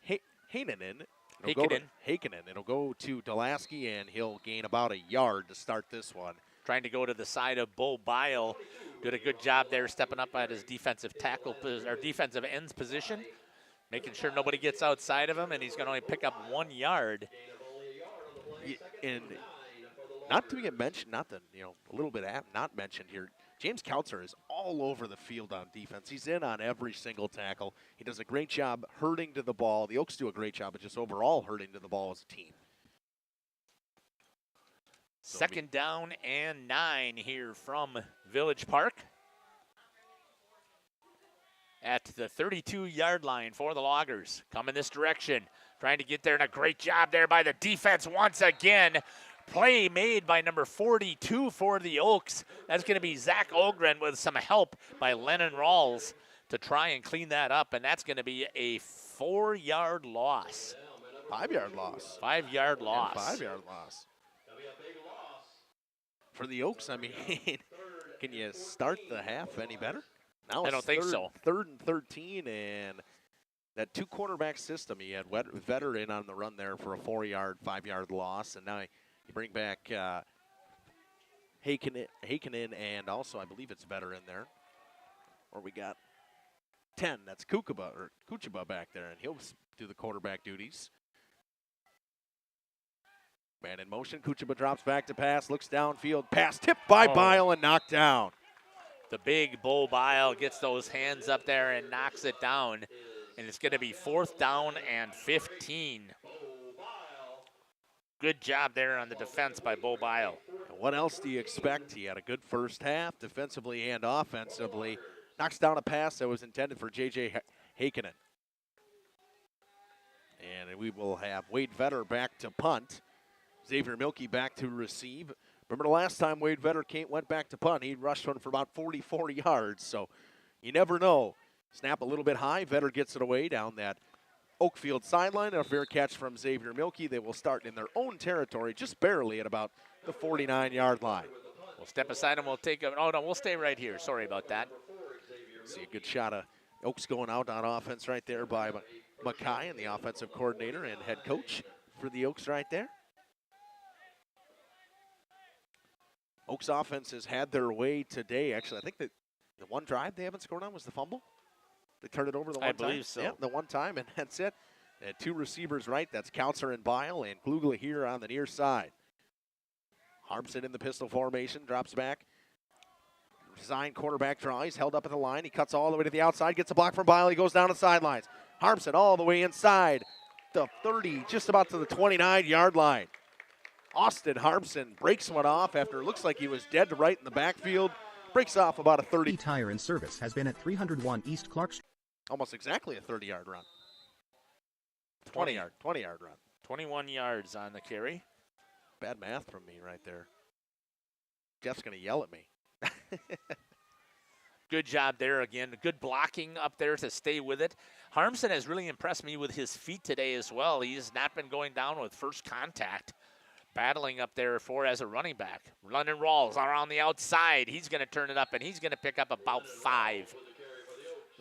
Heikkinen. It'll go to Delaski, and he'll gain about a yard to start this one. Trying to go to the side of Bo Bile. Did a good job there stepping up at his defensive tackle or defensive ends position, making sure nobody gets outside of him, and he's going to only pick up 1 yard. And not to get mentioned, a little bit not mentioned here, James Kautzer is all over the field on defense. He's in on every single tackle. He does a great job hurting to the ball. The Oaks do a great job of just overall hurting to the ball as a team. Second down and 9 here from Village Park. At the 32-yard line for the Loggers. Coming this direction. Trying to get there, and a great job there by the defense once again. Play made by number 42 for the Oaks. That's going to be Zach Ogren with some help by Lennon Rawls to try and clean that up, and that's going to be a 4-yard loss. 5-yard loss. 5-yard loss. 5-yard loss. For the Oaks, I mean, can you start the half any better? Now I don't think so. 3rd and 13, and that 2-quarterback system, he had Vetter in on the run there for a 4-yard, 5-yard loss, and now you bring back Heikkinen, and also I believe it's Vetter in there. Or we got 10, that's Kuchaba back there, and he'll do the quarterback duties. Man in motion, Kuchaba drops back to pass, looks downfield, pass tipped by Bile and knocked down. The big Bo Bile gets those hands up there and knocks it down, and it's going to be 4th down and 15. Good job there on the defense by Bo Bile. What else do you expect? He had a good first half, defensively and offensively. Knocks down a pass that was intended for J.J. Heikkinen. And we will have Wade Vetter back to punt. Xavier Milkey back to receive. Remember the last time Wade Vetter went back to punt, he rushed one for about 44 yards. So you never know. Snap a little bit high. Vetter gets it away down that Oakfield sideline. A fair catch from Xavier Milkey. They will start in their own territory, just barely at about the 49-yard line. We'll step aside and we'll take a – oh, no, we'll stay right here. Sorry about that. See a good shot of Oaks going out on offense right there by Mackay, and the offensive coordinator and head coach for the Oaks right there. Oaks offense has had their way today. Actually, I think that the one drive they haven't scored on was the fumble. They turned it over the one time. I believe so. Yeah, the one time, and that's it. And 2 receivers right. That's Kautzer and Bile, and Glugla here on the near side. Harmson in the pistol formation, drops back. Design quarterback draw. He's held up at the line. He cuts all the way to the outside, gets a block from Bile. He goes down the sidelines. Harmson all the way inside the 30, just about to the 29-yard line. Austin Harmson breaks one off after it looks like he was dead to right in the backfield. Breaks off about a 30. Tire and Service has been at 301 East Clark Street. Almost exactly a 30-yard run. 20-yard run. 21 yards on the carry. Bad math from me right there. Jeff's going to yell at me. Good job there again. Good blocking up there to stay with it. Harmson has really impressed me with his feet today as well. He's not been going down with first contact. Battling up there as a running back. London Rawls around the outside. He's going to turn it up, and he's going to pick up about 5.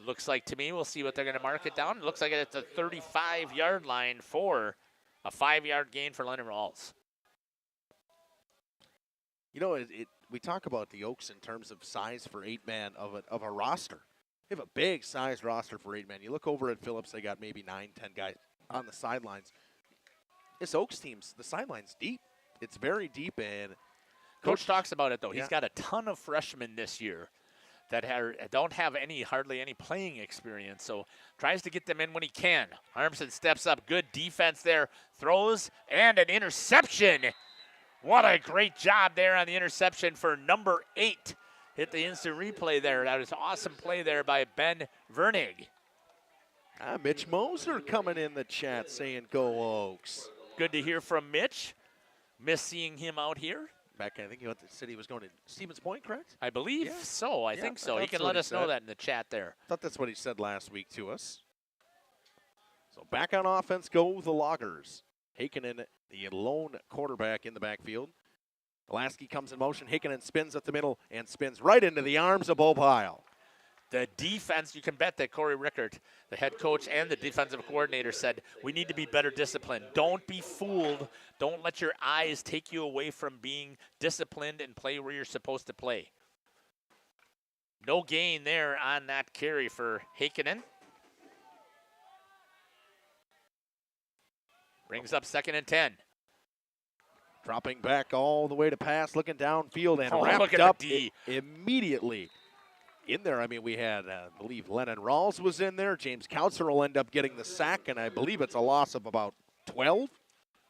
Looks like to me, we'll see what they're going to mark it down. It looks like it's a 35-yard line for a 5-yard gain for London Rawls. You know, we talk about the Oaks in terms of size for 8-man of a roster. They have a big size roster for 8-man. You look over at Phillips, they got maybe 9, 10 guys on the sidelines. This Oaks team's, the sideline's deep. It's very deep, and Coach talks about it, though. Yeah. He's got a ton of freshmen this year that don't have hardly any playing experience, so tries to get them in when he can. Harmson steps up. Good defense there. Throws, and an interception. What a great job there on the interception for number 8. Hit the instant replay there. That was an awesome play there by Ben Vernig. Mitch Moser coming in the chat saying, "Go Oaks." Good to hear from Mitch. Miss seeing him out here. Back, I think he said he was going to Stevens Point, correct? I believe so. I think so. He can what let he us know said. that in the chat there. I thought that's what he said last week to us. So back on offense go the Loggers. Heikkinen, the lone quarterback in the backfield. Lasky comes in motion. Heikkinen spins up the middle and spins right into the arms of Bo Pyle. The defense, you can bet that Corey Rickert, the head coach and the defensive coordinator, said, we need to be better disciplined. Don't be fooled. Don't let your eyes take you away from being disciplined and play where you're supposed to play. No gain there on that carry for Heikkinen. Brings up 2nd and 10. Dropping back all the way to pass, looking downfield, and look wrapped at up the D. Immediately. In there, I mean, we had, I believe, Lennon Rawls was in there. James Kautzer will end up getting the sack, and I believe it's a loss of about 12,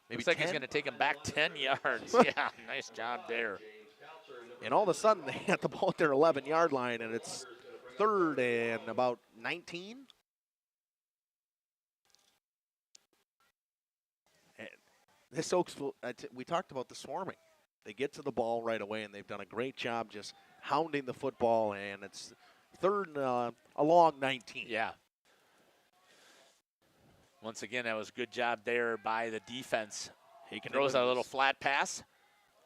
maybe Looks like 10. he's going to take him back 10 yards. Yeah, nice job there. And all of a sudden, they had the ball at their 11-yard line, and it's 3rd and about 19. And this Oaksville, we talked about the swarming. They get to the ball right away, and they've done a great job just hounding the football, and it's 3rd and a long 19. Yeah. Once again, that was a good job there by the defense. He throws a little flat pass.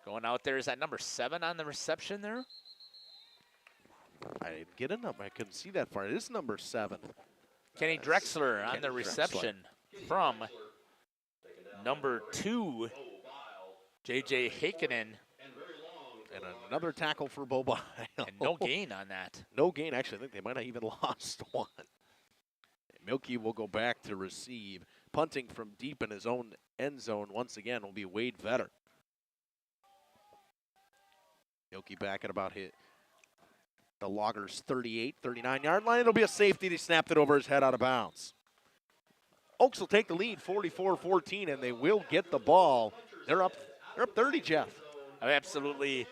Going out there, is that number 7 on the reception there? I didn't get a number. I couldn't see that far. It is number 7. Kenny Drexler on the reception from number 2, J.J. Heikkinen. And another tackle for Bo Pyle. And no gain on that. No gain. Actually, I think they might have even lost one. And Milky will go back to receive. Punting from deep in his own end zone once again will be Wade Vetter. Milky back at about the Loggers' 38, 39-yard line. It'll be a safety. He snapped it over his head out of bounds. Oaks will take the lead 44-14, and they will get the ball. They're up 30, Jeff. Absolutely.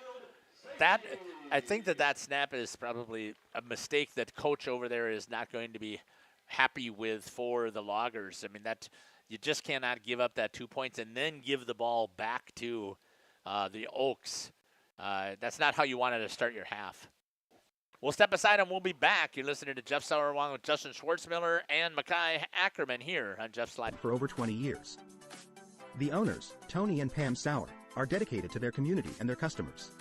I think that snap is probably a mistake that coach over there is not going to be happy with for the Loggers. I mean, that you just cannot give up that 2 points and then give the ball back to the Oaks. That's not how you wanted to start your half. We'll step aside and we'll be back. You're listening to Jeff Sauer along with Justin Schwartzmiller and Makai Ackerman here on Jeff's Live. For over 20 years. The owners, Tony and Pam Sauer, are dedicated to their community and their customers.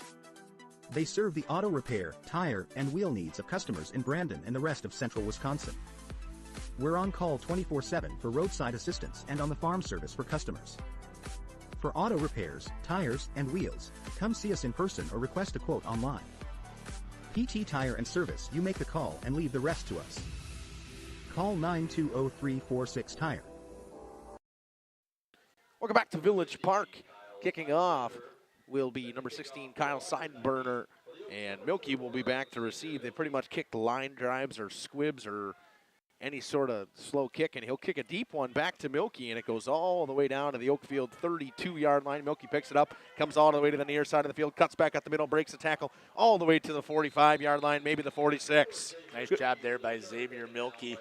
They serve the auto repair, tire, and wheel needs of customers in Brandon and the rest of central Wisconsin. We're on call 24/7 for roadside assistance and on the farm service for customers. For auto repairs, tires, and wheels, come see us in person or request a quote online. PT Tire and Service, you make the call and leave the rest to us. Call 920-346-TIRE. Welcome back to Village Park. Kicking off will be number 16, Kyle Seidenberner, and Milky will be back to receive. They pretty much kicked line drives or squibs or any sort of slow kick, and he'll kick a deep one back to Milky, and it goes all the way down to the Oakfield 32-yard line. Milky picks it up, comes all the way to the near side of the field, cuts back up the middle, breaks the tackle all the way to the 45-yard line, maybe the 46. Nice job there by Xavier Milky.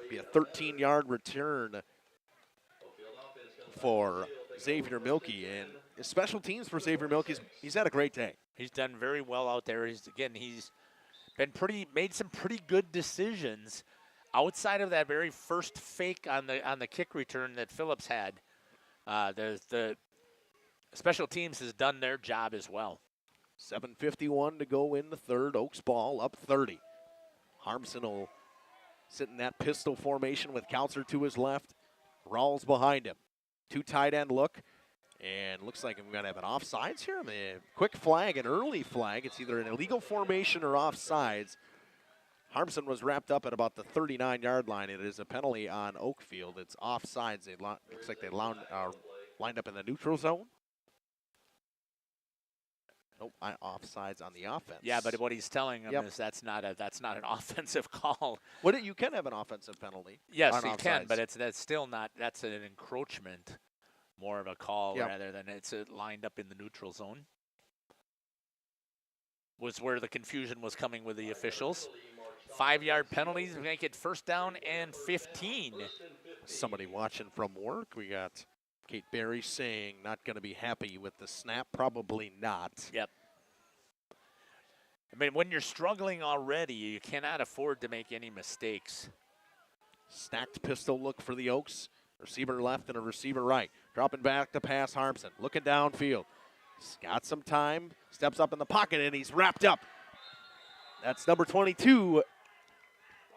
Be a 13-yard return for Xavier Milky, and his special teams for Xavier Milky, he's had a great day. He's done very well out there. He's been made some pretty good decisions outside of that very first fake on the kick return that Phillips had. The special teams has done their job as well. 7:51 to go in the third. Oaks ball up 30. Harmson will sit in that pistol formation with Counselor to his left. Rawls behind him. 2 tight end look. And looks like we're going to have an offsides here. A quick flag, an early flag. It's either an illegal formation or offsides. Harmson was wrapped up at about the 39-yard line. It is a penalty on Oakfield. It's offsides. Looks like they lined up in the neutral zone. Nope, offsides on the offense. Yeah, but what he's telling him is that's not an offensive call. You can have an offensive penalty. Yes, you can, but that's still not. That's an encroachment. More of a call rather than it's lined up in the neutral zone. Was where the confusion was coming with the officials. 5-yard penalties make it first down and 15. Somebody watching from work. We got Kate Berry saying not going to be happy with the snap. Probably not. Yep. I mean, when you're struggling already, you cannot afford to make any mistakes. Stacked pistol look for the Oaks. Receiver left and a receiver right. Dropping back to pass Harmson. Looking downfield. He's got some time. Steps up in the pocket and he's wrapped up. That's number 22.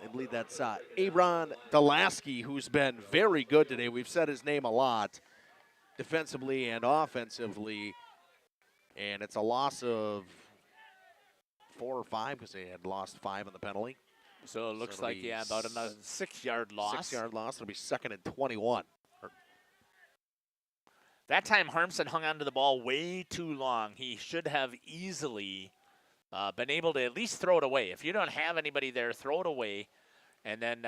I believe that's Abron Delaski, who's been very good today. We've said his name a lot, defensively and offensively. And it's a loss of 4 or 5 because they had lost 5 on the penalty. So it looks like, about another 6-yard loss. 6-yard loss. It'll be 2nd and 21. That time, Harmson hung onto the ball way too long. He should have easily been able to at least throw it away. If you don't have anybody there, throw it away, and then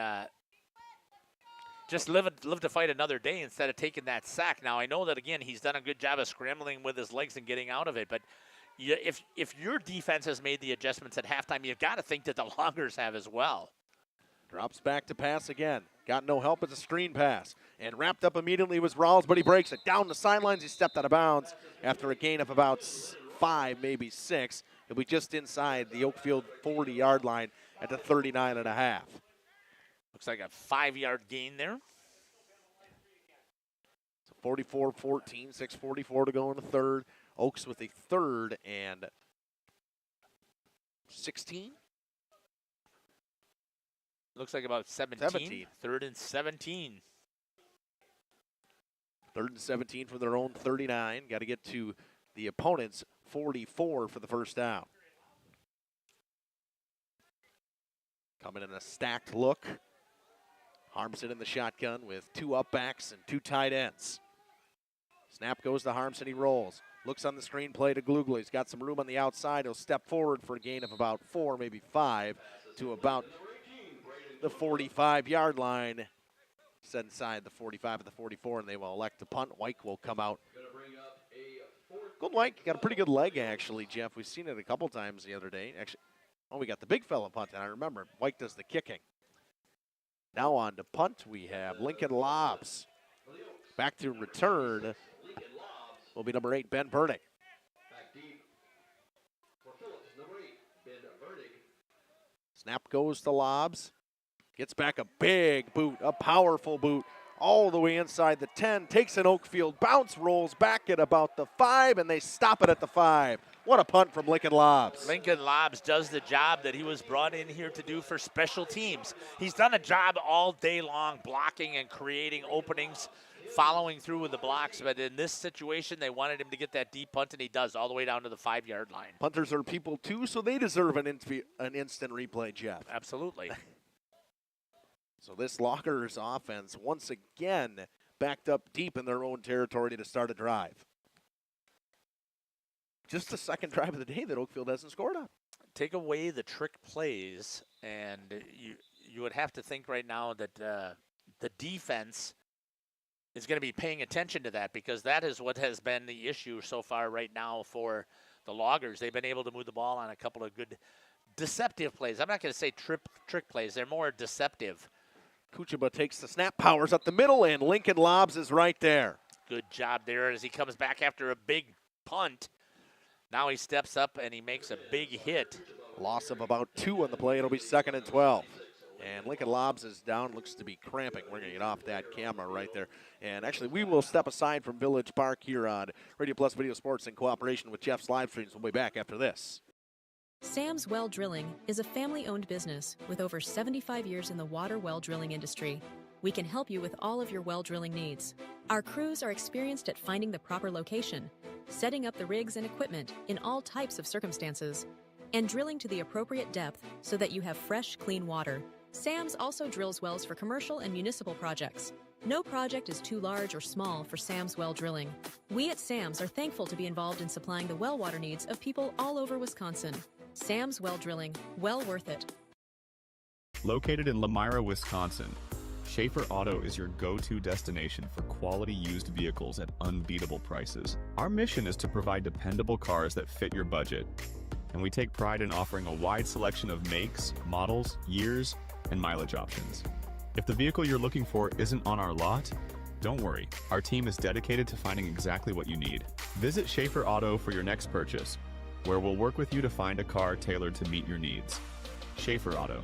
just live to fight another day instead of taking that sack. Now, I know that, again, he's done a good job of scrambling with his legs and getting out of it, but if your defense has made the adjustments at halftime, you've got to think that the Loggers have as well. Drops back to pass again. Got no help with the screen pass. And wrapped up immediately was Rawls, but he breaks it. Down the sidelines, he stepped out of bounds after a gain of about 5, maybe 6. He'll be just inside the Oakfield 40-yard line at the 39.5. Looks like a 5-yard gain there. So 44-14, 6:44 to go in the third. Oaks with a 3rd and 16. Looks like about 17. 3rd and 17. 3rd and 17 from their own 39. Got to get to the opponent's 44 for the first down. Coming in a stacked look. Harmson in the shotgun with 2 up backs and 2 tight ends. Snap goes to Harmson. He rolls. Looks on the screen play to Glugla. He's got some room on the outside. He'll step forward for a gain of about 4, maybe 5, to about the 45-yard line. Set inside the 45 of the 44, and they will elect to punt. White will come out. Golden White got a pretty good leg, actually, Jeff. We've seen it a couple times the other day. Actually, we got the big fella punting. I remember White does the kicking. Now on to punt, we have Lincoln Lobs. Back to return will be number 8, Ben Burdick. Snap goes to Lobs. Gets back a big boot, a powerful boot, all the way inside the 10. Takes an Oakfield bounce, rolls back at about the 5, and they stop it at the 5. What a punt from Lincoln Lobs. Lincoln Lobs does the job that he was brought in here to do for special teams. He's done a job all day long, blocking and creating openings, following through with the blocks. But in this situation, they wanted him to get that deep punt, and he does, all the way down to the 5-yard line. Punters are people, too, so they deserve an instant replay, Jeff. Absolutely. So this Loggers offense, once again, backed up deep in their own territory to start a drive. Just the second drive of the day that Oakfield hasn't scored on. Take away the trick plays, and you would have to think right now that the defense is going to be paying attention to that, because that is what has been the issue so far right now for the Loggers. They've been able to move the ball on a couple of good deceptive plays. I'm not going to say trick plays. They're more deceptive. Kuchaba takes the snap, powers up the middle, and Lincoln Lobs is right there. Good job there as he comes back after a big punt. Now he steps up and he makes a big hit. Loss of about 2 on the play. It'll be 2nd and 12. And Lincoln Lobs is down, looks to be cramping. We're going to get off that camera right there. And actually, we will step aside from Village Park here on Radio Plus Video Sports in cooperation with Jeff's Livestreams. We'll be back after this. Sam's Well Drilling is a family-owned business with over 75 years in the water well drilling industry. We can help you with all of your well drilling needs. Our crews are experienced at finding the proper location, setting up the rigs and equipment in all types of circumstances, and drilling to the appropriate depth so that you have fresh, clean water. Sam's also drills wells for commercial and municipal projects. No project is too large or small for Sam's Well Drilling. We at Sam's are thankful to be involved in supplying the well water needs of people all over Wisconsin. Sam's Well Drilling, well worth it. Located in Lamira, Wisconsin, Schaefer Auto is your go-to destination for quality used vehicles at unbeatable prices. Our mission is to provide dependable cars that fit your budget, and we take pride in offering a wide selection of makes, models, years, and mileage options. If the vehicle you're looking for isn't on our lot, don't worry. Our team is dedicated to finding exactly what you need. Visit Schaefer Auto for your next purchase, where we'll work with you to find a car tailored to meet your needs. Schaefer Auto.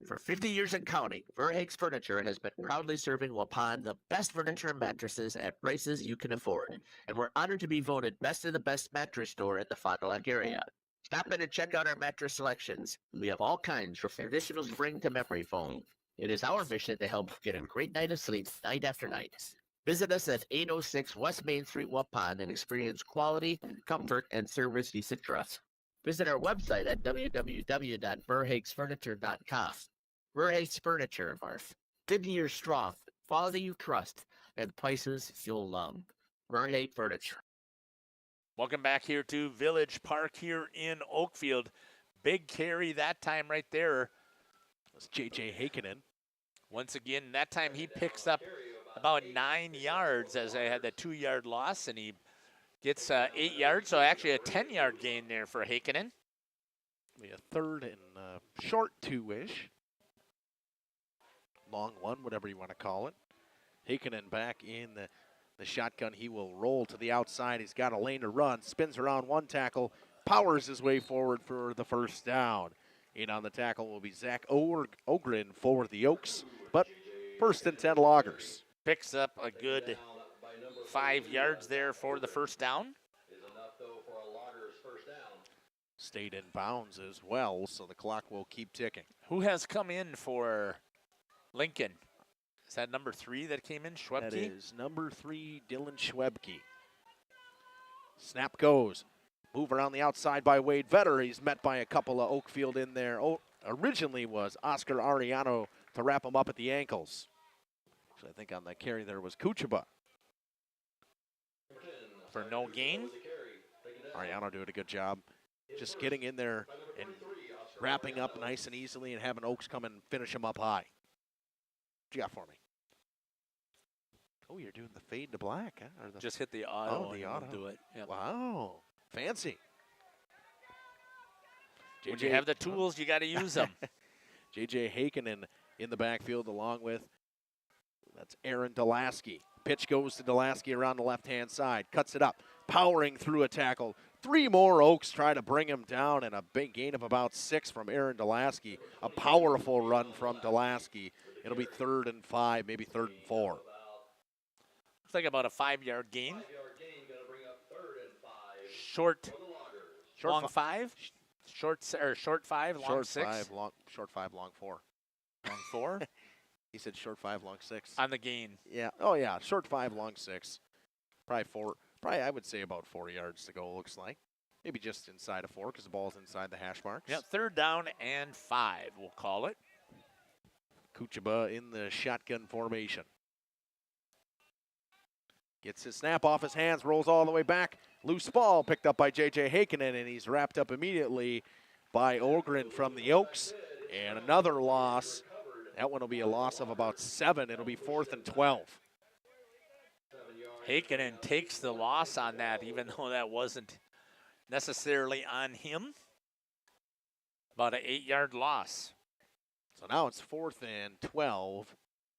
For 50 years and counting, Verhaeg's Furniture has been proudly serving Waupun the best furniture and mattresses at prices you can afford. And we're honored to be voted best of the best mattress store in the Fond du Lac area. Stop in and check out our mattress selections. We have all kinds from traditional spring to memory foam. It is our mission to help get a great night of sleep night after night. Visit us at 806 West Main Street, Waupun, and experience quality, comfort, and service you should trust. Visit our website at www.verhaegsfurniture.com. Verhaeg's Furniture, Marf. 50 years strong, quality you trust, and prices you'll love. Verhaeg Furniture. Welcome back here to Village Park here in Oakfield. Big carry that time right there. That's J.J. Heikkinen. Once again, that time he picks up about 9 yards as I had that 2-yard loss, and he gets 8 yards, so actually a 10-yard gain there for Heikkinen. Be a 3rd and short 2-ish. Long 1, whatever you want to call it. Heikkinen back in the shotgun. He will roll to the outside. He's got a lane to run. Spins around 1 tackle. Powers his way forward for the first down. In on the tackle will be Zach Ogren for the Oaks. But 1st and 10 Loggers. Picks up a good 5 yards there for the first down. Stayed in bounds as well, so the clock will keep ticking. Who has come in for Lincoln? Is that number 3 that came in, Schwebke? That is number 3, Dylan Schwebke. Snap goes. Move around the outside by Wade Vetter. He's met by a couple of Oakfield in there. Originally was Oscar Ariano to wrap him up at the ankles. So I think on the carry there was Kuchaba. For no gain. Ariano doing a good job. Just getting in there and wrapping up nice and easily and having Oaks come and finish him up high. What you got for me? Oh, you're doing the fade to black, huh? Or just hit the auto. Oh, the and auto. Do it. Yep. Wow. Fancy. When you have the tools, you got to use them. J.J. Heikkinen in the backfield along with, that's Aaron Delaski. Pitch goes to Delaski around the left-hand side. Cuts it up. Powering through a tackle. 3 more Oaks try to bring him down, and a big gain of about 6 from Aaron Delaski. A powerful run from Delaski. It'll be 3rd and 5, maybe 3rd and 4. Looks like about a 5-yard gain. Short long 5. Short 5, long 6. Short 5, long 4. Long 4? He said short 5, long 6. On the gain. Yeah. Oh, yeah. Short 5, long 6. Probably 4. Probably, I would say about 4 yards to go, looks like. Maybe just inside of 4 because the ball's inside the hash marks. Yeah, 3rd down and 5, we'll call it. Kuchaba in the shotgun formation. Gets his snap off his hands, rolls all the way back. Loose ball picked up by J.J. Heikkinen, and he's wrapped up immediately by Ogren from the Oaks. And another loss. That one will be a loss of about 7. It'll be 4th and 12. Heikkinen takes the loss on that, even though that wasn't necessarily on him. About an 8-yard loss. So now it's 4th and 12,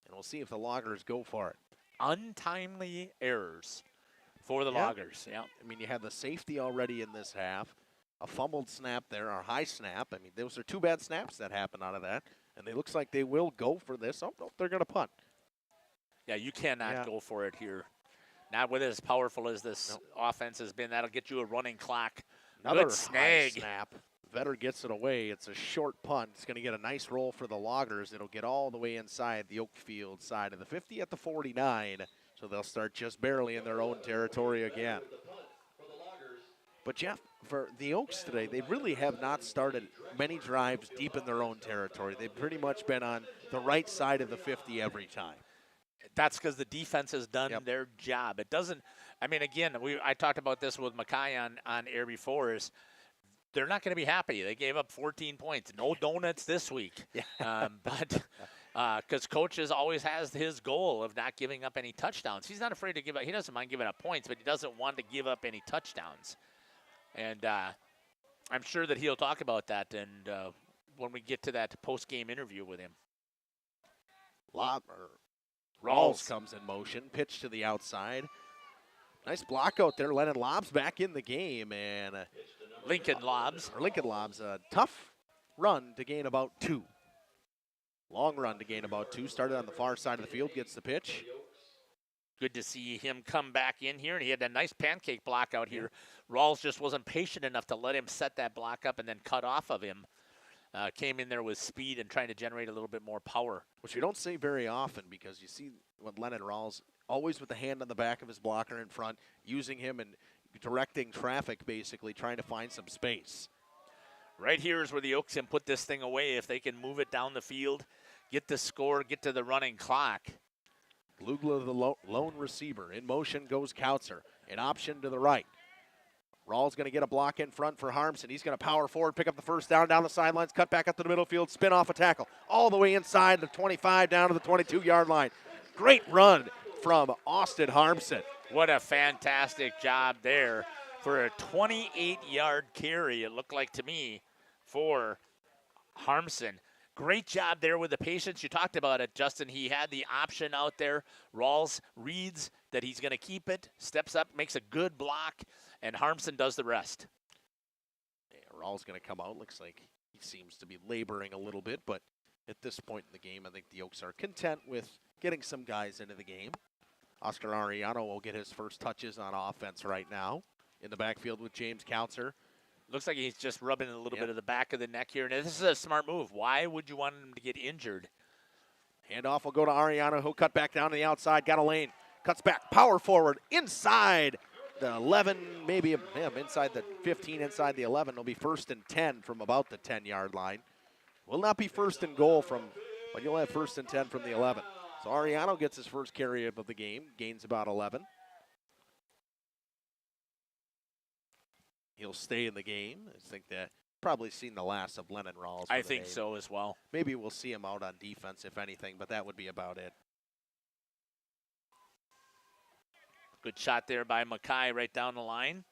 and we'll see if the Loggers go for it. Untimely errors for the Loggers. Yeah. I mean, you had the safety already in this half, a fumbled snap there, or high snap. I mean, those are 2 bad snaps that happened out of that, and it looks like they will go for this. Oh, no, they're going to punt. Yeah, you cannot go for it here. Not with as powerful as this offense has been. That'll get you a running clock. Another Good snag. high snap. Vetter gets it away. It's a short punt. It's going to get a nice roll for the Loggers. It'll get all the way inside the Oakfield side of the 50 at the 49. So they'll start just barely in their own territory again. But, Jeff, for the Oaks today, they really have not started many drives deep in their own territory. They've pretty much been on the right side of the 50 every time. That's because the defense has done their job. It doesn't, I mean, again, I talked about this with Mackay on air before, is they're not going to be happy. They gave up 14 points. No donuts this week. But because coaches always has his goal of not giving up any touchdowns. He's not afraid to give up. He doesn't mind giving up points, but he doesn't want to give up any touchdowns. And I'm sure that he'll talk about that and when we get to that post-game interview with him. Rawls comes in motion, pitch to the outside. Nice block out there. Lennon Lobs back in the game, and Lincoln Lobs. A tough run to gain about 2. Long run to gain about 2. Started on the far side of the field, gets the pitch. Good to see him come back in here, and he had a nice pancake block out here. Rawls just wasn't patient enough to let him set that block up and then cut off of him. Came in there with speed and trying to generate a little bit more power. Which you don't see very often, because you see with Lennon Rawls always with the hand on the back of his blocker in front, using him and directing traffic, basically trying to find some space. Right here is where the Oaks can put this thing away if they can move it down the field, get the score, get to the running clock. Glugla, the lone receiver. In motion goes Kautzer. An option to the right. Rawls going to get a block in front for Harmson. He's going to power forward, pick up the first down the sidelines, cut back up to the middle field, spin off a tackle, all the way inside the 25 down to the 22-yard line. Great run from Austin Harmson. What a fantastic job there for a 28-yard carry, it looked like to me, for Harmson. Great job there with the patience. You talked about it, Justin. He had the option out there. Rawls reads that he's going to keep it, steps up, makes a good block, and Harmson does the rest. Yeah, Rawls going to come out. Looks like he seems to be laboring a little bit, but at this point in the game, I think the Oaks are content with getting some guys into the game. Oscar Ariano will get his first touches on offense right now in the backfield with James Kautzer. Looks like he's just rubbing a little bit of the back of the neck here. And this is a smart move. Why would you want him to get injured? Handoff will go to Ariano. He'll cut back down to the outside. Got a lane. Cuts back. Power forward. Inside the 11, maybe inside the 15, inside the 11. It'll be 1st and 10 from about the 10-yard line. Will not be 1st and goal but you'll have 1st and 10 from the 11. So Ariano gets his first carry of the game. Gains about 11. He'll stay in the game. I think that probably seen the last of Lennon Rawls. I think so as well. Maybe we'll see him out on defense, if anything, but that would be about it. Good shot there by Mackay right down the line.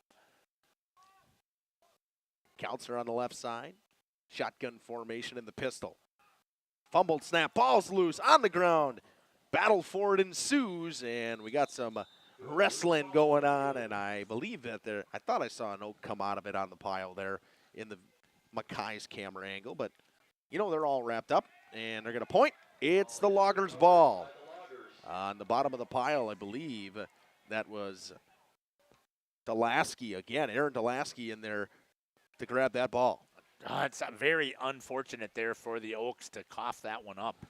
Kautzer on the left side. Shotgun formation in the pistol. Fumbled snap. Ball's loose on the ground. Battle for it ensues, and we got some wrestling going on, and I believe that I thought I saw an Oak come out of it on the pile there in the Mackay's camera angle, but they're all wrapped up, and they're going to point. It's the Loggers' ball. On the bottom of the pile, I believe that was Delasky again. Aaron Delasky in there to grab that ball. It's very unfortunate there for the Oaks to cough that one up.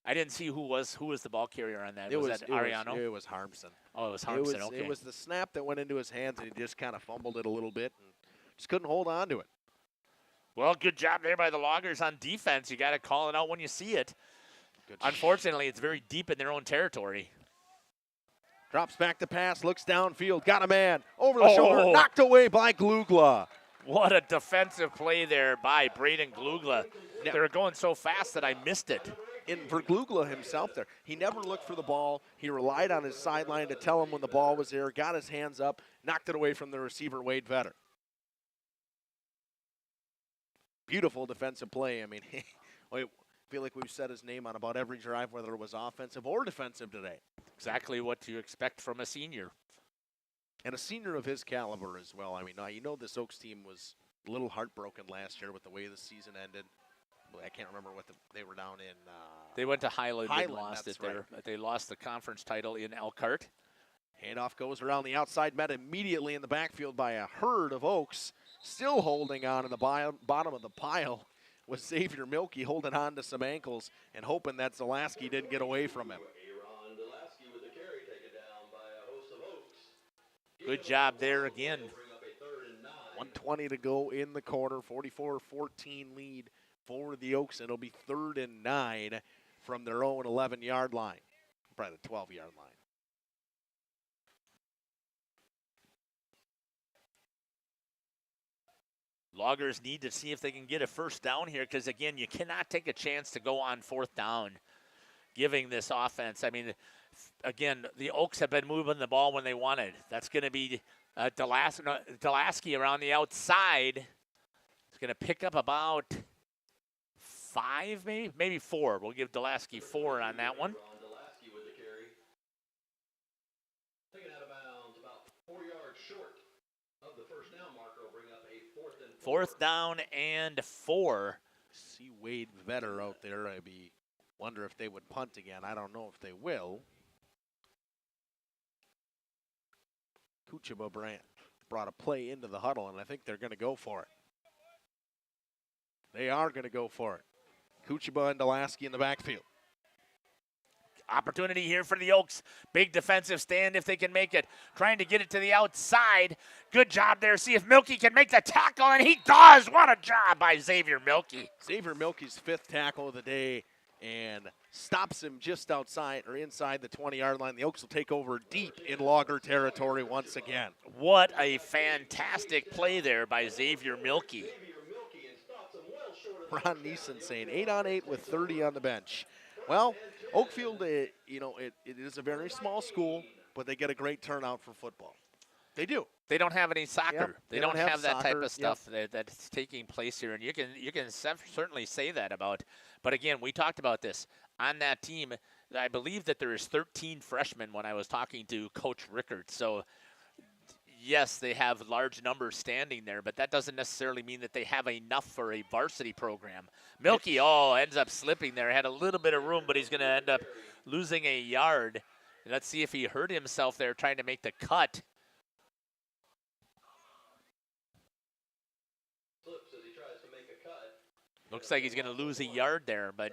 I didn't see who was the ball carrier on that. Was that Ariano? It was Harmson. Oh, it was Harmson, okay. It was the snap that went into his hands, and he just kind of fumbled it a little bit and just couldn't hold on to it. Well, good job there by the Loggers on defense. You got to call it out when you see it. Unfortunately, it's very deep in their own territory. Drops back to pass, looks downfield, got a man over the shoulder, knocked away by Glugla. What a defensive play there by Braden Glugla. They were going so fast that I missed it. And for Glugla himself there, he never looked for the ball. He relied on his sideline to tell him when the ball was there, got his hands up, knocked it away from the receiver, Wade Vetter. Beautiful defensive play. I mean, I feel like we've said his name on about every drive, whether it was offensive or defensive today. Exactly what you expect from a senior. And a senior of his caliber as well. I mean, you know this Oaks team was a little heartbroken last year with the way the season ended. I can't remember what they were down in. They went to Highland and lost it right. there. They lost the conference title in Elkhart. Handoff goes around the outside, met immediately in the backfield by a herd of Oaks. Still holding on in the bottom of the pile was Xavier Milkey, holding on to some ankles and hoping that Zalaski didn't get away from him. Good job there again. 1:20 to go in the quarter, 44-14 lead for the Oaks. It'll be 3rd and 9 from their own 11-yard line, probably the 12-yard line. Loggers need to see if they can get a first down here because, again, you cannot take a chance to go on 4th down giving this offense. I mean, again, the Oaks have been moving the ball when they wanted. That's going to be Delaski around the outside. It's going to pick up about 5, maybe 4. We'll give Delaski 4 on that one. Fourth down and 4. See Wade Vetter out there. Wonder if they would punt again. I don't know if they will. Kuchaba brought a play into the huddle, and I think they're going to go for it. They are going to go for it. Kuchaba and Delaski in the backfield. Opportunity here for the Oaks. Big defensive stand if they can make it. Trying to get it to the outside. Good job there. See if Milkey can make the tackle, and he does. What a job by Xavier Milkey. Xavier Milkey's 5th tackle of the day and stops him just outside or inside the 20-yard line. The Oaks will take over deep in Logger territory once again. What a fantastic play there by Xavier Milkey. Ron Neeson saying 8 on 8 with 30 on the bench. Well, Oakfield, it is a very small school, but they get a great turnout for football. They do. They don't have any soccer. Yep. They don't have that type soccer. of stuff that's taking place here, and you can certainly say that about. But again, we talked about this on that team. I believe that there is 13 freshmen when I was talking to Coach Rickard. So yes, they have large numbers standing there, but that doesn't necessarily mean that they have enough for a varsity program. Milkey, ends up slipping there. Had a little bit of room, but he's going to end up losing a yard. Let's see if he hurt himself there trying to make the cut. Looks like he's going to lose a yard there, but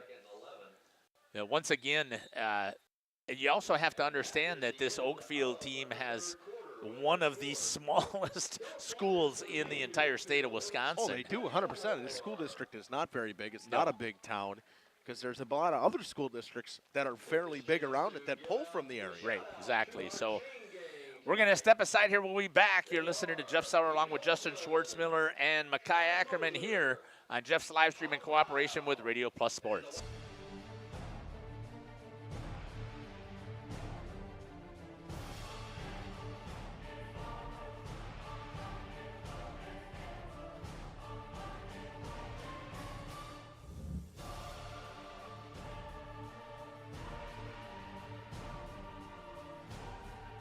once again, you also have to understand that this Oakfield team has one of the smallest schools in the entire state of Wisconsin. Oh, they do, 100%. This school district is not very big. It's not a big town because there's a lot of other school districts that are fairly big around it that pull from the area. Right, exactly. So we're going to step aside here. We'll be back. You're listening to Jeff Sauer along with Justin Schwartzmiller and Makai Ackerman here on Jeff's live stream in cooperation with Radio Plus Sports.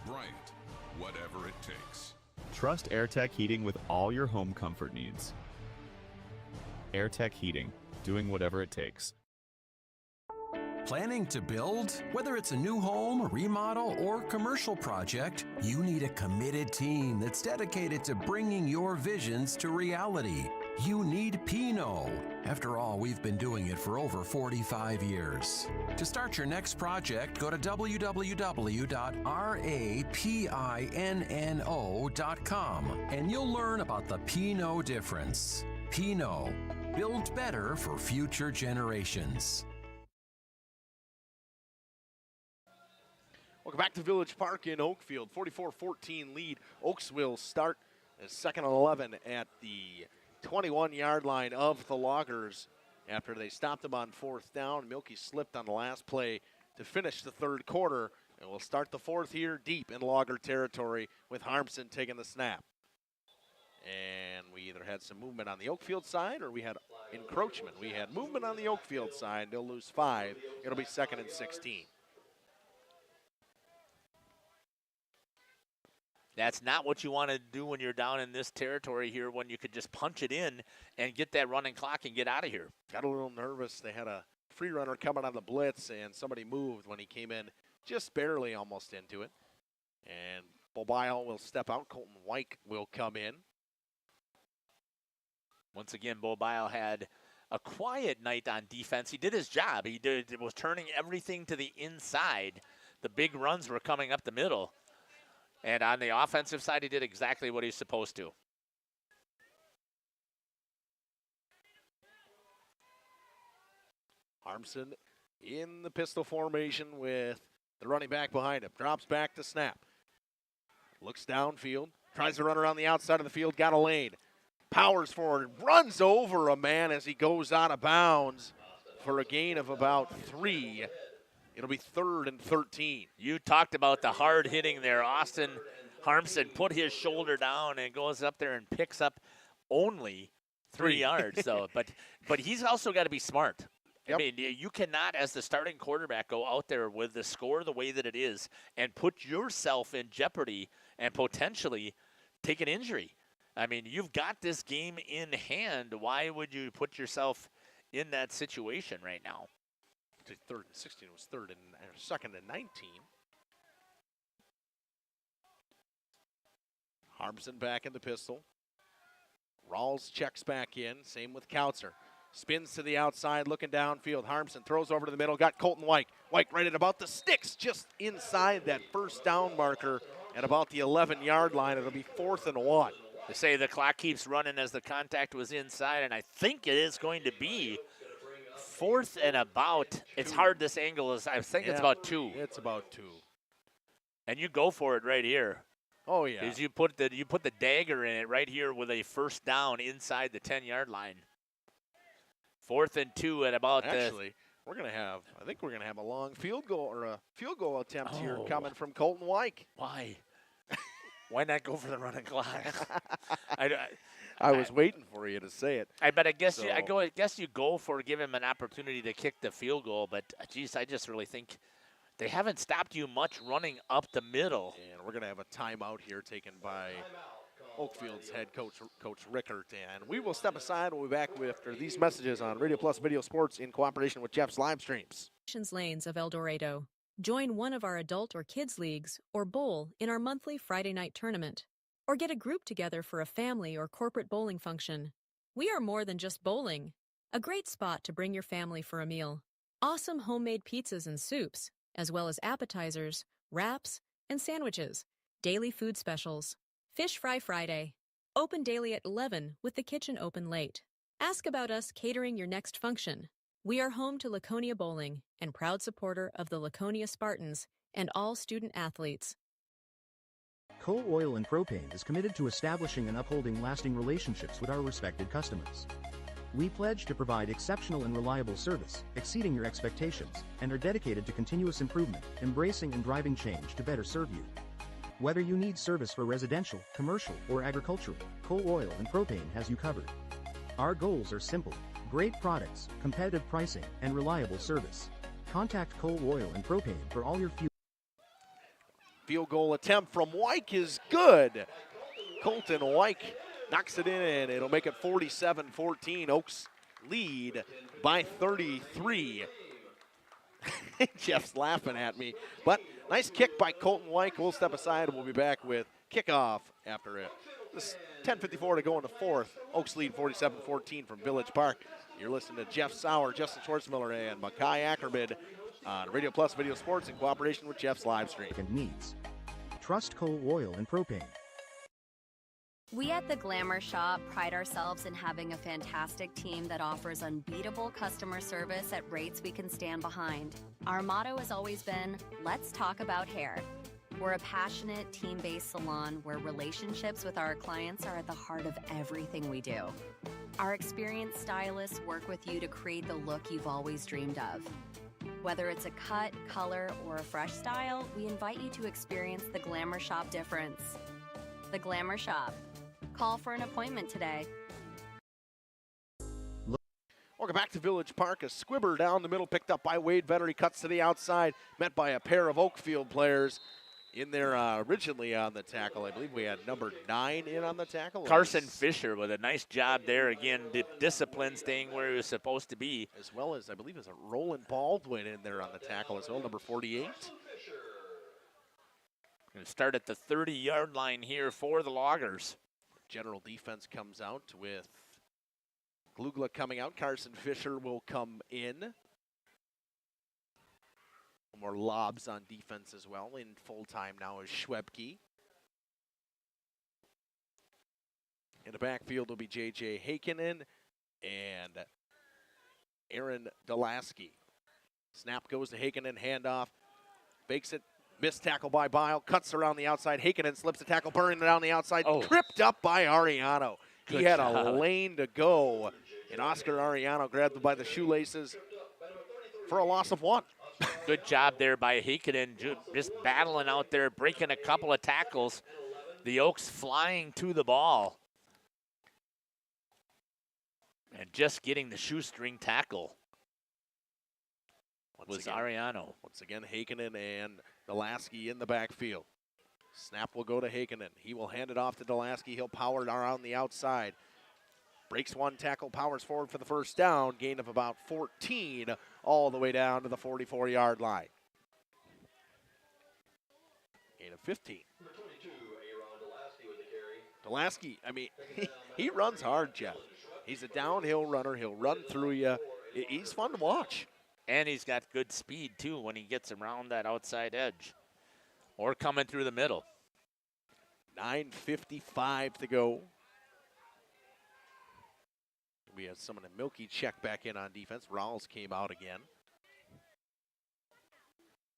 Bryant, whatever it takes. Trust AirTech Heating with all your home comfort needs. AirTech Heating, doing whatever it takes. Planning to build? Whether it's a new home, remodel, or commercial project, you need a committed team that's dedicated to bringing your visions to reality. You need Pinot. After all, we've been doing it for over 45 years. To start your next project, go to www.rapinno.com and you'll learn about the Pinot difference. Pinot, build better for future generations. Welcome back to Village Park in Oakfield. 44-14 lead. Oaks will start It's 2nd and 11 at the 21-yard line of the Loggers after they stopped them on 4th down. Milky slipped on the last play to finish the 3rd quarter, and we'll start the 4th here deep in Logger territory with Harmson taking the snap. And we either had some movement on the Oakfield side or we had encroachment. We had movement on the Oakfield side. They'll lose 5. It'll be 2nd and 16. That's not what you want to do when you're down in this territory here, when you could just punch it in and get that running clock and get out of here. Got a little nervous. They had a free runner coming on the blitz, and somebody moved when he came in just barely almost into it. And Bobail will step out. Colton White will come in. Once again, Bobail had a quiet night on defense. He did his job. He was turning everything to the inside. The big runs were coming up the middle. And on the offensive side, he did exactly what he's supposed to. Harmson in the pistol formation with the running back behind him. Drops back to snap. Looks downfield. Tries to run around the outside of the field. Got a lane. Powers forward. Runs over a man as he goes out of bounds for a gain of about 3. It'll be 3rd and 13. You talked about the hard hitting there. Austin Harmson put his shoulder down and goes up there and picks up only 3 yards. So, but he's also got to be smart. Yep. I mean, you cannot, as the starting quarterback, go out there with the score the way that it is and put yourself in jeopardy and potentially take an injury. I mean, you've got this game in hand. Why would you put yourself in that situation right now? 3rd and 16 was 2nd and 19. Harbson back in the pistol. Rawls checks back in. Same with Kautzer. Spins to the outside, looking downfield. Harmson throws over to the middle. Got Colton White. White right at about the sticks, just inside that 1st down marker at about the 11-yard line. It'll be 4th and 1. They say the clock keeps running as the contact was inside, and I think it is going to be 4th and about. It's hard, this angle is. I think it's about 2. It's about 2. And you go for it right here. Oh yeah. Is you put the dagger in it right here with a 1st down inside the 10-yard line. 4th and 2 at about. Actually, we're gonna have. I think we're gonna have a long field goal attempt here coming from Colton White. Why? Why not go for the running clock? I was waiting for you to say it. I guess you go for give him an opportunity to kick the field goal, but geez, I just really think they haven't stopped you much running up the middle. And we're gonna have a timeout here taken by Oakfield's head coach, Coach Rickert, and we will step aside. We'll be back after these messages on Radio Plus Video Sports in cooperation with Jeff's Livestreams. Lanes of El Dorado. Join one of our adult or kids leagues or bowl in our monthly Friday night tournament. Or get a group together for a family or corporate bowling function. We are more than just bowling. A great spot to bring your family for a meal. Awesome homemade pizzas and soups, as well as appetizers, wraps, and sandwiches. Daily food specials. Fish Fry Friday. Open daily at 11 with the kitchen open late. Ask about us catering your next function. We are home to Laconia Bowling and proud supporter of the Laconia Spartans and all student athletes. Coal Oil and Propane is committed to establishing and upholding lasting relationships with our respected customers. We pledge to provide exceptional and reliable service, exceeding your expectations, and are dedicated to continuous improvement, embracing and driving change to better serve you. Whether you need service for residential, commercial, or agricultural, Coal Oil and Propane has you covered. Our goals are simple: great products, competitive pricing, and reliable service. Contact Coal Oil and Propane for all your Field goal attempt from Wyke is good. Colton Wyke knocks it in, and it'll make it 47-14. Oaks lead by 33. Jeff's laughing at me. But nice kick by Colton Wyke. We'll step aside, and we'll be back with kickoff after it. This 10:54 to go in the 4th. Oaks lead 47-14 from Village Park. You're listening to Jeff Sauer, Justin Schwartzmiller, and Makai Ackerman on Radio Plus Video Sports in cooperation with Jeff's Livestream. And needs. Trust Coal Oil and Propane. We at the Glamour Shop pride ourselves in having a fantastic team that offers unbeatable customer service at rates we can stand behind. Our motto has always been, let's talk about hair. We're a passionate, team-based salon where relationships with our clients are at the heart of everything we do. Our experienced stylists work with you to create the look you've always dreamed of. Whether it's a cut, color, or a fresh style, we invite you to experience the Glamour Shop difference. The Glamour Shop. Call for an appointment today. Welcome back to Village Park. A squibber down the middle, picked up by Wade Vetter. He cuts to the outside, met by a pair of Oakfield players in there originally on the tackle. I believe we had number 9 in on the tackle. Carson Fisher with a nice job there. Again, discipline, staying where he was supposed to be. As well as, I believe, there's a Roland Baldwin in there on the tackle as well, number 48. Going to start at the 30-yard line here for the Loggers. General defense comes out with Glugla coming out. Carson Fisher will come in. More lobs on defense as well. In full time now is Schwebke. In the backfield will be J.J. Hakinen and Aaron Delaski. Snap goes to Hakinen, handoff. Fakes it. Missed tackle by Bile. Cuts around the outside. Hakinen slips the tackle, burning it on the outside. Tripped up by Ariano. He had a lane to go. And Oscar Ariano grabbed him by the shoelaces for a loss of 1. Good job there by Heikkinen, just battling out there, breaking a couple of tackles. The Oaks flying to the ball. And just getting the shoestring tackle was Ariano. Once again, Heikkinen and Delaski in the backfield. Snap will go to Heikkinen. He will hand it off to Delaski. He'll power it around the outside. Breaks one tackle, powers forward for the first down. Gain of about 14 all the way down to the 44-yard line. Gain of 15. Delaski, I mean, he runs hard, Jeff. He's a downhill runner. He'll run through you. He's fun to watch. And he's got good speed, too, when he gets around that outside edge or coming through the middle. 9:55 to go. We had someone in Milky check back in on defense. Rawls came out again.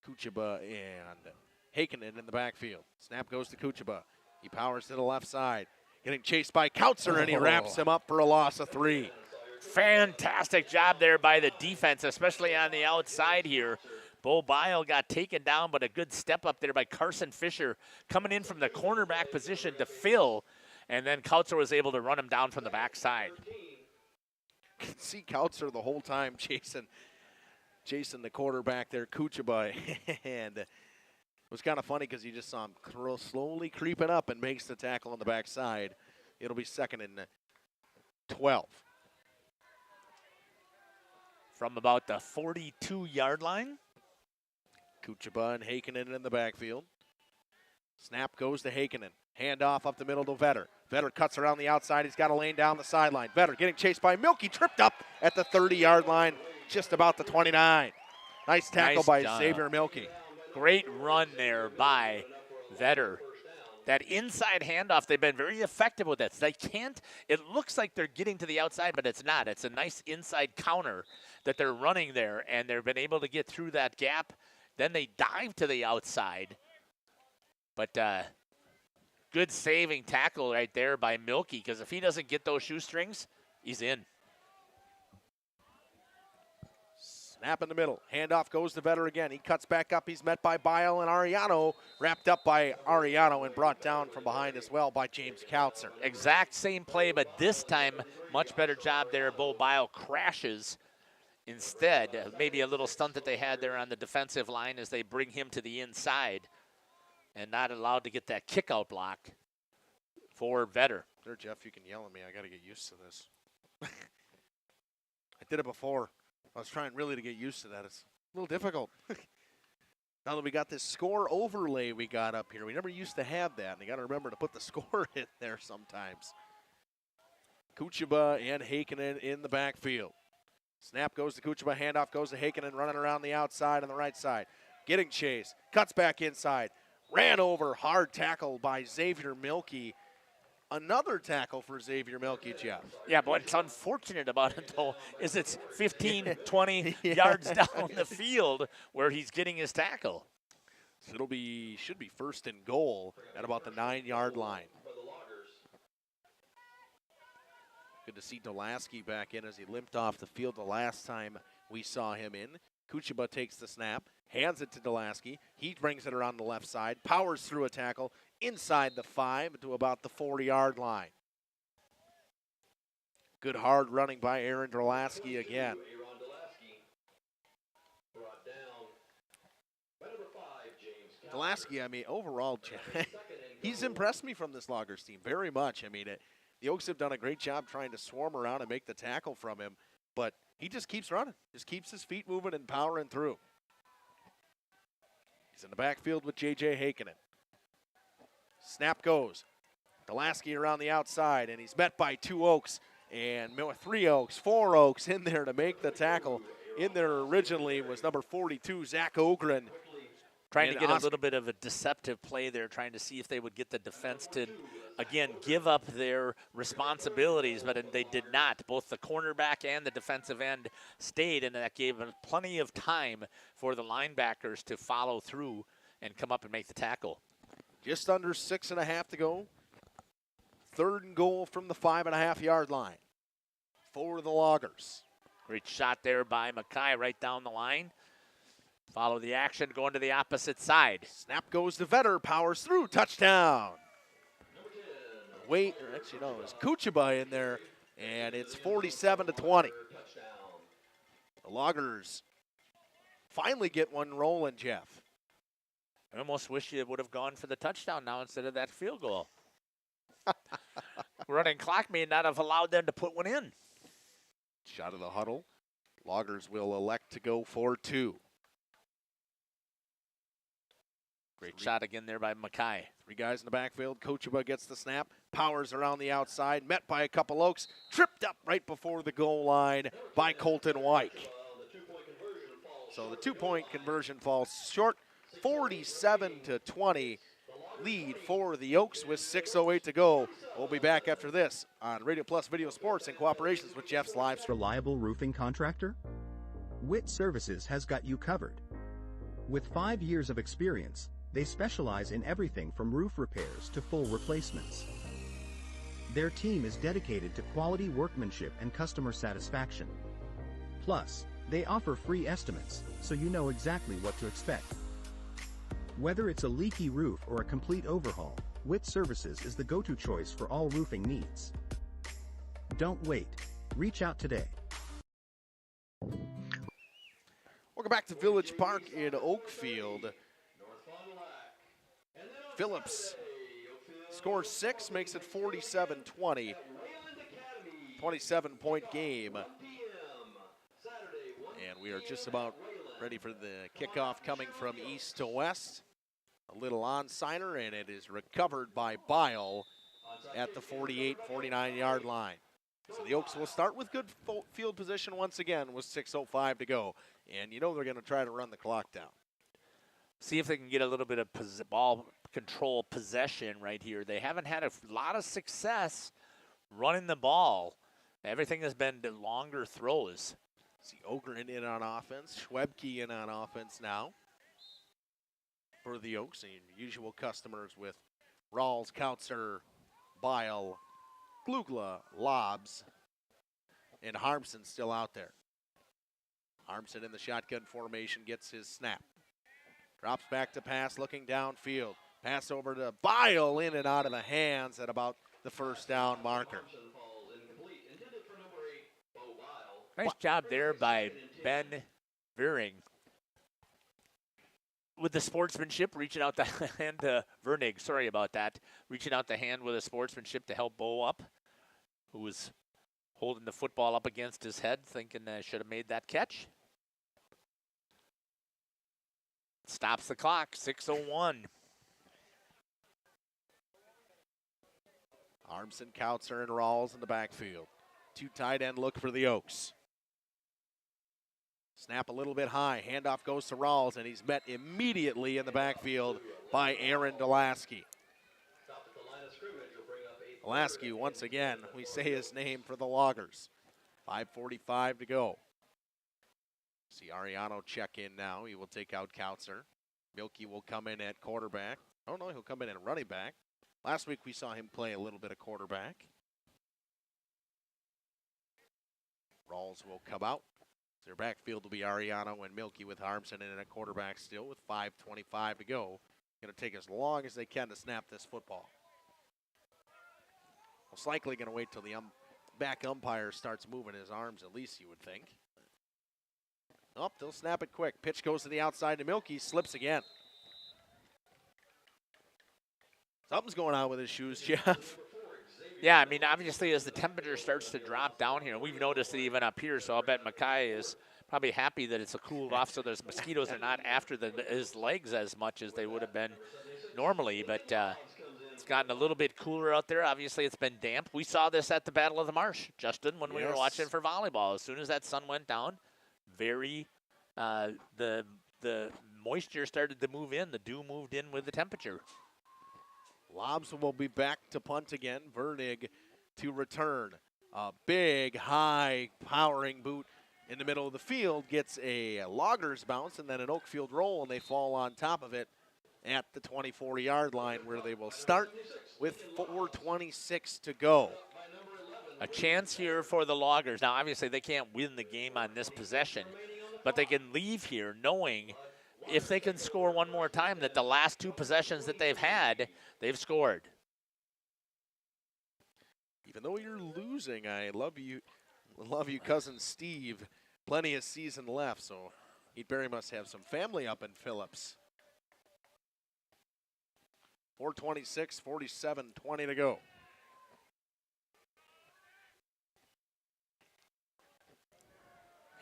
Kuchaba and Heikkinen in the backfield. Snap goes to Kuchaba. He powers to the left side. Getting chased by Kautzer, and he wraps him up for a loss of 3. Fantastic job there by the defense, especially on the outside here. Bo Bile got taken down, but a good step up there by Carson Fisher coming in from the cornerback position to fill, and then Kautzer was able to run him down from the backside. Can see Kautzer the whole time chasing the quarterback there, Kuchaba, and it was kind of funny because you just saw him slowly creeping up and makes the tackle on the backside. It'll be 2nd and 12. From about the 42-yard line. Kuchaba and Heikkinen in the backfield. Snap goes to Heikkinen. Handoff up the middle to Vetter. Vetter cuts around the outside. He's got a lane down the sideline. Vetter getting chased by Milky. Tripped up at the 30-yard line, just about the 29. Nice tackle by Xavier Milky. Great run there by Vetter. That inside handoff, they've been very effective with it. They can't, it looks like they're getting to the outside, but it's not. It's a nice inside counter that they're running there, and they've been able to get through that gap. Then they dive to the outside. But good saving tackle right there by Milky, because if he doesn't get those shoestrings, he's in. Snap in the middle. Handoff goes to Vetter again. He cuts back up. He's met by Bile and Ariano. Wrapped up by Ariano and brought down from behind as well by James Kautzer. Exact same play, but this time, much better job there. Bo Bile crashes instead. Maybe a little stunt that they had there on the defensive line as they bring him to the inside and not allowed to get that kick-out block for Vetter. There, Jeff, you can yell at me. I got to get used to this. I did it before. I was trying really to get used to that. It's a little difficult. Now that we got this score overlay we got up here, we never used to have that, and you got to remember to put the score in there sometimes. Kuchaba and Heikkinen in the backfield. Snap goes to Kuchaba, handoff goes to Heikkinen, running around the outside on the right side. Getting chased, cuts back inside, ran over, hard tackle by Xavier Milky. Another tackle for Xavier Milky, Jeff. Yeah, but what's unfortunate about it, though, is it's 15, 20 yards down the field where he's getting his tackle. So should be first and goal at about the 9-yard line. Good to see Dolaski back in as he limped off the field the last time we saw him in. Kucheba takes the snap, hands it to Dolaski. He brings it around the left side, powers through a tackle inside the 5 to about the 40-yard line. Good hard running by Aaron Dolaski again. Dolaski, I mean, overall, he's impressed me from this Loggers team very much. I mean, the Oaks have done a great job trying to swarm around and make the tackle from him, but he just keeps running, just keeps his feet moving and powering through. He's in the backfield with J.J. Heikkinen. Snap goes. Dolaski around the outside, and he's met by 2 Oaks, and 3 Oaks, 4 Oaks in there to make the tackle. In there originally was number 42, Zach Ogren. Trying to get a little bit of a deceptive play there, trying to see if they would get the defense to, again, give up their responsibilities, but they did not. Both the cornerback and the defensive end stayed, and that gave plenty of time for the linebackers to follow through and come up and make the tackle. Just under 6.5 to go. 3rd and goal from the 5.5-yard line for the Loggers. Great shot there by Mackay right down the line. Follow the action, going to the opposite side. Snap goes to Vetter, powers through, touchdown. Wait, actually no, it's Kucheba in there, and it's 47-20. The Loggers finally get one rolling, Jeff. I almost wish you would have gone for the touchdown now instead of that field goal. Running clock may not have allowed them to put one in. Shot of the huddle. Loggers will elect to go for 2. Great shot again there by Mackay. 3 guys in the backfield. Kucheba gets the snap, powers around the outside, met by a couple Oaks, tripped up right before the goal line by Colton White. So the 2-point conversion falls short. 47-20 lead for the Oaks with 6:08 to go. We'll be back after this on Radio Plus Video Sports in cooperation with Jeff's Live. Reliable roofing contractor? Witt Services has got you covered. With 5 years of experience, they specialize in everything from roof repairs to full replacements. Their team is dedicated to quality workmanship and customer satisfaction. Plus, they offer free estimates, so you know exactly what to expect. Whether it's a leaky roof or a complete overhaul, Witt Services is the go-to choice for all roofing needs. Don't wait. Reach out today. Welcome back to Village Park in Oakfield. Phillips scores 6, makes it 47-20. 27-point game. And we are just about ready for the kickoff coming from east to west. A little on-signer, and it is recovered by Bile at the 48-49-yard line. So the Oaks will start with good field position once again with 6:05 to go. And you know they're going to try to run the clock down. See if they can get a little bit of ball control possession right here. They haven't had a lot of success running the ball. Everything has been the longer throws. See Ogren in on offense, Schwebke in on offense now for the Oaks. And usual customers with Rawls, Kautzer, Bile, Glugla, Lobs, and Harmson still out there. Harmson in the shotgun formation gets his snap. Drops back to pass, looking downfield. Pass over to Bile, in and out of the hands at about the first down marker. Nice job there by Ben Veering with the sportsmanship, reaching out the hand to Vernig. Sorry about that. Reaching out the hand with a sportsmanship to help Bo up, who was holding the football up against his head, thinking should have made that catch. Stops the clock, 6:01. Armson, Kautzer, and Rawls in the backfield. 2 tight end look for the Oaks. Snap a little bit high. Handoff goes to Rawls, and he's met immediately in the backfield by Aaron Dolaski. Dolaski, once again, we say his name for the Loggers. 5:45 to go. See Ariano check in now. He will take out Kautzer. Milky will come in at quarterback. Oh, no, he'll come in at running back. Last week we saw him play a little bit of quarterback. Rawls will come out. Their backfield will be Ariano and Milky with Harmson in at quarterback still with 5:25 to go. Going to take as long as they can to snap this football. Most likely going to wait till the back umpire starts moving his arms, at least you would think. Oh, they'll snap it quick. Pitch goes to the outside to Milky, slips again. Something's going on with his shoes, Jeff. Yeah, I mean, obviously as the temperature starts to drop down here, we've noticed it even up here, so I'll bet Mackay is probably happy that it's cooled off so those mosquitoes are not after his legs as much as they would have been normally, but it's gotten a little bit cooler out there. Obviously, it's been damp. We saw this at the Battle of the Marsh, Justin, when we were watching for volleyball. As soon as that sun went down, the moisture started to move in. The dew moved in with the temperature. Lobs will be back to punt again. Vernig to return. A big, high, powering boot in the middle of the field gets a Loggers bounce and then an Oakfield roll, and they fall on top of it at the 24-yard line where they will start with 4:26 to go. A chance here for the Loggers. Now, obviously, they can't win the game on this possession, but they can leave here knowing if they can score one more time that the last two possessions that they've had, they've scored. Even though you're losing, I love you, cousin Steve. Plenty of season left, so he'd very much have some family up in Phillips. 4:26, 47-20 to go.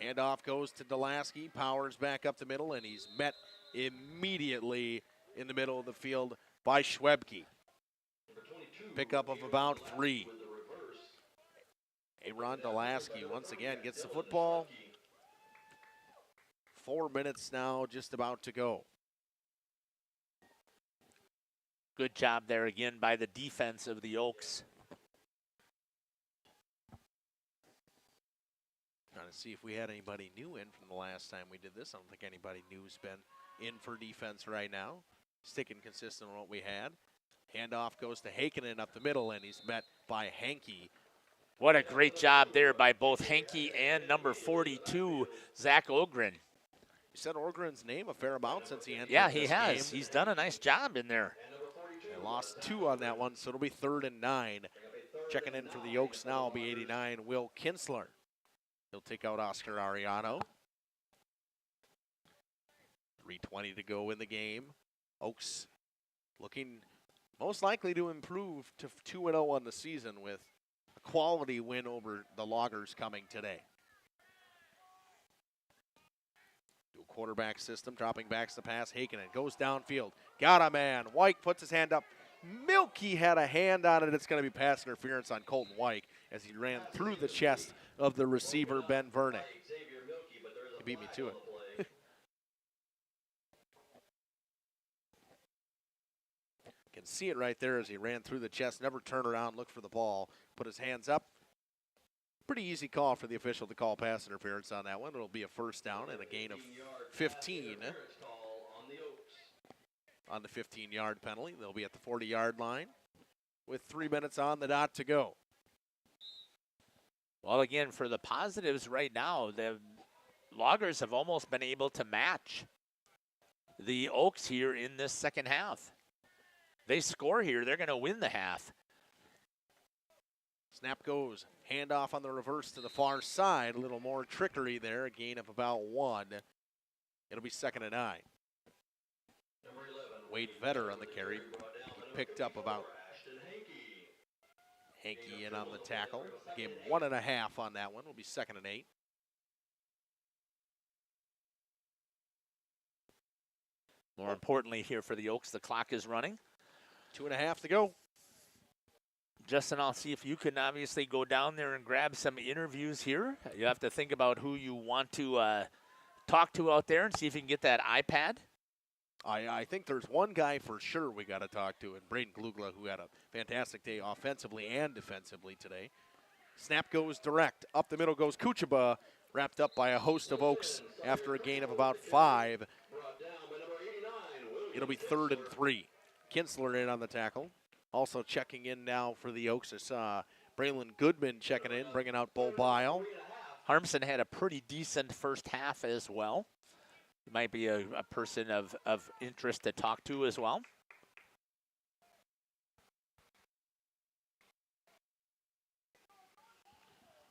Handoff goes to Delasky, powers back up the middle, and he's met immediately in the middle of the field by Schwebke. Pickup of about 3. Aaron Delasky once again gets the football. 4 minutes now just about to go. Good job there again by the defense of the Oaks. Trying to see if we had anybody new in from the last time we did this. I don't think anybody new's been in for defense right now. Sticking consistent on what we had. Handoff goes to Heikkinen up the middle, and he's met by Hankey. What a great job there by both Hankey and number 42, Zach Ogren. You said Ogren's name a fair amount since he entered Yeah, he this has. game. He's done a nice job in there. They lost 2 on that one, so it'll be 3rd and 9. Checking in for the Oaks now will be 89, Will Kinsler. He'll take out Oscar Ariano. 3:20 to go in the game. Oaks looking most likely to improve to 2-0 on the season with a quality win over the Loggers coming today. New quarterback system, dropping backs to pass. Heikkinen goes downfield. Got a man. White puts his hand up. Milky had a hand on it. It's going to be pass interference on Colton White as he ran through the chest of the receiver, Ben Vernick. He beat me to it. Can see it right there as he ran through the chest, never turned around, looked for the ball, put his hands up. Pretty easy call for the official to call pass interference on that one. It'll be a first down and a gain of 15 on the 15-yard penalty. They'll be at the 40-yard line with 3 minutes on the dot to go. Well, again, for the positives right now, the Loggers have almost been able to match the Oaks here in this second half. They score here, they're going to win the half. Snap goes, handoff on the reverse to the far side. A little more trickery there, a gain of about 1. It'll be 2nd and 9. Wade Vetter on the carry. He picked up about Hankey in on the tackle. Gave him 1.5 on that one. It'll be 2nd and 8. More importantly here for the Oaks, the clock is running. 2.5 to go. Justin, I'll see if you can obviously go down there and grab some interviews here. You have to think about who you want to talk to out there and see if you can get that iPad. I think there's one guy for sure we got to talk to, and Braden Glugla, who had a fantastic day offensively and defensively today. Snap goes direct. Up the middle goes Kuchaba, wrapped up by a host of Oaks after a gain of about 5. It'll be 3rd and 3. Kinsler in on the tackle. Also checking in now for the Oaks is Braylon Goodman checking in, bringing out Bo Bile. Harmson had a pretty decent first half as well. He might be a person of interest to talk to as well.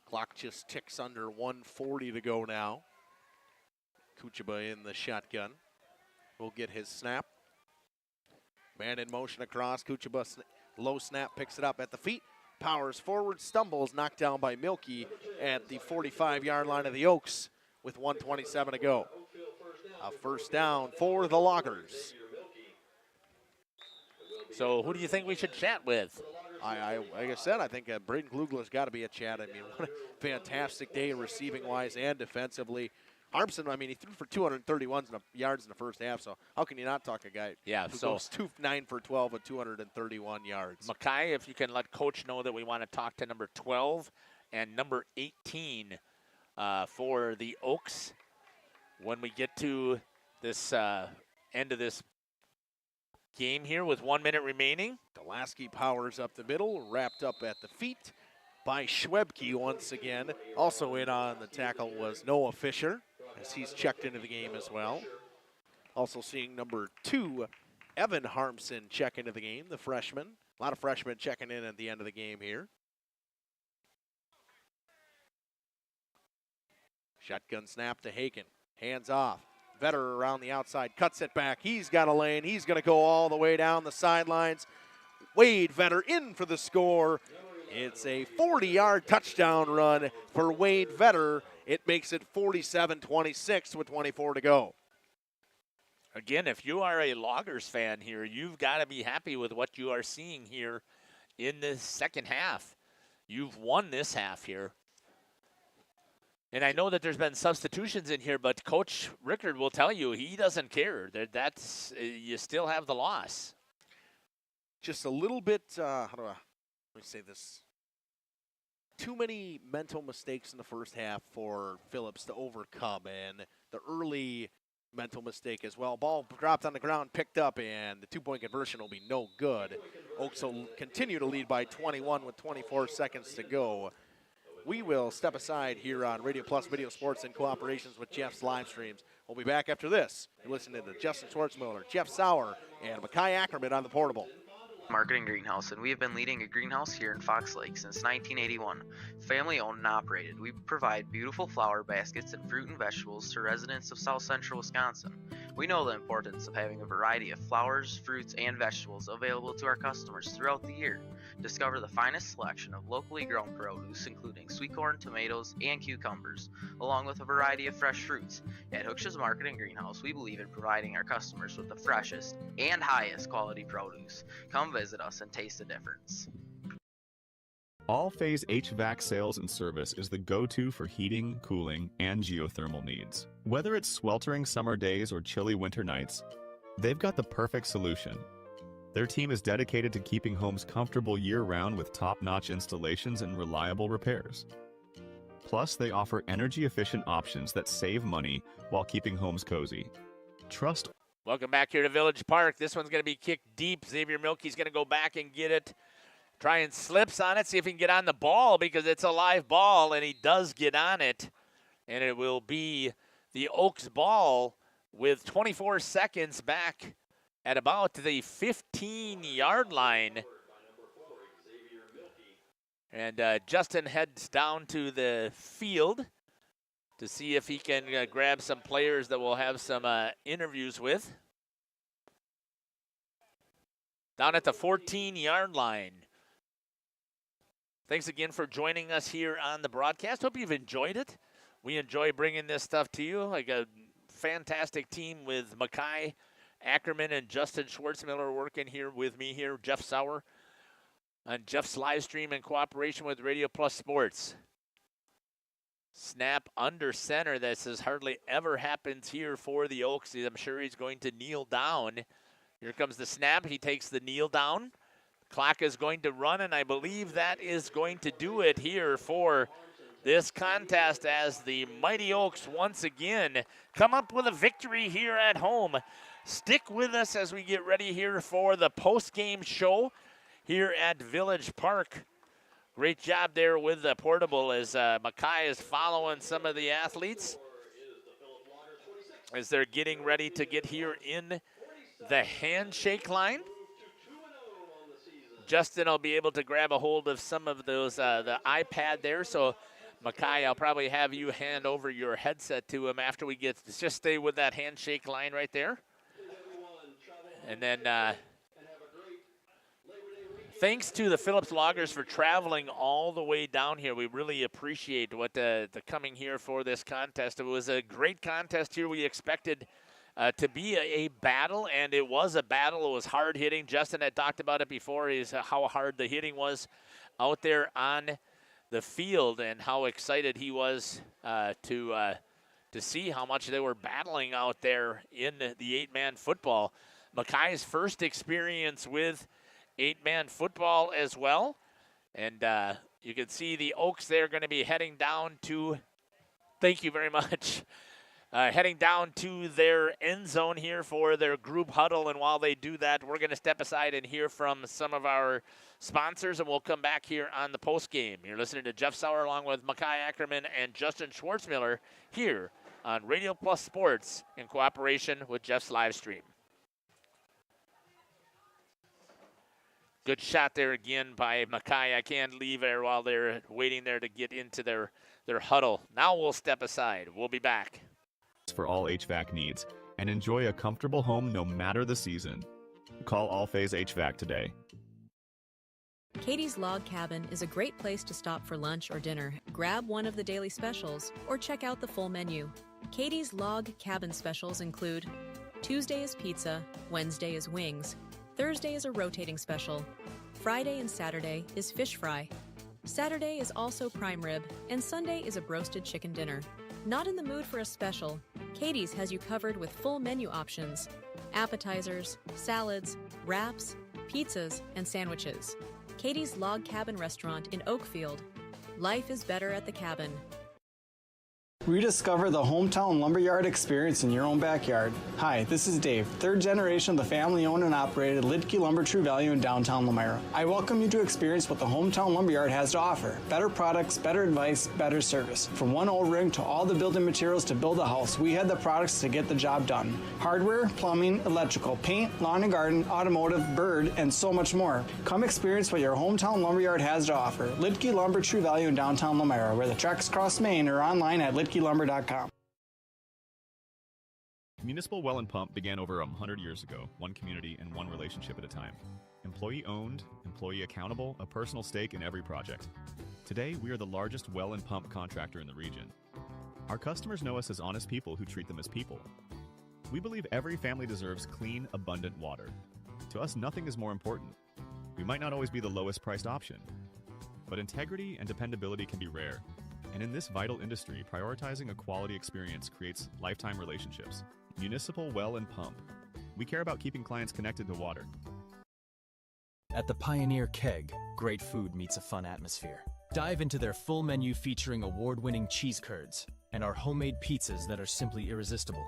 Clock just ticks under 1:40 to go now. Kuchaba in the shotgun. Will get his snap. Man in motion across. Kuchaba low snap, picks it up at the feet. Powers forward, stumbles, knocked down by Milky at the 45-yard line of the Oaks with 1:27 to go. A first down for the Loggers. So who do you think we should chat with? Like I said, I think Braden Glugla's got to be a chat. I mean, what a fantastic day receiving-wise and defensively. Harmson, I mean, he threw for 231 yards in the first half, so how can you not talk a guy who goes 9 for 12 with 231 yards? Mackay, if you can let Coach know that we want to talk to number 12 and number 18 for the Oaks when we get to this end of this game here with 1 minute remaining. Delasky powers up the middle, wrapped up at the feet by Schwebke once again. Also in on the tackle was Noah Fisher, as he's checked into the game as well. Also seeing number 2, Evan Harmson, check into the game, the freshman. A lot of freshmen checking in at the end of the game here. Shotgun snap to Haken. Hands off. Vetter around the outside, cuts it back. He's got a lane. He's going to go all the way down the sidelines. Wade Vetter in for the score. It's a 40-yard touchdown run for Wade Vetter. It makes it 47-26 with 24 to go. Again, if you are a Loggers fan here, you've got to be happy with what you are seeing here in the second half. You've won this half here. And I know that there's been substitutions in here, but Coach Rickard will tell you he doesn't care. That's you still have the loss. Just a little bit, let me say this. Too many mental mistakes in the first half for Phillips to overcome, and the early mental mistake as well. Ball dropped on the ground, picked up, and the two-point conversion will be no good. Oaks will continue to lead by 21 with 24 seconds to go. We will step aside here on Radio Plus Video Sports in cooperation with Jeff's Livestreams. We'll be back after this. You're listening to Justin Schwartzmiller, Jeff Sauer, and Mackay Ackerman on the portable. Marketing Greenhouse, and we have been leading a greenhouse here in Fox Lake since 1981. Family owned and operated, we provide beautiful flower baskets and fruit and vegetables to residents of South Central Wisconsin. We know the importance of having a variety of flowers, fruits, and vegetables available to our customers throughout the year. Discover the finest selection of locally grown produce, including sweet corn, tomatoes, and cucumbers, along with a variety of fresh fruits. At Hooksha's Marketing Greenhouse, we believe in providing our customers with the freshest and highest quality produce. Come visit us and taste the difference. All-Phase HVAC sales and service is the go-to for heating, cooling, and geothermal needs. Whether it's sweltering summer days or chilly winter nights, they've got the perfect solution. Their team is dedicated to keeping homes comfortable year-round with top-notch installations and reliable repairs. Plus, they offer energy-efficient options that save money while keeping homes cozy. Trust. Welcome back here to Village Park. This one's going to be kicked deep. Xavier Milkey's going to go back and get it. Try and slips on it, see if he can get on the ball because it's a live ball, and he does get on it. And it will be the Oaks ball with 24 seconds back at about the 15-yard line. And Justin heads down to the field to see if he can grab some players that we'll have some interviews with. Down at the 14-yard line. Thanks again for joining us here on the broadcast. Hope you've enjoyed it. We enjoy bringing this stuff to you. Like a fantastic team with Mackay Ackerman and Justin Schwartzmiller working here with me here, Jeff Sauer, on Jeff's live stream in cooperation with Radio Plus Sports. Snap under center. This has hardly ever happened here for the Oaks. I'm sure he's going to kneel down. Here comes the snap. He takes the kneel down. Clock is going to run, and I believe that is going to do it here for this contest as the Mighty Oaks once again come up with a victory here at home. Stick with us as we get ready here for the post-game show here at Village Park. Great job there with the portable as Mackay is following some of the athletes as they're getting ready to get here in the handshake line. Justin will be able to grab a hold of some of those, the iPad there. So, Mackay, I'll probably have you hand over your headset to him after we get, just stay with that handshake line right there. And then thanks to the Phillips Loggers for traveling all the way down here. We really appreciate what the coming here for this contest. It was a great contest here. We expected to be a battle, and it was a battle. It was hard hitting. Justin had talked about it before, is how hard the hitting was out there on the field and how excited he was to see how much they were battling out there in the 8-man football. Mackay's first experience with 8-man football as well. And you can see the Oaks there going to be heading down to, thank you very much, heading down to their end zone here for their group huddle. And while they do that, we're going to step aside and hear from some of our sponsors, and we'll come back here on the post game. You're listening to Jeff Sauer along with Mackay Ackerman and Justin Schwartzmiller here on Radio Plus Sports in cooperation with Jeff's Livestream. Good shot there again by Mackay. I can't leave there while they're waiting there to get into their huddle. Now we'll step aside. We'll be back. For all HVAC needs, and enjoy a comfortable home no matter the season. Call All Phase HVAC today. Katie's Log Cabin is a great place to stop for lunch or dinner. Grab one of the daily specials or check out the full menu. Katie's Log Cabin specials include Tuesday is pizza, Wednesday is wings, Thursday is a rotating special, Friday and Saturday is fish fry, Saturday is also prime rib, and Sunday is a broasted chicken dinner. Not in the mood for a special? Katie's has you covered with full menu options, appetizers, salads, wraps, pizzas, and sandwiches. Katie's Log Cabin Restaurant in Oakfield. Life is better at the cabin. Rediscover the hometown lumberyard experience in your own backyard. Hi, this is Dave, third generation of the family-owned and operated Lidke Lumber True Value in downtown Lomira. I welcome you to experience what the hometown lumberyard has to offer. Better products, better advice, better service. From one O-ring to all the building materials to build a house, we have the products to get the job done. Hardware, plumbing, electrical, paint, lawn and garden, automotive, bird, and so much more. Come experience what your hometown lumberyard has to offer. Lidke Lumber True Value in downtown Lomira, where the tracks cross Main, or online at lidkelumber.com. Municipal Well and Pump began over 100 years ago, one community and one relationship at a time. Employee owned, employee accountable, a personal stake in every project. Today, we are the largest well and pump contractor in the region. Our customers know us as honest people who treat them as people. We believe every family deserves clean, abundant water. To us, nothing is more important. We might not always be the lowest priced option, but integrity and dependability can be rare. And in this vital industry, prioritizing a quality experience creates lifetime relationships. Municipal Well and Pump. We care about keeping clients connected to water. At the Pioneer Keg, great food meets a fun atmosphere. Dive into their full menu featuring award-winning cheese curds and our homemade pizzas that are simply irresistible.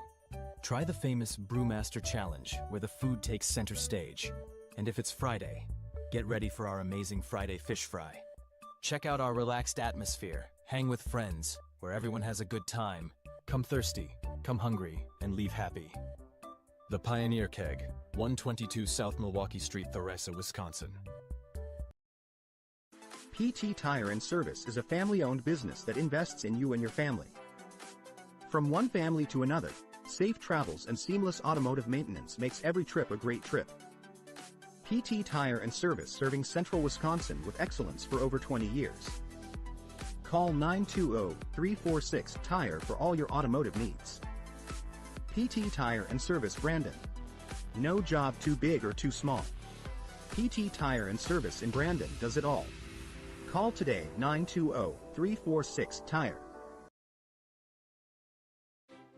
Try the famous Brewmaster Challenge, where the food takes center stage. And if it's Friday, get ready for our amazing Friday fish fry. Check out our relaxed atmosphere. Hang with friends, where everyone has a good time. Come thirsty, come hungry, and leave happy. The Pioneer Keg, 122 South Milwaukee Street, Theresa, Wisconsin. PT Tire and Service is a family-owned business that invests in you and your family. From one family to another, safe travels and seamless automotive maintenance makes every trip a great trip. PT Tire and Service, serving central Wisconsin with excellence for over 20 years. Call 920-346-TIRE for all your automotive needs. PT Tire and Service, Brandon. No job too big or too small. PT Tire and Service in Brandon does it all. Call today 920-346-TIRE.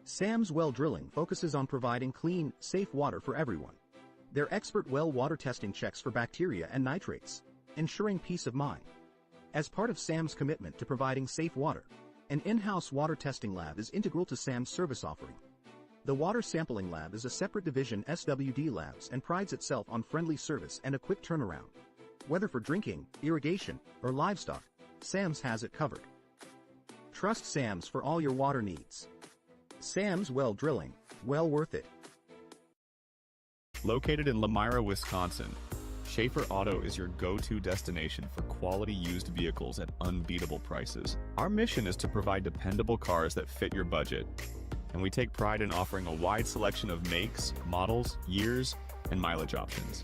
Sam's Well Drilling focuses on providing clean, safe water for everyone. Their expert well water testing checks for bacteria and nitrates, ensuring peace of mind. As part of Sam's commitment to providing safe water, an in-house water testing lab is integral to Sam's service offering. The Water Sampling Lab is a separate division SWD Labs and prides itself on friendly service and a quick turnaround. Whether for drinking, irrigation, or livestock, Sam's has it covered. Trust Sam's for all your water needs. Sam's Well Drilling, well worth it. Located in Lamira, Wisconsin, Schaefer Auto is your go-to destination for quality used vehicles at unbeatable prices. Our mission is to provide dependable cars that fit your budget, and we take pride in offering a wide selection of makes, models, years, and mileage options.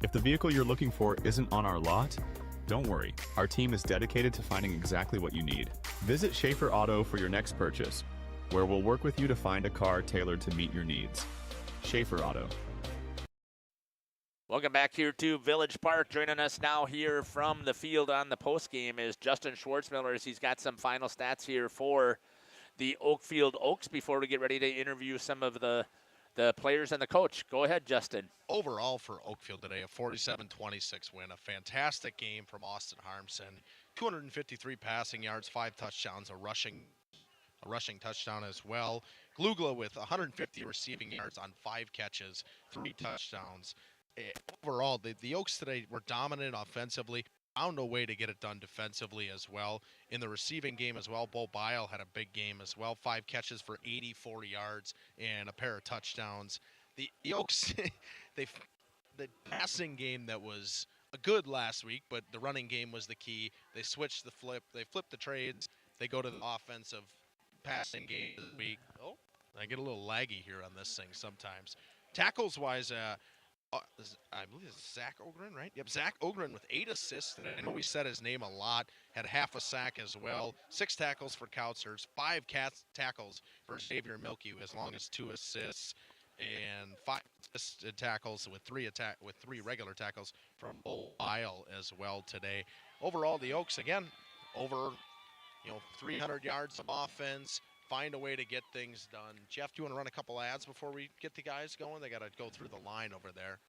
If the vehicle you're looking for isn't on our lot, don't worry. Our team is dedicated to finding exactly what you need. Visit Schaefer Auto for your next purchase, where we'll work with you to find a car tailored to meet your needs. Schaefer Auto. Welcome back here to Village Park. Joining us now here from the field on the postgame is Justin Schwartzmiller, as he's got some final stats here for the Oakfield Oaks before we get ready to interview some of the players and the coach. Go ahead, Justin. Overall for Oakfield today, a 47-26 win, a fantastic game from Austin Harmson. 253 passing yards, 5 touchdowns, a rushing touchdown as well. Glugla with 150 receiving yards on 5 catches, 3 touchdowns. Overall, the Oaks today were dominant offensively, found a way to get it done defensively as well. In the receiving game as well, Bo Bile had a big game as well, 5 catches for 84 yards and a pair of touchdowns. The Oaks, the passing game that was good last week, but the running game was the key. They switched the flip, they flipped the trades, they go to the offensive passing game this week. Oh, I get a little laggy here on this thing sometimes. Tackles-wise, I believe it's Zach Ogren, right? Yep, Zach Ogren with 8 assists. I know we said his name a lot. Had half a sack as well. 6 tackles for Kautzers, 5 tackles for Xavier Milky, as long as 2 assists, and 5 tackles with 3 regular tackles from Bo Bile as well today. Overall, the Oaks again over 300 yards of offense. Find a way to get things done. Jeff, do you want to run a couple ads before we get the guys going? They got to go through the line over there.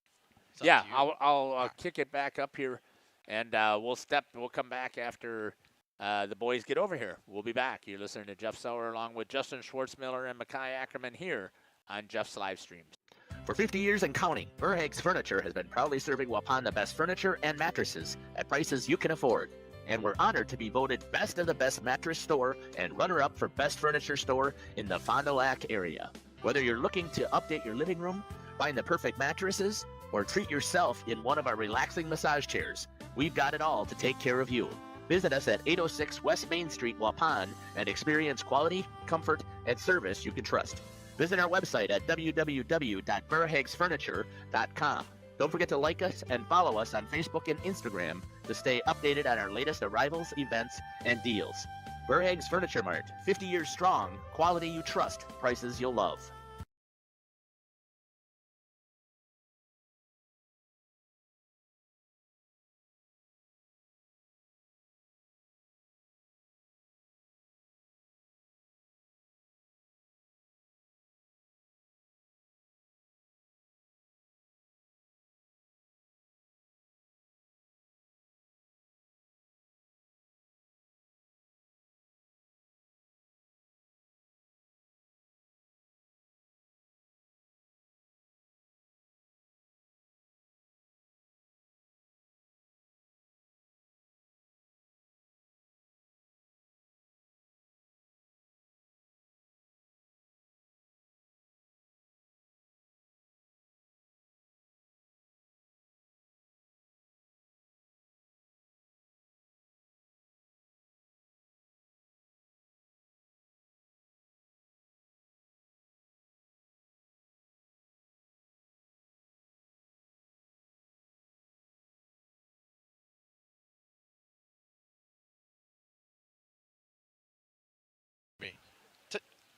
Yeah, I'll kick it back up here, and we'll come back after the boys get over here. We'll be back. You're listening to Jeff Sauer along with Justin Schwartzmiller and Mackay Ackerman here on Jeff's Livestreams. For 50 years and counting, Verhaeg's Furniture has been proudly serving Waupun the best furniture and mattresses at prices you can afford. And we're honored to be voted Best of the Best Mattress Store and runner-up for Best Furniture Store in the Fond du Lac area. Whether you're looking to update your living room, find the perfect mattresses, or treat yourself in one of our relaxing massage chairs, we've got it all to take care of you. Visit us at 806 West Main Street, Waupun, and experience quality, comfort, and service you can trust. Visit our website at www.verhaegsfurniture.com. Don't forget to like us and follow us on Facebook and Instagram to stay updated on our latest arrivals, events, and deals. Verhaeg's Furniture Mart, 50 years strong, quality you trust, prices you'll love.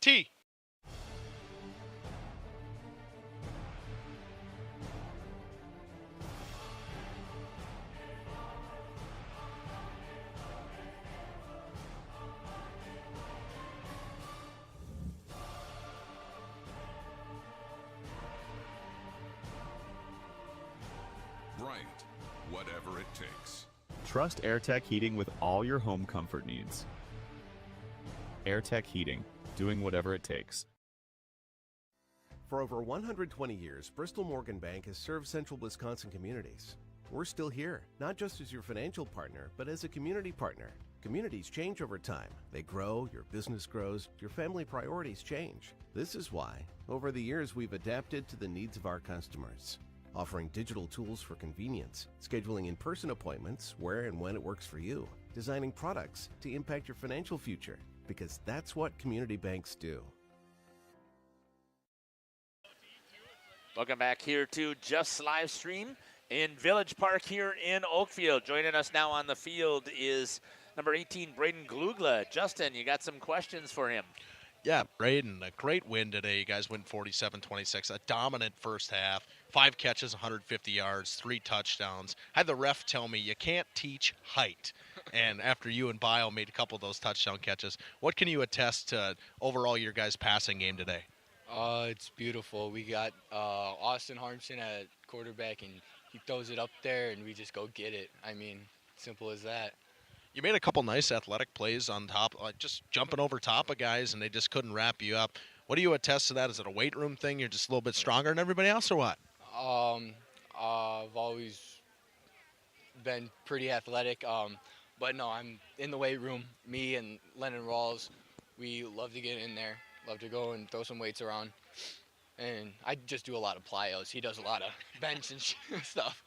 T. Right, whatever it takes. Trust AirTech Heating with all your home comfort needs. AirTech Heating, doing whatever it takes. For over 120 years, Bristol Morgan Bank has served central Wisconsin communities. We're still here, not just as your financial partner, but as a community partner. Communities change over time. They grow, your business grows, your family priorities change. This is why, over the years, we've adapted to the needs of our customers, offering digital tools for convenience, scheduling in-person appointments where and when it works for you, designing products to impact your financial future, because that's what community banks do. Welcome back here to Just Livestream in Village Park here in Oakfield. Joining us now on the field is number 18, Braden Glugla. Justin, you got some questions for him. Yeah, Braden, a great win today. You guys win 47-26, a dominant first half, 5 catches, 150 yards, 3 touchdowns. I had the ref tell me you can't teach height. And after you and Bio made a couple of those touchdown catches, what can you attest to overall your guys' passing game today? It's beautiful. We got Austin Harmson at quarterback, and he throws it up there, and we just go get it. I mean, simple as that. You made a couple nice athletic plays on top, just jumping over top of guys, and they just couldn't wrap you up. What do you attest to that? Is it a weight room thing? You're just a little bit stronger than everybody else, or what? I've always been pretty athletic, but no, I'm in the weight room. Me and Lennon Rawls, we love to get in there. Love to go and throw some weights around. And I just do a lot of plyos. He does a lot of bench and stuff.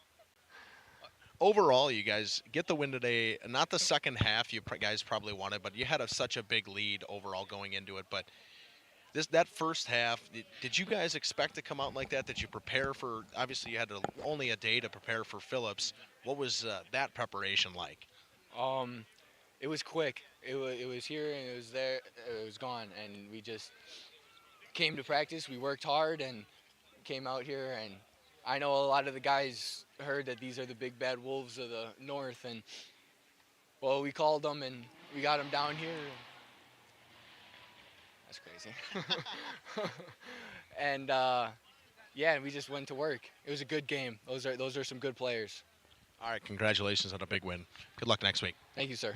Overall, you guys get the win today. Not the second half you guys probably wanted, but you had such a big lead overall going into it. But that first half, did you guys expect to come out like that? Did you prepare for, obviously you had only a day to prepare for Phillips. What was that preparation like? It was quick. It was here and it was there. It was gone, and we just came to practice. We worked hard and came out here. And I know a lot of the guys heard that these are the big bad wolves of the north, and well, we called them and we got them down here. That's crazy. And yeah, we just went to work. It was a good game. Those are some good players. All right, congratulations on a big win. Good luck next week. Thank you, sir.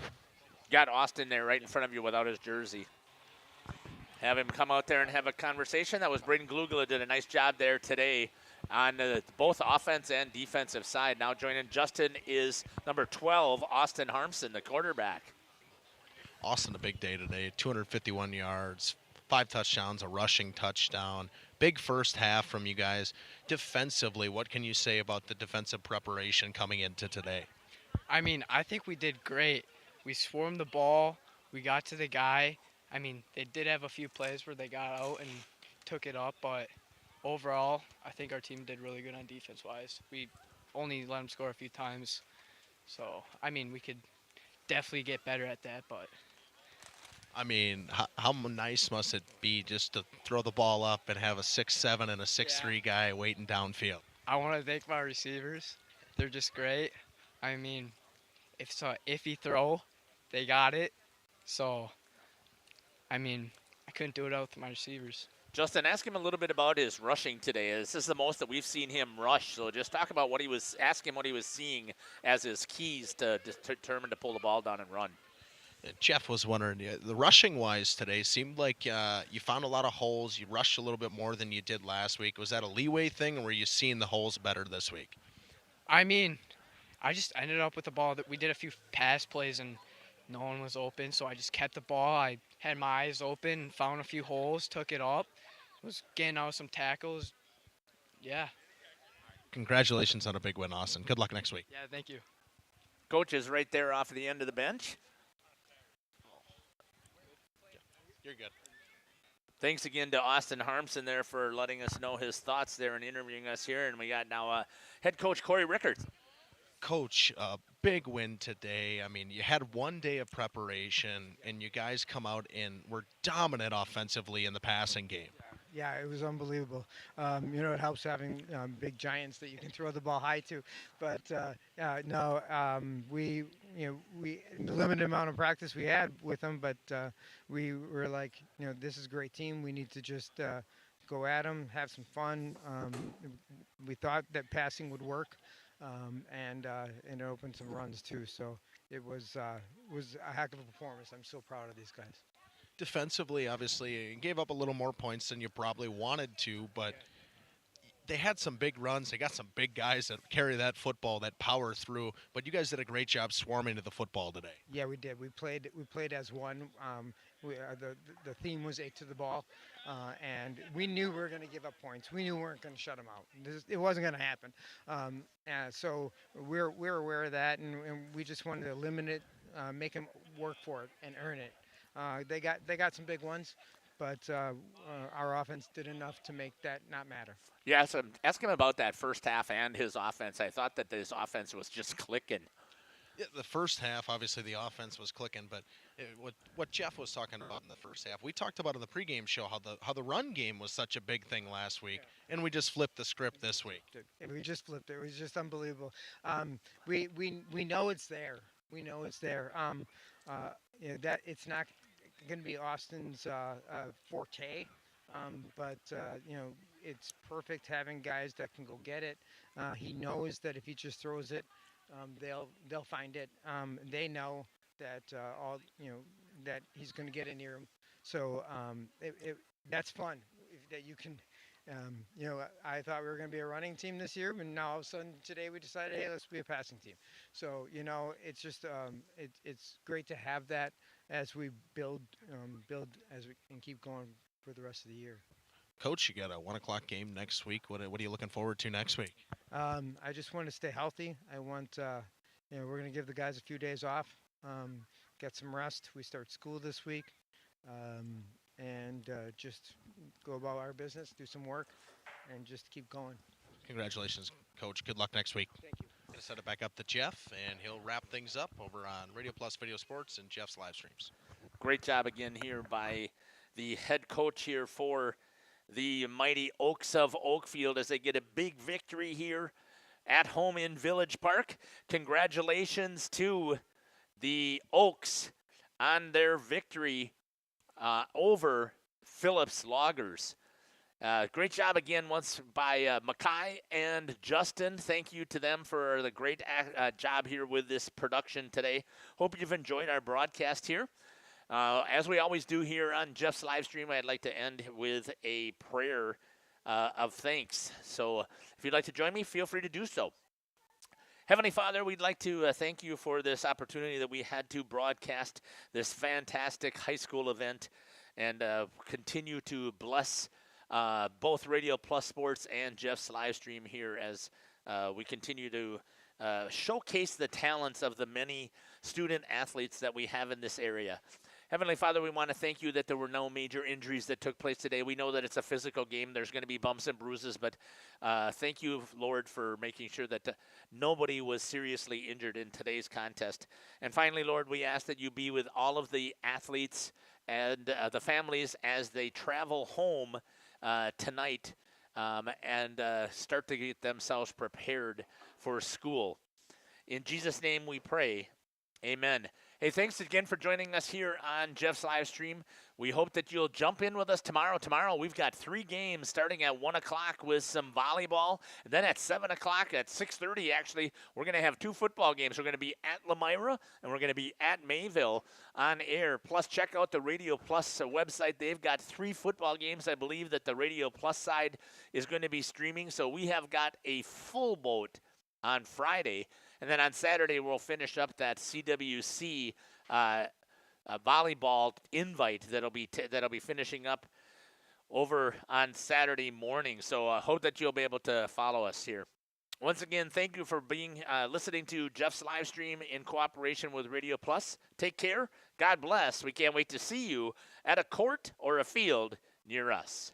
Got Austin there right in front of you without his jersey. Have him come out there and have a conversation. That was Braden Glugla, did a nice job there today on both offense and defensive side. Now joining Justin is number 12, Austin Harmson, the quarterback. Austin, a big day today, 251 yards, 5 touchdowns, a rushing touchdown. Big first half from you guys. Defensively, what can you say about the defensive preparation coming into today? I mean, I think we did great. We swarmed the ball. We got to the guy. I mean, they did have a few plays where they got out and took it up, but overall, I think our team did really good on defense-wise. We only let them score a few times. So, I mean, we could definitely get better at that, but... I mean, how nice must it be just to throw the ball up and have a 6'7" and a 6'3" guy waiting downfield? I want to thank my receivers. They're just great. I mean, if it's an iffy throw, they got it. So, I mean, I couldn't do it without my receivers. Justin, ask him a little bit about his rushing today. This is the most that we've seen him rush. So just talk about ask him what he was seeing as his keys to determine to pull the ball down and run. Jeff was wondering, the rushing-wise today seemed like you found a lot of holes. You rushed a little bit more than you did last week. Was that a leeway thing, or were you seeing the holes better this week? I mean, I just ended up with the ball. That we did a few pass plays, and no one was open, so I just kept the ball. I had my eyes open, found a few holes, took it up, was getting out some tackles. Yeah. Congratulations on a big win, Austin. Good luck next week. Yeah, thank you. Coach is right there off the end of the bench. You're good. Thanks again to Austin Harmson there for letting us know his thoughts there and interviewing us here. And we got now head coach Corey Rickert. Coach, big win today. I mean, you had one day of preparation, and you guys come out and were dominant offensively in the passing game. Yeah, it was unbelievable. It helps having big giants that you can throw the ball high to. But we the limited amount of practice we had with them, but we were like, this is a great team. We need to just go at them, have some fun. We thought that passing would work, and it opened some runs too. So it was a heck of a performance. I'm so proud of these guys. defensively, obviously, you gave up a little more points than you probably wanted to, but they had some big runs. They got some big guys that carry that football, that power through. But you guys did a great job swarming to the football today. Yeah, we did. We played as one. The theme was 8 to the ball, and we knew we were going to give up points. We knew we weren't going to shut them out. It wasn't going to happen. So we're aware of that, and we just wanted to limit it, make them work for it, and earn it. They got some big ones, but our offense did enough to make that not matter. Yeah, so ask him about that first half and his offense. I thought that his offense was just clicking. Yeah, the first half, obviously, the offense was clicking, but what Jeff was talking about in the first half, we talked about in the pregame show how the run game was such a big thing last week, and we just flipped the script this week. We just flipped it. It was just unbelievable. We know it's there. We know it's there. That it's not going to be Austin's forte. But it's perfect having guys that can go get it. He knows that if he just throws it, they'll find it. They know that that he's going to get it near him. So that's fun. That you can. I thought we were going to be a running team this year, and now all of a sudden today we decided, hey, let's be a passing team. So it's just it's great to have that as we build as we can keep going for the rest of the year. Coach, you got a 1 o'clock game next week. What are you looking forward to next week? I just want to stay healthy. I want we're going to give the guys a few days off, get some rest. We start school this week, and just go about our business, do some work, and just keep going. Congratulations, Coach. Good luck next week. Thank you. Going to set it back up to Jeff, and he'll wrap things up over on Radio Plus Video Sports and Jeff's live streams. Great job again here by the head coach here for the mighty Oaks of Oakfield as they get a big victory here at home in Village Park. Congratulations to the Oaks on their victory over Phillips Loggers. Great job again once by Mackay and Justin. Thank you to them for the great job here with this production today. Hope you've enjoyed our broadcast here. As we always do here on Jeff's live stream, I'd like to end with a prayer of thanks. So if you'd like to join me, feel free to do so. Heavenly Father, we'd like to thank you for this opportunity that we had to broadcast this fantastic high school event and continue to bless both Radio Plus Sports and Jeff's live stream here as we continue to showcase the talents of the many student athletes that we have in this area. Heavenly Father, we want to thank you that there were no major injuries that took place today. We know that it's a physical game. There's going to be bumps and bruises, but thank you, Lord, for making sure that nobody was seriously injured in today's contest. And finally, Lord, we ask that you be with all of the athletes and the families as they travel home tonight and start to get themselves prepared for school. In Jesus' name we pray. Amen. Hey, thanks again for joining us here on Jeff's live stream. We hope that you'll jump in with us tomorrow. Tomorrow we've got 3 games starting at 1 o'clock with some volleyball. And then at 7 o'clock, at 6:30 actually, we're going to have 2 football games. We're going to be at Lemira and we're going to be at Mayville on air. Plus, check out the Radio Plus website. They've got 3 football games. I believe that the Radio Plus side is going to be streaming. So we have got a full boat on Friday. And then on Saturday, we'll finish up that CWC volleyball invite that'll be finishing up over on Saturday morning. So I hope that you'll be able to follow us here. Once again, thank you for being listening to Jeff's live stream in cooperation with Radio Plus. Take care. God bless. We can't wait to see you at a court or a field near us.